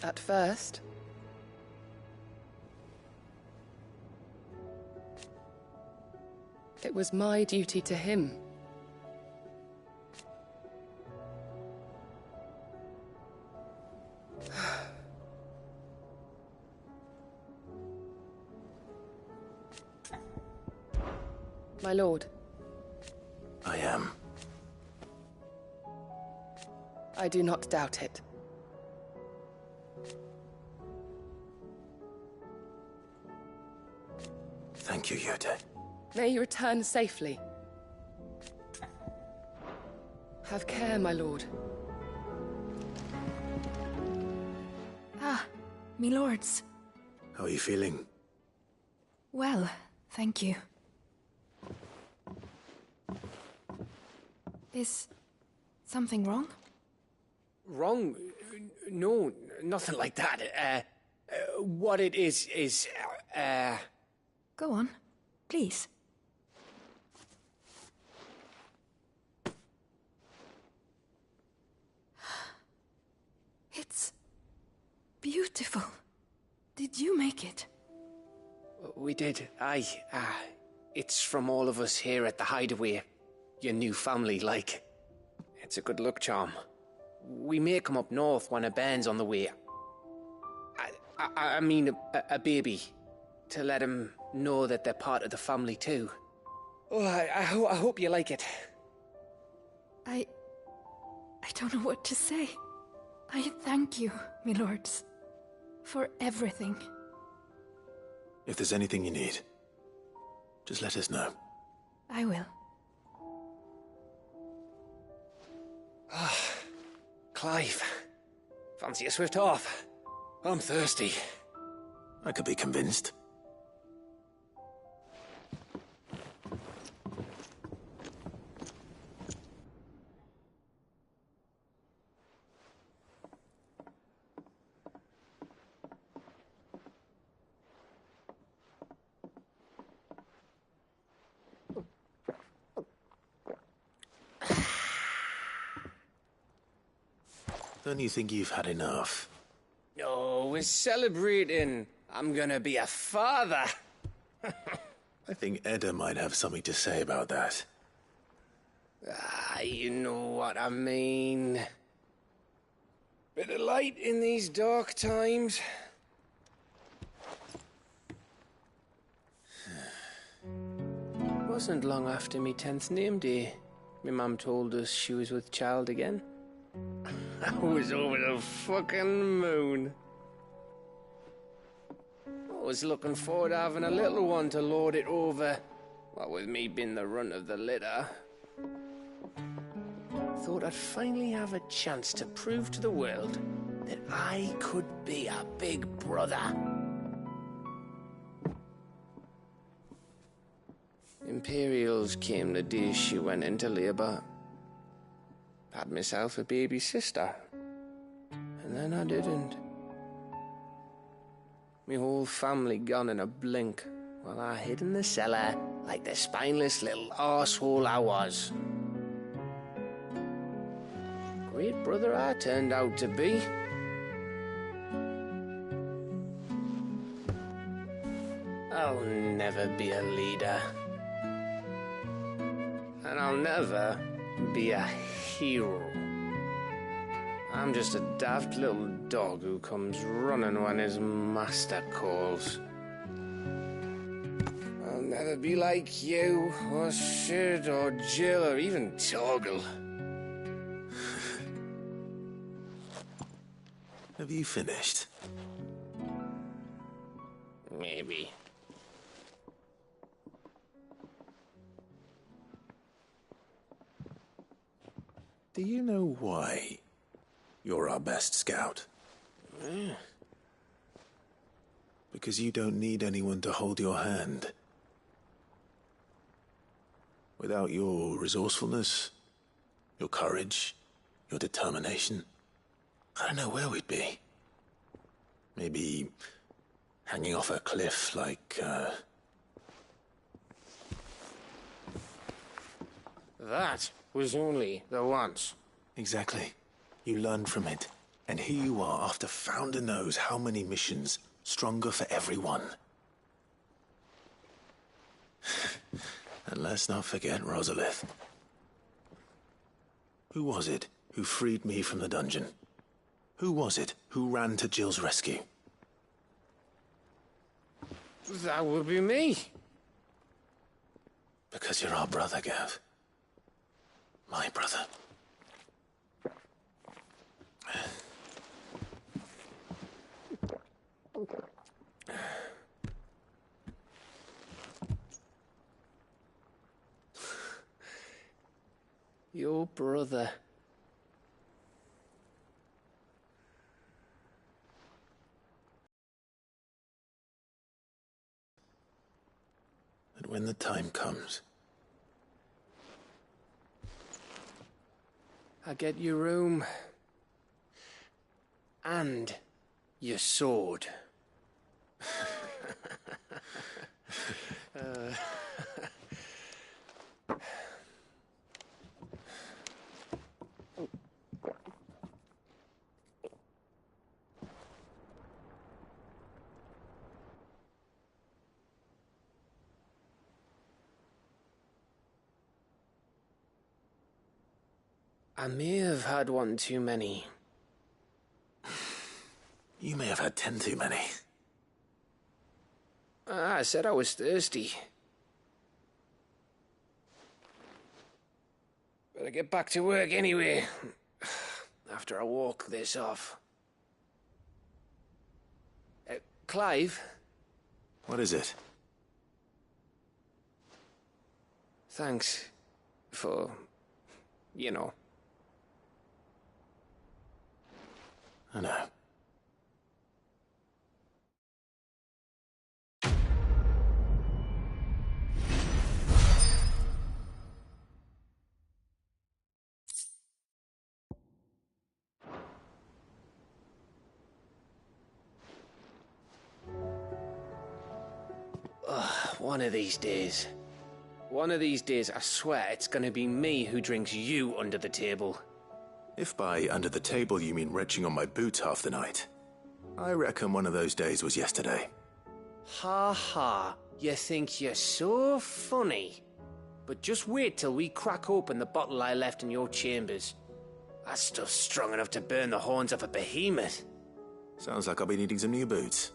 [SPEAKER 23] At first. It was my duty to him. My lord.
[SPEAKER 10] I am.
[SPEAKER 23] I do not doubt it.
[SPEAKER 10] Thank you, Yute.
[SPEAKER 23] May you return safely. Have care, my lord.
[SPEAKER 1] Ah, me lords.
[SPEAKER 10] How are you feeling?
[SPEAKER 1] Well, thank you. Is something wrong?
[SPEAKER 13] Wrong? No, nothing like that. What it is,
[SPEAKER 1] Go on, please. It's beautiful. Did you make it?
[SPEAKER 13] We did, aye. It's from all of us here at the Hideaway. Your new family, like. It's a good luck charm. We may come up north when a band's on the way. I mean a baby. To let him know that they're part of the family too. Oh, I hope you like it.
[SPEAKER 1] I don't know what to say. I thank you, my lords, for everything.
[SPEAKER 2] If there's anything you need, just let us know.
[SPEAKER 1] I will.
[SPEAKER 13] Clive, fancy a swift off? I'm thirsty.
[SPEAKER 2] I could be convinced. Don't you think you've had enough?
[SPEAKER 13] Oh, we're celebrating. I'm gonna be a father.
[SPEAKER 2] I think Edda might have something to say about that.
[SPEAKER 13] You know what I mean. Bit of light in these dark times. Wasn't long after me 10th name day. My mum told us she was with child again. I was over the fucking moon. I was looking forward to having a little one to lord it over. What with me being the runt of the litter. Thought I'd finally have a chance to prove to the world that I could be a big brother. Imperials came the day she went into labour. Had myself a baby sister. And then I didn't. My whole family gone in a blink, while I hid in the cellar like the spineless little arsehole I was. Great brother I turned out to be. I'll never be a leader. And I'll never be a hero. I'm just a daft little dog who comes running when his master calls. I'll never be like you, or Sid, or Jill, or even Torgal.
[SPEAKER 2] Have you finished?
[SPEAKER 13] Maybe.
[SPEAKER 2] Do you know why you're our best scout? Because you don't need anyone to hold your hand. Without your resourcefulness, your courage, your determination, I don't know where we'd be. Maybe hanging off a cliff like,
[SPEAKER 13] That was only the once.
[SPEAKER 2] Exactly. You learned from it. And here you are after Founder knows how many missions, stronger for everyone. And let's not forget Rosalith. Who was it who freed me from the dungeon? Who was it who ran to Jill's rescue?
[SPEAKER 13] That would be me.
[SPEAKER 2] Because you're our brother, Gav. My brother.
[SPEAKER 13] Your brother.
[SPEAKER 2] And when the time comes,
[SPEAKER 13] I get your room. And your sword. I may have had one too many.
[SPEAKER 10] You may have had 10 too many.
[SPEAKER 13] I said I was thirsty. Better get back to work anyway, after I walk this off. Clive?
[SPEAKER 10] What is it?
[SPEAKER 13] Thanks for, you know.
[SPEAKER 10] I know.
[SPEAKER 13] One of these days. One of these days, I swear it's gonna be me who drinks you under the table.
[SPEAKER 10] If by under the table you mean retching on my boots half the night, I reckon one of those days was yesterday.
[SPEAKER 13] Ha ha, you think you're so funny. But just wait till we crack open the bottle I left in your chambers. That stuff's strong enough to burn the horns off a behemoth.
[SPEAKER 10] Sounds like I'll be needing some new boots.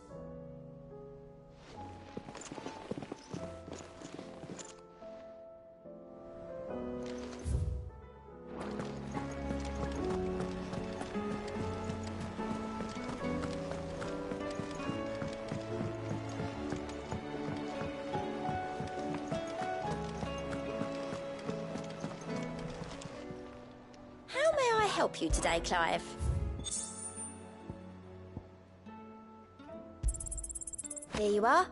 [SPEAKER 14] Help you today, Clive? Here you are.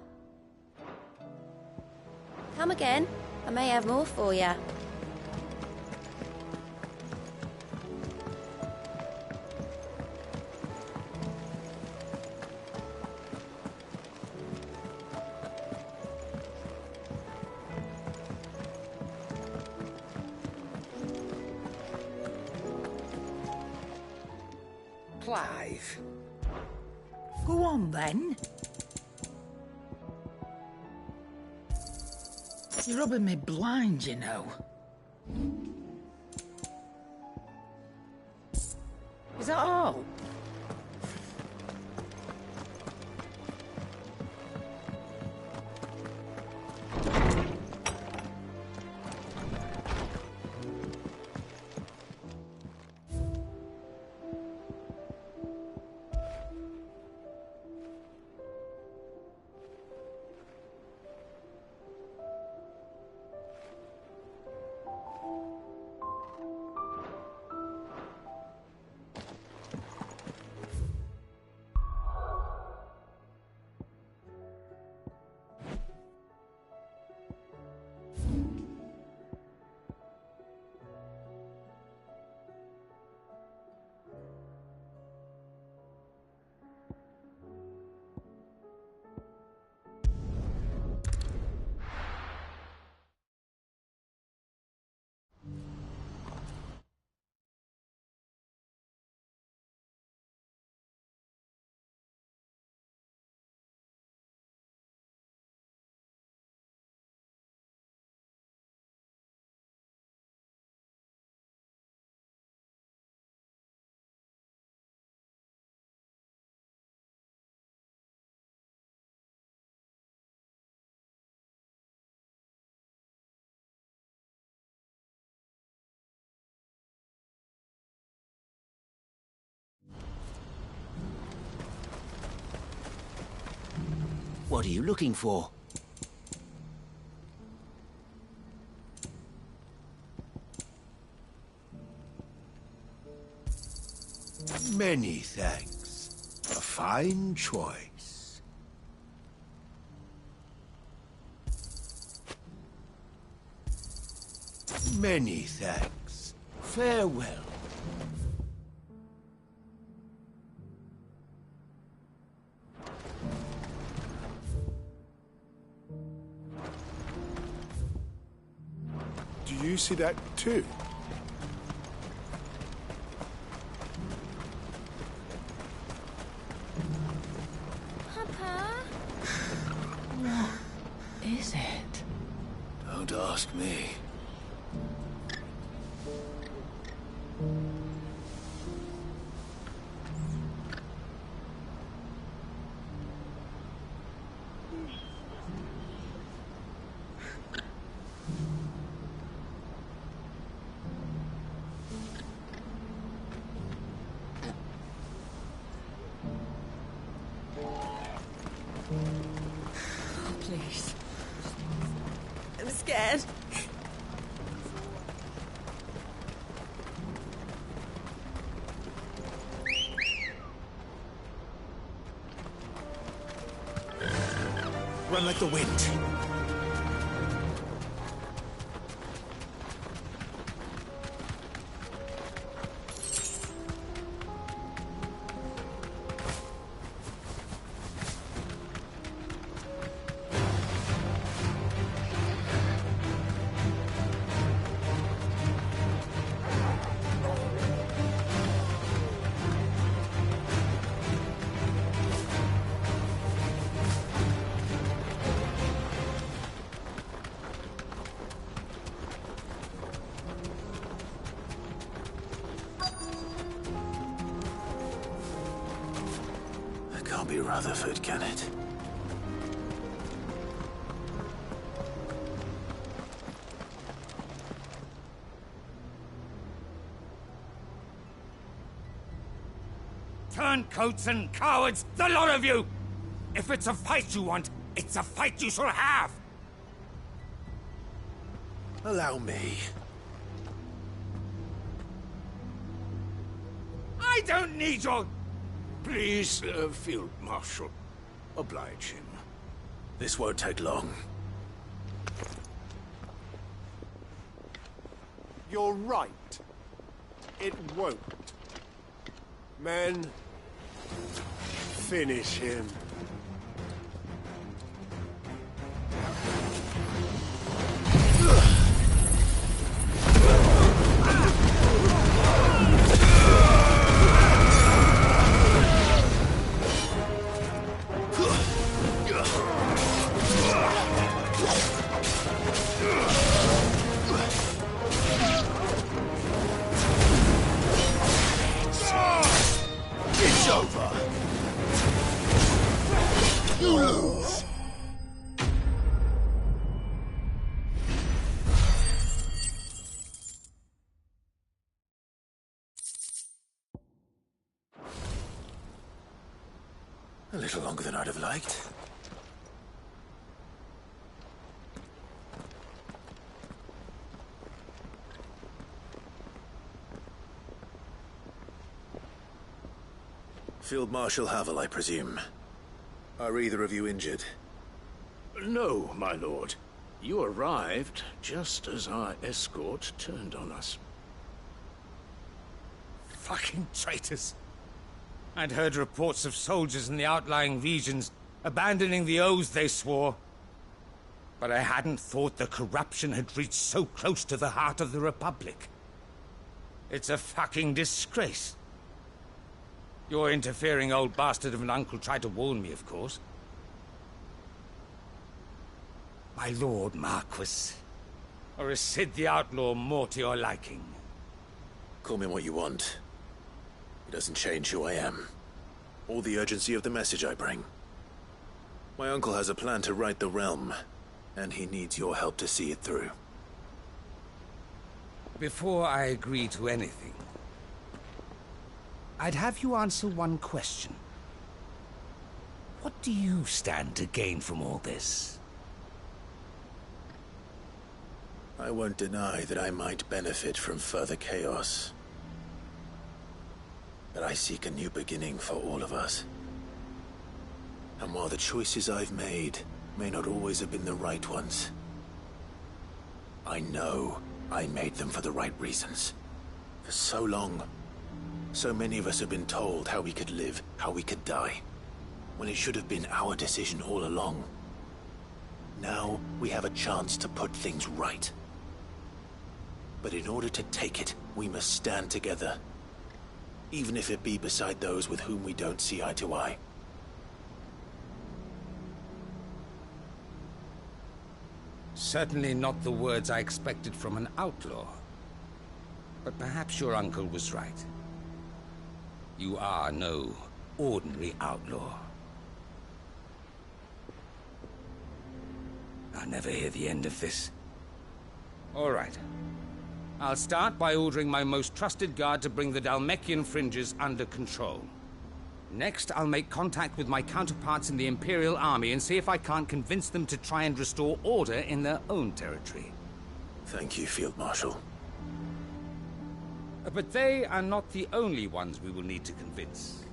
[SPEAKER 14] Come again. I may have more for you.
[SPEAKER 11] Clive. Go on, then. You're rubbing me blind, you know. Is that all?
[SPEAKER 19] What are you looking for?
[SPEAKER 21] Many thanks. A fine choice. Many thanks. Farewell.
[SPEAKER 7] Do you see that too?
[SPEAKER 14] Papa?
[SPEAKER 11] What is it?
[SPEAKER 10] Don't ask me.
[SPEAKER 9] Please. I'm scared.
[SPEAKER 10] Run like the wind. Can't be Rutherford, can it?
[SPEAKER 18] Turncoats and cowards, the lot of you! If it's a fight you want, it's a fight you shall have!
[SPEAKER 10] Allow me.
[SPEAKER 18] I don't need your...
[SPEAKER 21] Please, Field Marshal, oblige him.
[SPEAKER 10] This won't take long.
[SPEAKER 5] You're right. It won't. Men, finish him.
[SPEAKER 21] It's over. You lose.
[SPEAKER 10] A little longer than I'd have liked. Field Marshal Havel, I presume. Are either of you injured?
[SPEAKER 21] No, my lord. You arrived just as our escort turned on us.
[SPEAKER 18] Fucking traitors. I'd heard reports of soldiers in the outlying regions abandoning the oaths they swore. But I hadn't thought the corruption had reached so close to the heart of the Republic. It's a fucking disgrace. Your interfering old bastard of an uncle tried to warn me, of course. My lord Marquis. Or is Sid the Outlaw more to your liking?
[SPEAKER 10] Call me what you want. It doesn't change who I am, or the urgency of the message I bring. My uncle has a plan to right the realm, and he needs your help to see it through.
[SPEAKER 18] Before I agree to anything, I'd have you answer one question. What do you stand to gain from all this?
[SPEAKER 10] I won't deny that I might benefit from further chaos. But I seek a new beginning for all of us. And while the choices I've made may not always have been the right ones, I know I made them for the right reasons. For so long, so many of us have been told how we could live, how we could die, when it should have been our decision all along. Now we have a chance to put things right. But in order to take it, we must stand together. Even if it be beside those with whom we don't see eye to eye.
[SPEAKER 18] Certainly not the words I expected from an outlaw. But perhaps your uncle was right. You are no ordinary outlaw. I'll never hear the end of this. All right. I'll start by ordering my most trusted guard to bring the Dalmekian fringes under control. Next, I'll make contact with my counterparts in the Imperial Army and see if I can't convince them to try and restore order in their own territory.
[SPEAKER 10] Thank you, Field Marshal.
[SPEAKER 18] But they are not the only ones we will need to convince.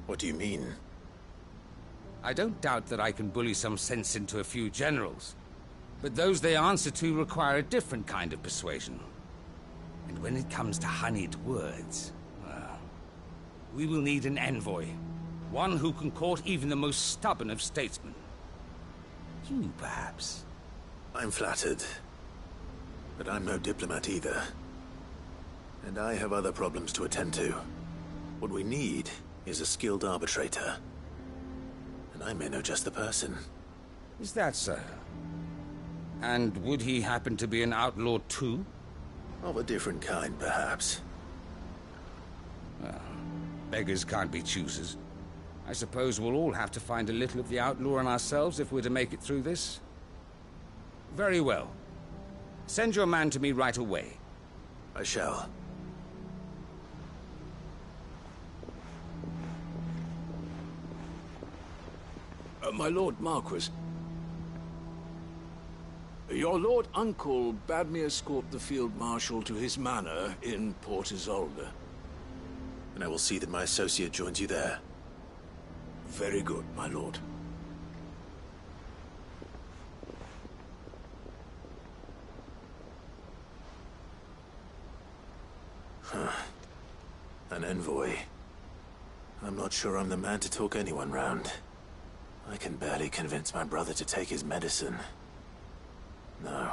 [SPEAKER 10] What do you mean?
[SPEAKER 18] I don't doubt that I can bully some sense into a few generals, but those they answer to require a different kind of persuasion. And when it comes to honeyed words, well, we will need an envoy. One who can court even the most stubborn of statesmen. You, perhaps?
[SPEAKER 10] I'm flattered. But I'm no diplomat either. And I have other problems to attend to. What we need is a skilled arbitrator. And I may know just the person.
[SPEAKER 18] Is that so? And would he happen to be an outlaw too?
[SPEAKER 10] Of a different kind, perhaps.
[SPEAKER 18] Well, beggars can't be choosers. I suppose we'll all have to find a little of the outlaw in ourselves if we're to make it through this. Very well. Send your man to me right away.
[SPEAKER 10] I shall.
[SPEAKER 7] My Lord Marquis. Your Lord Uncle bade me escort the Field Marshal to his manor in Port Isolde.
[SPEAKER 10] And I will see that my associate joins you there.
[SPEAKER 7] Very good, my lord.
[SPEAKER 10] Huh. An envoy. I'm not sure I'm the man to talk anyone round. I can barely convince my brother to take his medicine. No.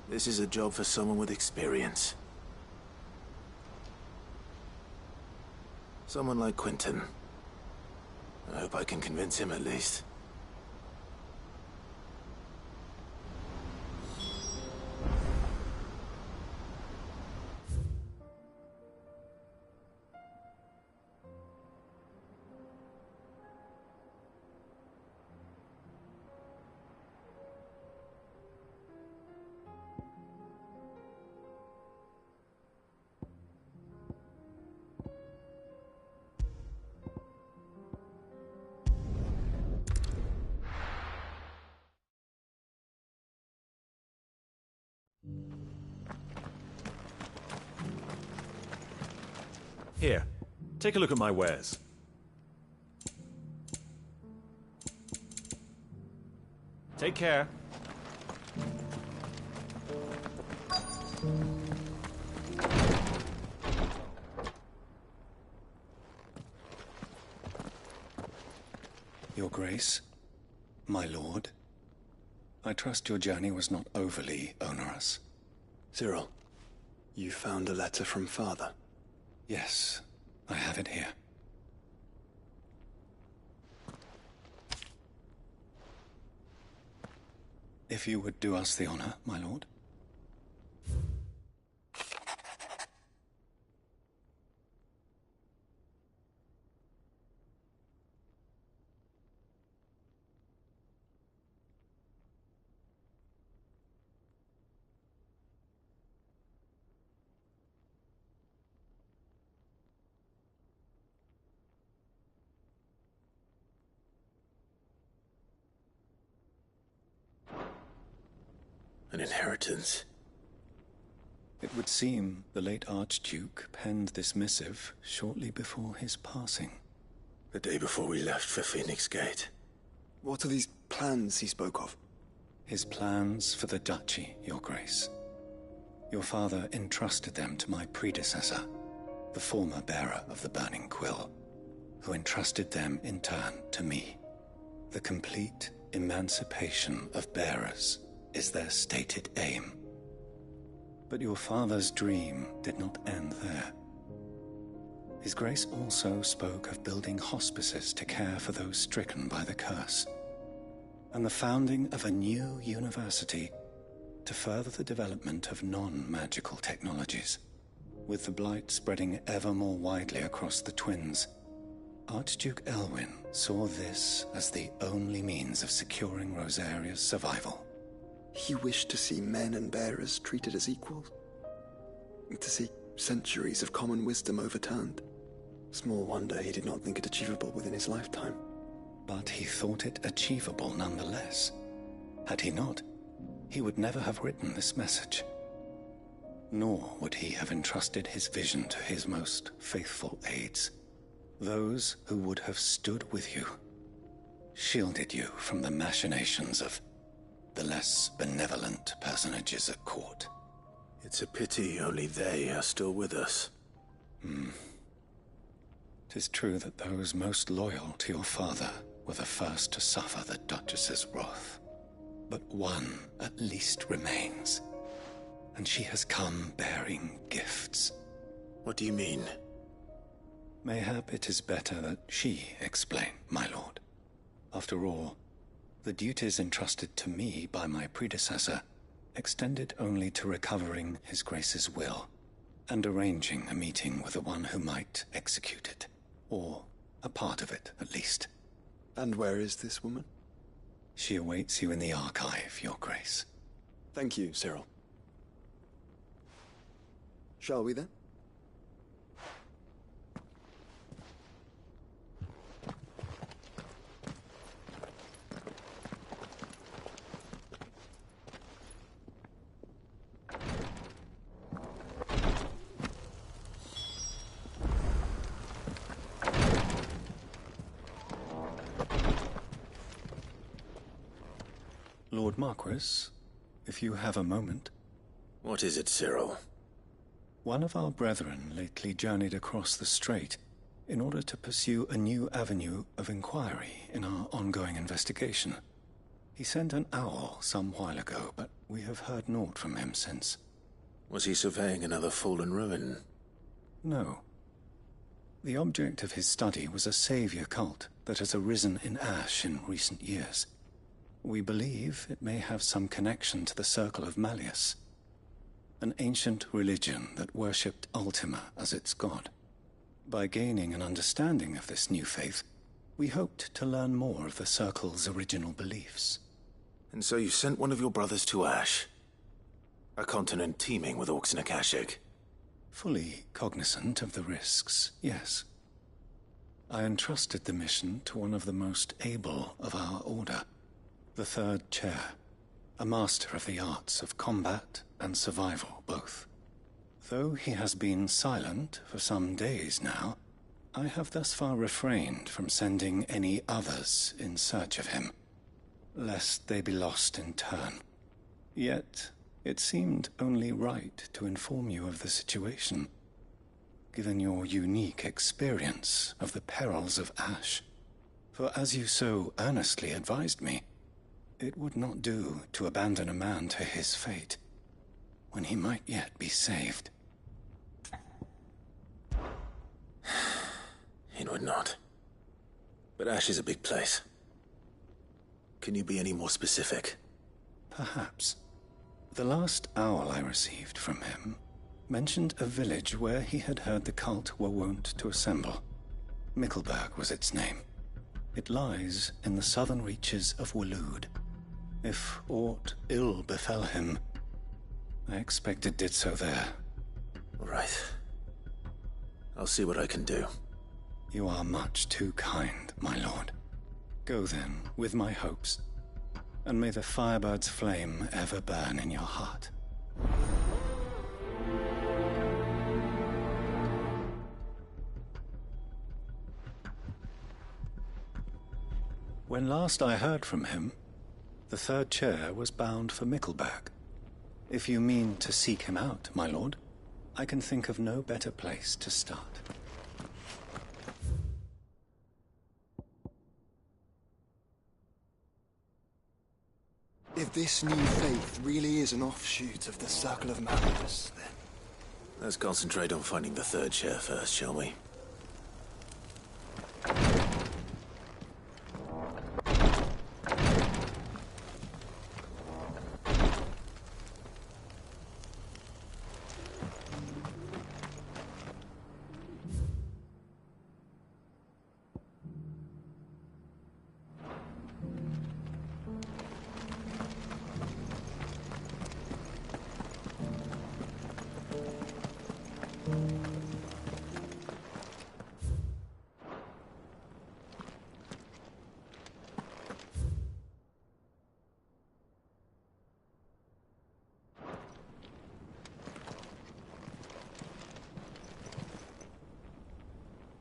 [SPEAKER 10] This is a job for someone with experience. Someone like Quentin. I hope I can convince him at least.
[SPEAKER 17] Here, take a look at my wares. Take care.
[SPEAKER 6] Your Grace, my lord, I trust your journey was not overly onerous.
[SPEAKER 12] Cyril, you found a letter from Father?
[SPEAKER 6] Yes, I have it here. If you would do us the honor, my lord.
[SPEAKER 10] An inheritance.
[SPEAKER 6] It would seem the late Archduke penned this missive shortly before his passing.
[SPEAKER 10] The day before we left for Phoenix Gate.
[SPEAKER 12] What are these plans he spoke of?
[SPEAKER 6] His plans for the duchy, Your Grace. Your father entrusted them to my predecessor, the former bearer of the Burning Quill, who entrusted them in turn to me. The complete emancipation of bearers is their stated aim. But your father's dream did not end there. His Grace also spoke of building hospices to care for those stricken by the curse, and the founding of a new university to further the development of non-magical technologies. With the blight spreading ever more widely across the twins, Archduke Elwyn saw this as the only means of securing Rosaria's survival.
[SPEAKER 12] He wished to see men and bearers treated as equals. To see centuries of common wisdom overturned. Small wonder he did not think it achievable within his lifetime.
[SPEAKER 6] But he thought it achievable nonetheless. Had he not, he would never have written this message. Nor would he have entrusted his vision to his most faithful aides, those who would have stood with you, shielded you from the machinations of the less benevolent personages at court.
[SPEAKER 10] It's a pity only they are still with us.
[SPEAKER 6] 'Tis true that those most loyal to your father were the first to suffer the Duchess's wrath. But one at least remains, and she has come bearing gifts.
[SPEAKER 10] What do you mean?
[SPEAKER 6] Mayhap it is better that she explain, my lord. After all, the duties entrusted to me by my predecessor extended only to recovering His Grace's will and arranging a meeting with the one who might execute it, or a part of it at least.
[SPEAKER 12] And where is this woman?
[SPEAKER 6] She awaits you in the archive, Your Grace.
[SPEAKER 12] Thank you, Cyril. Shall we then?
[SPEAKER 6] Lord Marquis, if you have a moment.
[SPEAKER 10] What is it, Cyril?
[SPEAKER 6] One of our brethren lately journeyed across the strait in order to pursue a new avenue of inquiry in our ongoing investigation. He sent an owl some while ago, but we have heard naught from him since.
[SPEAKER 10] Was he surveying another fallen ruin?
[SPEAKER 6] No. The object of his study was a savior cult that has arisen in Ash in recent years. We believe it may have some connection to the Circle of Malleus, an ancient religion that worshipped Ultima as its god. By gaining an understanding of this new faith, we hoped to learn more of the Circle's original beliefs.
[SPEAKER 10] And so you sent one of your brothers to Ash? A continent teeming with orcs and Akashic?
[SPEAKER 6] Fully cognizant of the risks, yes. I entrusted the mission to one of the most able of our order, the Third Chair, a master of the arts of combat and survival both. Though he has been silent for some days now, I have thus far refrained from sending any others in search of him, lest they be lost in turn. Yet, it seemed only right to inform you of the situation, given your unique experience of the perils of Ash. For as you so earnestly advised me, it would not do to abandon a man to his fate, when he might yet be saved.
[SPEAKER 10] It would not. But Ash is a big place. Can you be any more specific?
[SPEAKER 6] Perhaps. The last owl I received from him mentioned a village where he had heard the cult were wont to assemble. Mickleburg was its name. It lies in the southern reaches of Waloed. If aught ill befell him, I expect it did so there.
[SPEAKER 10] Right. I'll see what I can do.
[SPEAKER 6] You are much too kind, my lord. Go then, with my hopes, and may the Firebird's flame ever burn in your heart. When last I heard from him, the Third Chair was bound for Mickleburg. If you mean to seek him out, my lord, I can think of no better place to start.
[SPEAKER 12] If this new faith really is an offshoot of the Circle of Malleus, then...
[SPEAKER 10] Let's concentrate on finding the Third Chair first, shall we?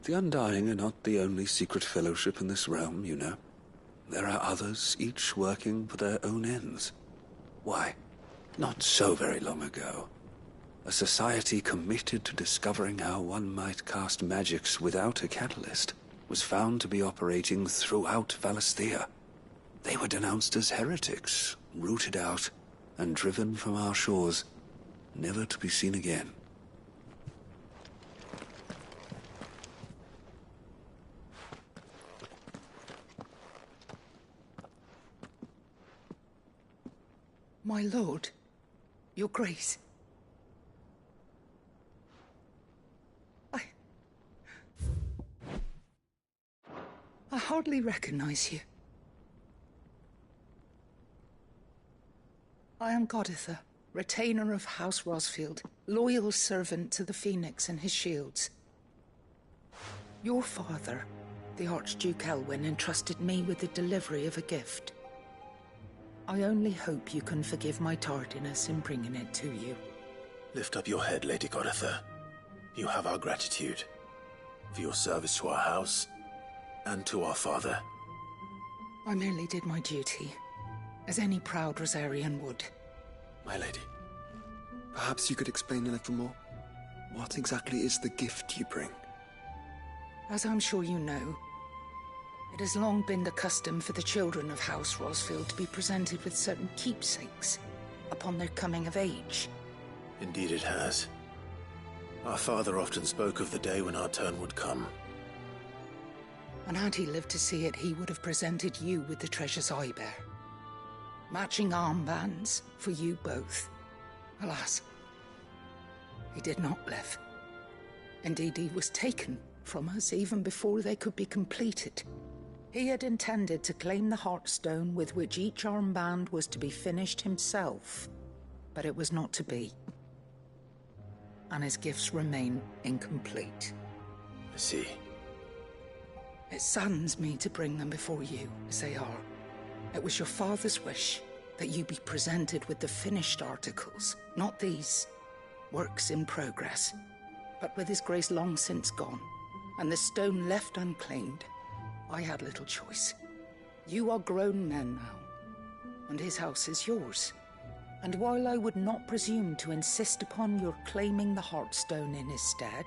[SPEAKER 4] The Undying are not the only secret fellowship in this realm, you know. There are others, each working for their own ends. Why, not so very long ago, a society committed to discovering how one might cast magics without a catalyst was found to be operating throughout Valisthea. They were denounced as heretics, rooted out, and driven from our shores, never to be seen again.
[SPEAKER 11] My lord, your grace. I hardly recognize you. I am Goditha, retainer of House Rosfield, loyal servant to the Phoenix and his shields. Your father, the Archduke Elwyn, entrusted me with the delivery of a gift. I only hope you can forgive my tardiness in bringing it to you.
[SPEAKER 2] Lift up your head, Lady Goditha. You have our gratitude for your service to our house and to our father.
[SPEAKER 11] I merely did my duty, as any proud Rosarian would.
[SPEAKER 12] My lady, perhaps you could explain a little more? What exactly is the gift you bring?
[SPEAKER 11] As I'm sure you know, it has long been the custom for the children of House Rosfield to be presented with certain keepsakes upon their coming of age.
[SPEAKER 2] Indeed it has. Our father often spoke of the day when our turn would come.
[SPEAKER 11] And had he lived to see it, he would have presented you with the treasures I bear. Matching armbands for you both. Alas, he did not live. Indeed, he was taken from us even before they could be completed. He had intended to claim the Heartstone with which each armband was to be finished himself, but it was not to be. And his gifts remain incomplete.
[SPEAKER 2] I see.
[SPEAKER 11] It saddens me to bring them before you, as they are. It was your father's wish that you be presented with the finished articles, not these, works in progress. But with his grace long since gone, and the stone left unclaimed, I had little choice. You are grown men now, and his house is yours. And while I would not presume to insist upon your claiming the Heartstone in his stead,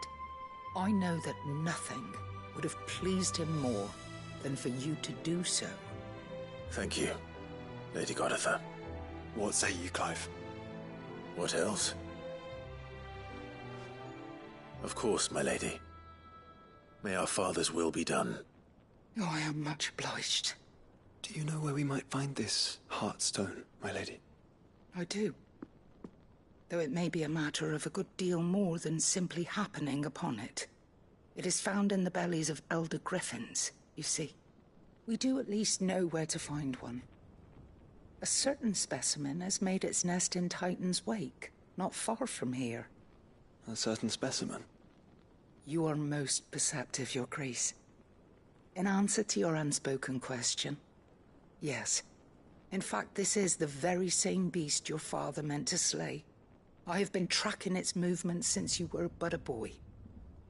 [SPEAKER 11] I know that nothing would have pleased him more than for you to do so.
[SPEAKER 2] Thank you, Lady Goditha.
[SPEAKER 12] What say you, Clive?
[SPEAKER 2] What else? Of course, my lady. May our father's will be done.
[SPEAKER 11] Oh, I am much obliged.
[SPEAKER 12] Do you know where we might find this Heartstone, my lady?
[SPEAKER 11] I do. Though it may be a matter of a good deal more than simply happening upon it. It is found in the bellies of elder griffins, you see. We do at least know where to find one. A certain specimen has made its nest in Titan's Wake, not far from here.
[SPEAKER 12] A certain specimen?
[SPEAKER 11] You are most perceptive, Your Grace. In answer to your unspoken question, yes. In fact, this is the very same beast your father meant to slay. I have been tracking its movements since you were but a boy.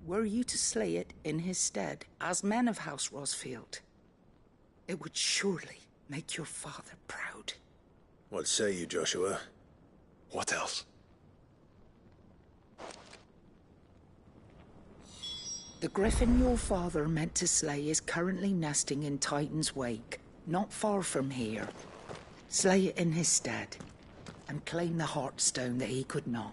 [SPEAKER 11] Were you to slay it in his stead, as men of House Rosfield, it would surely make your father proud.
[SPEAKER 2] What say you, Joshua?
[SPEAKER 12] What else?
[SPEAKER 11] The griffin your father meant to slay is currently nesting in Titan's Wake, not far from here. Slay it in his stead, and claim the Heartstone that he could not.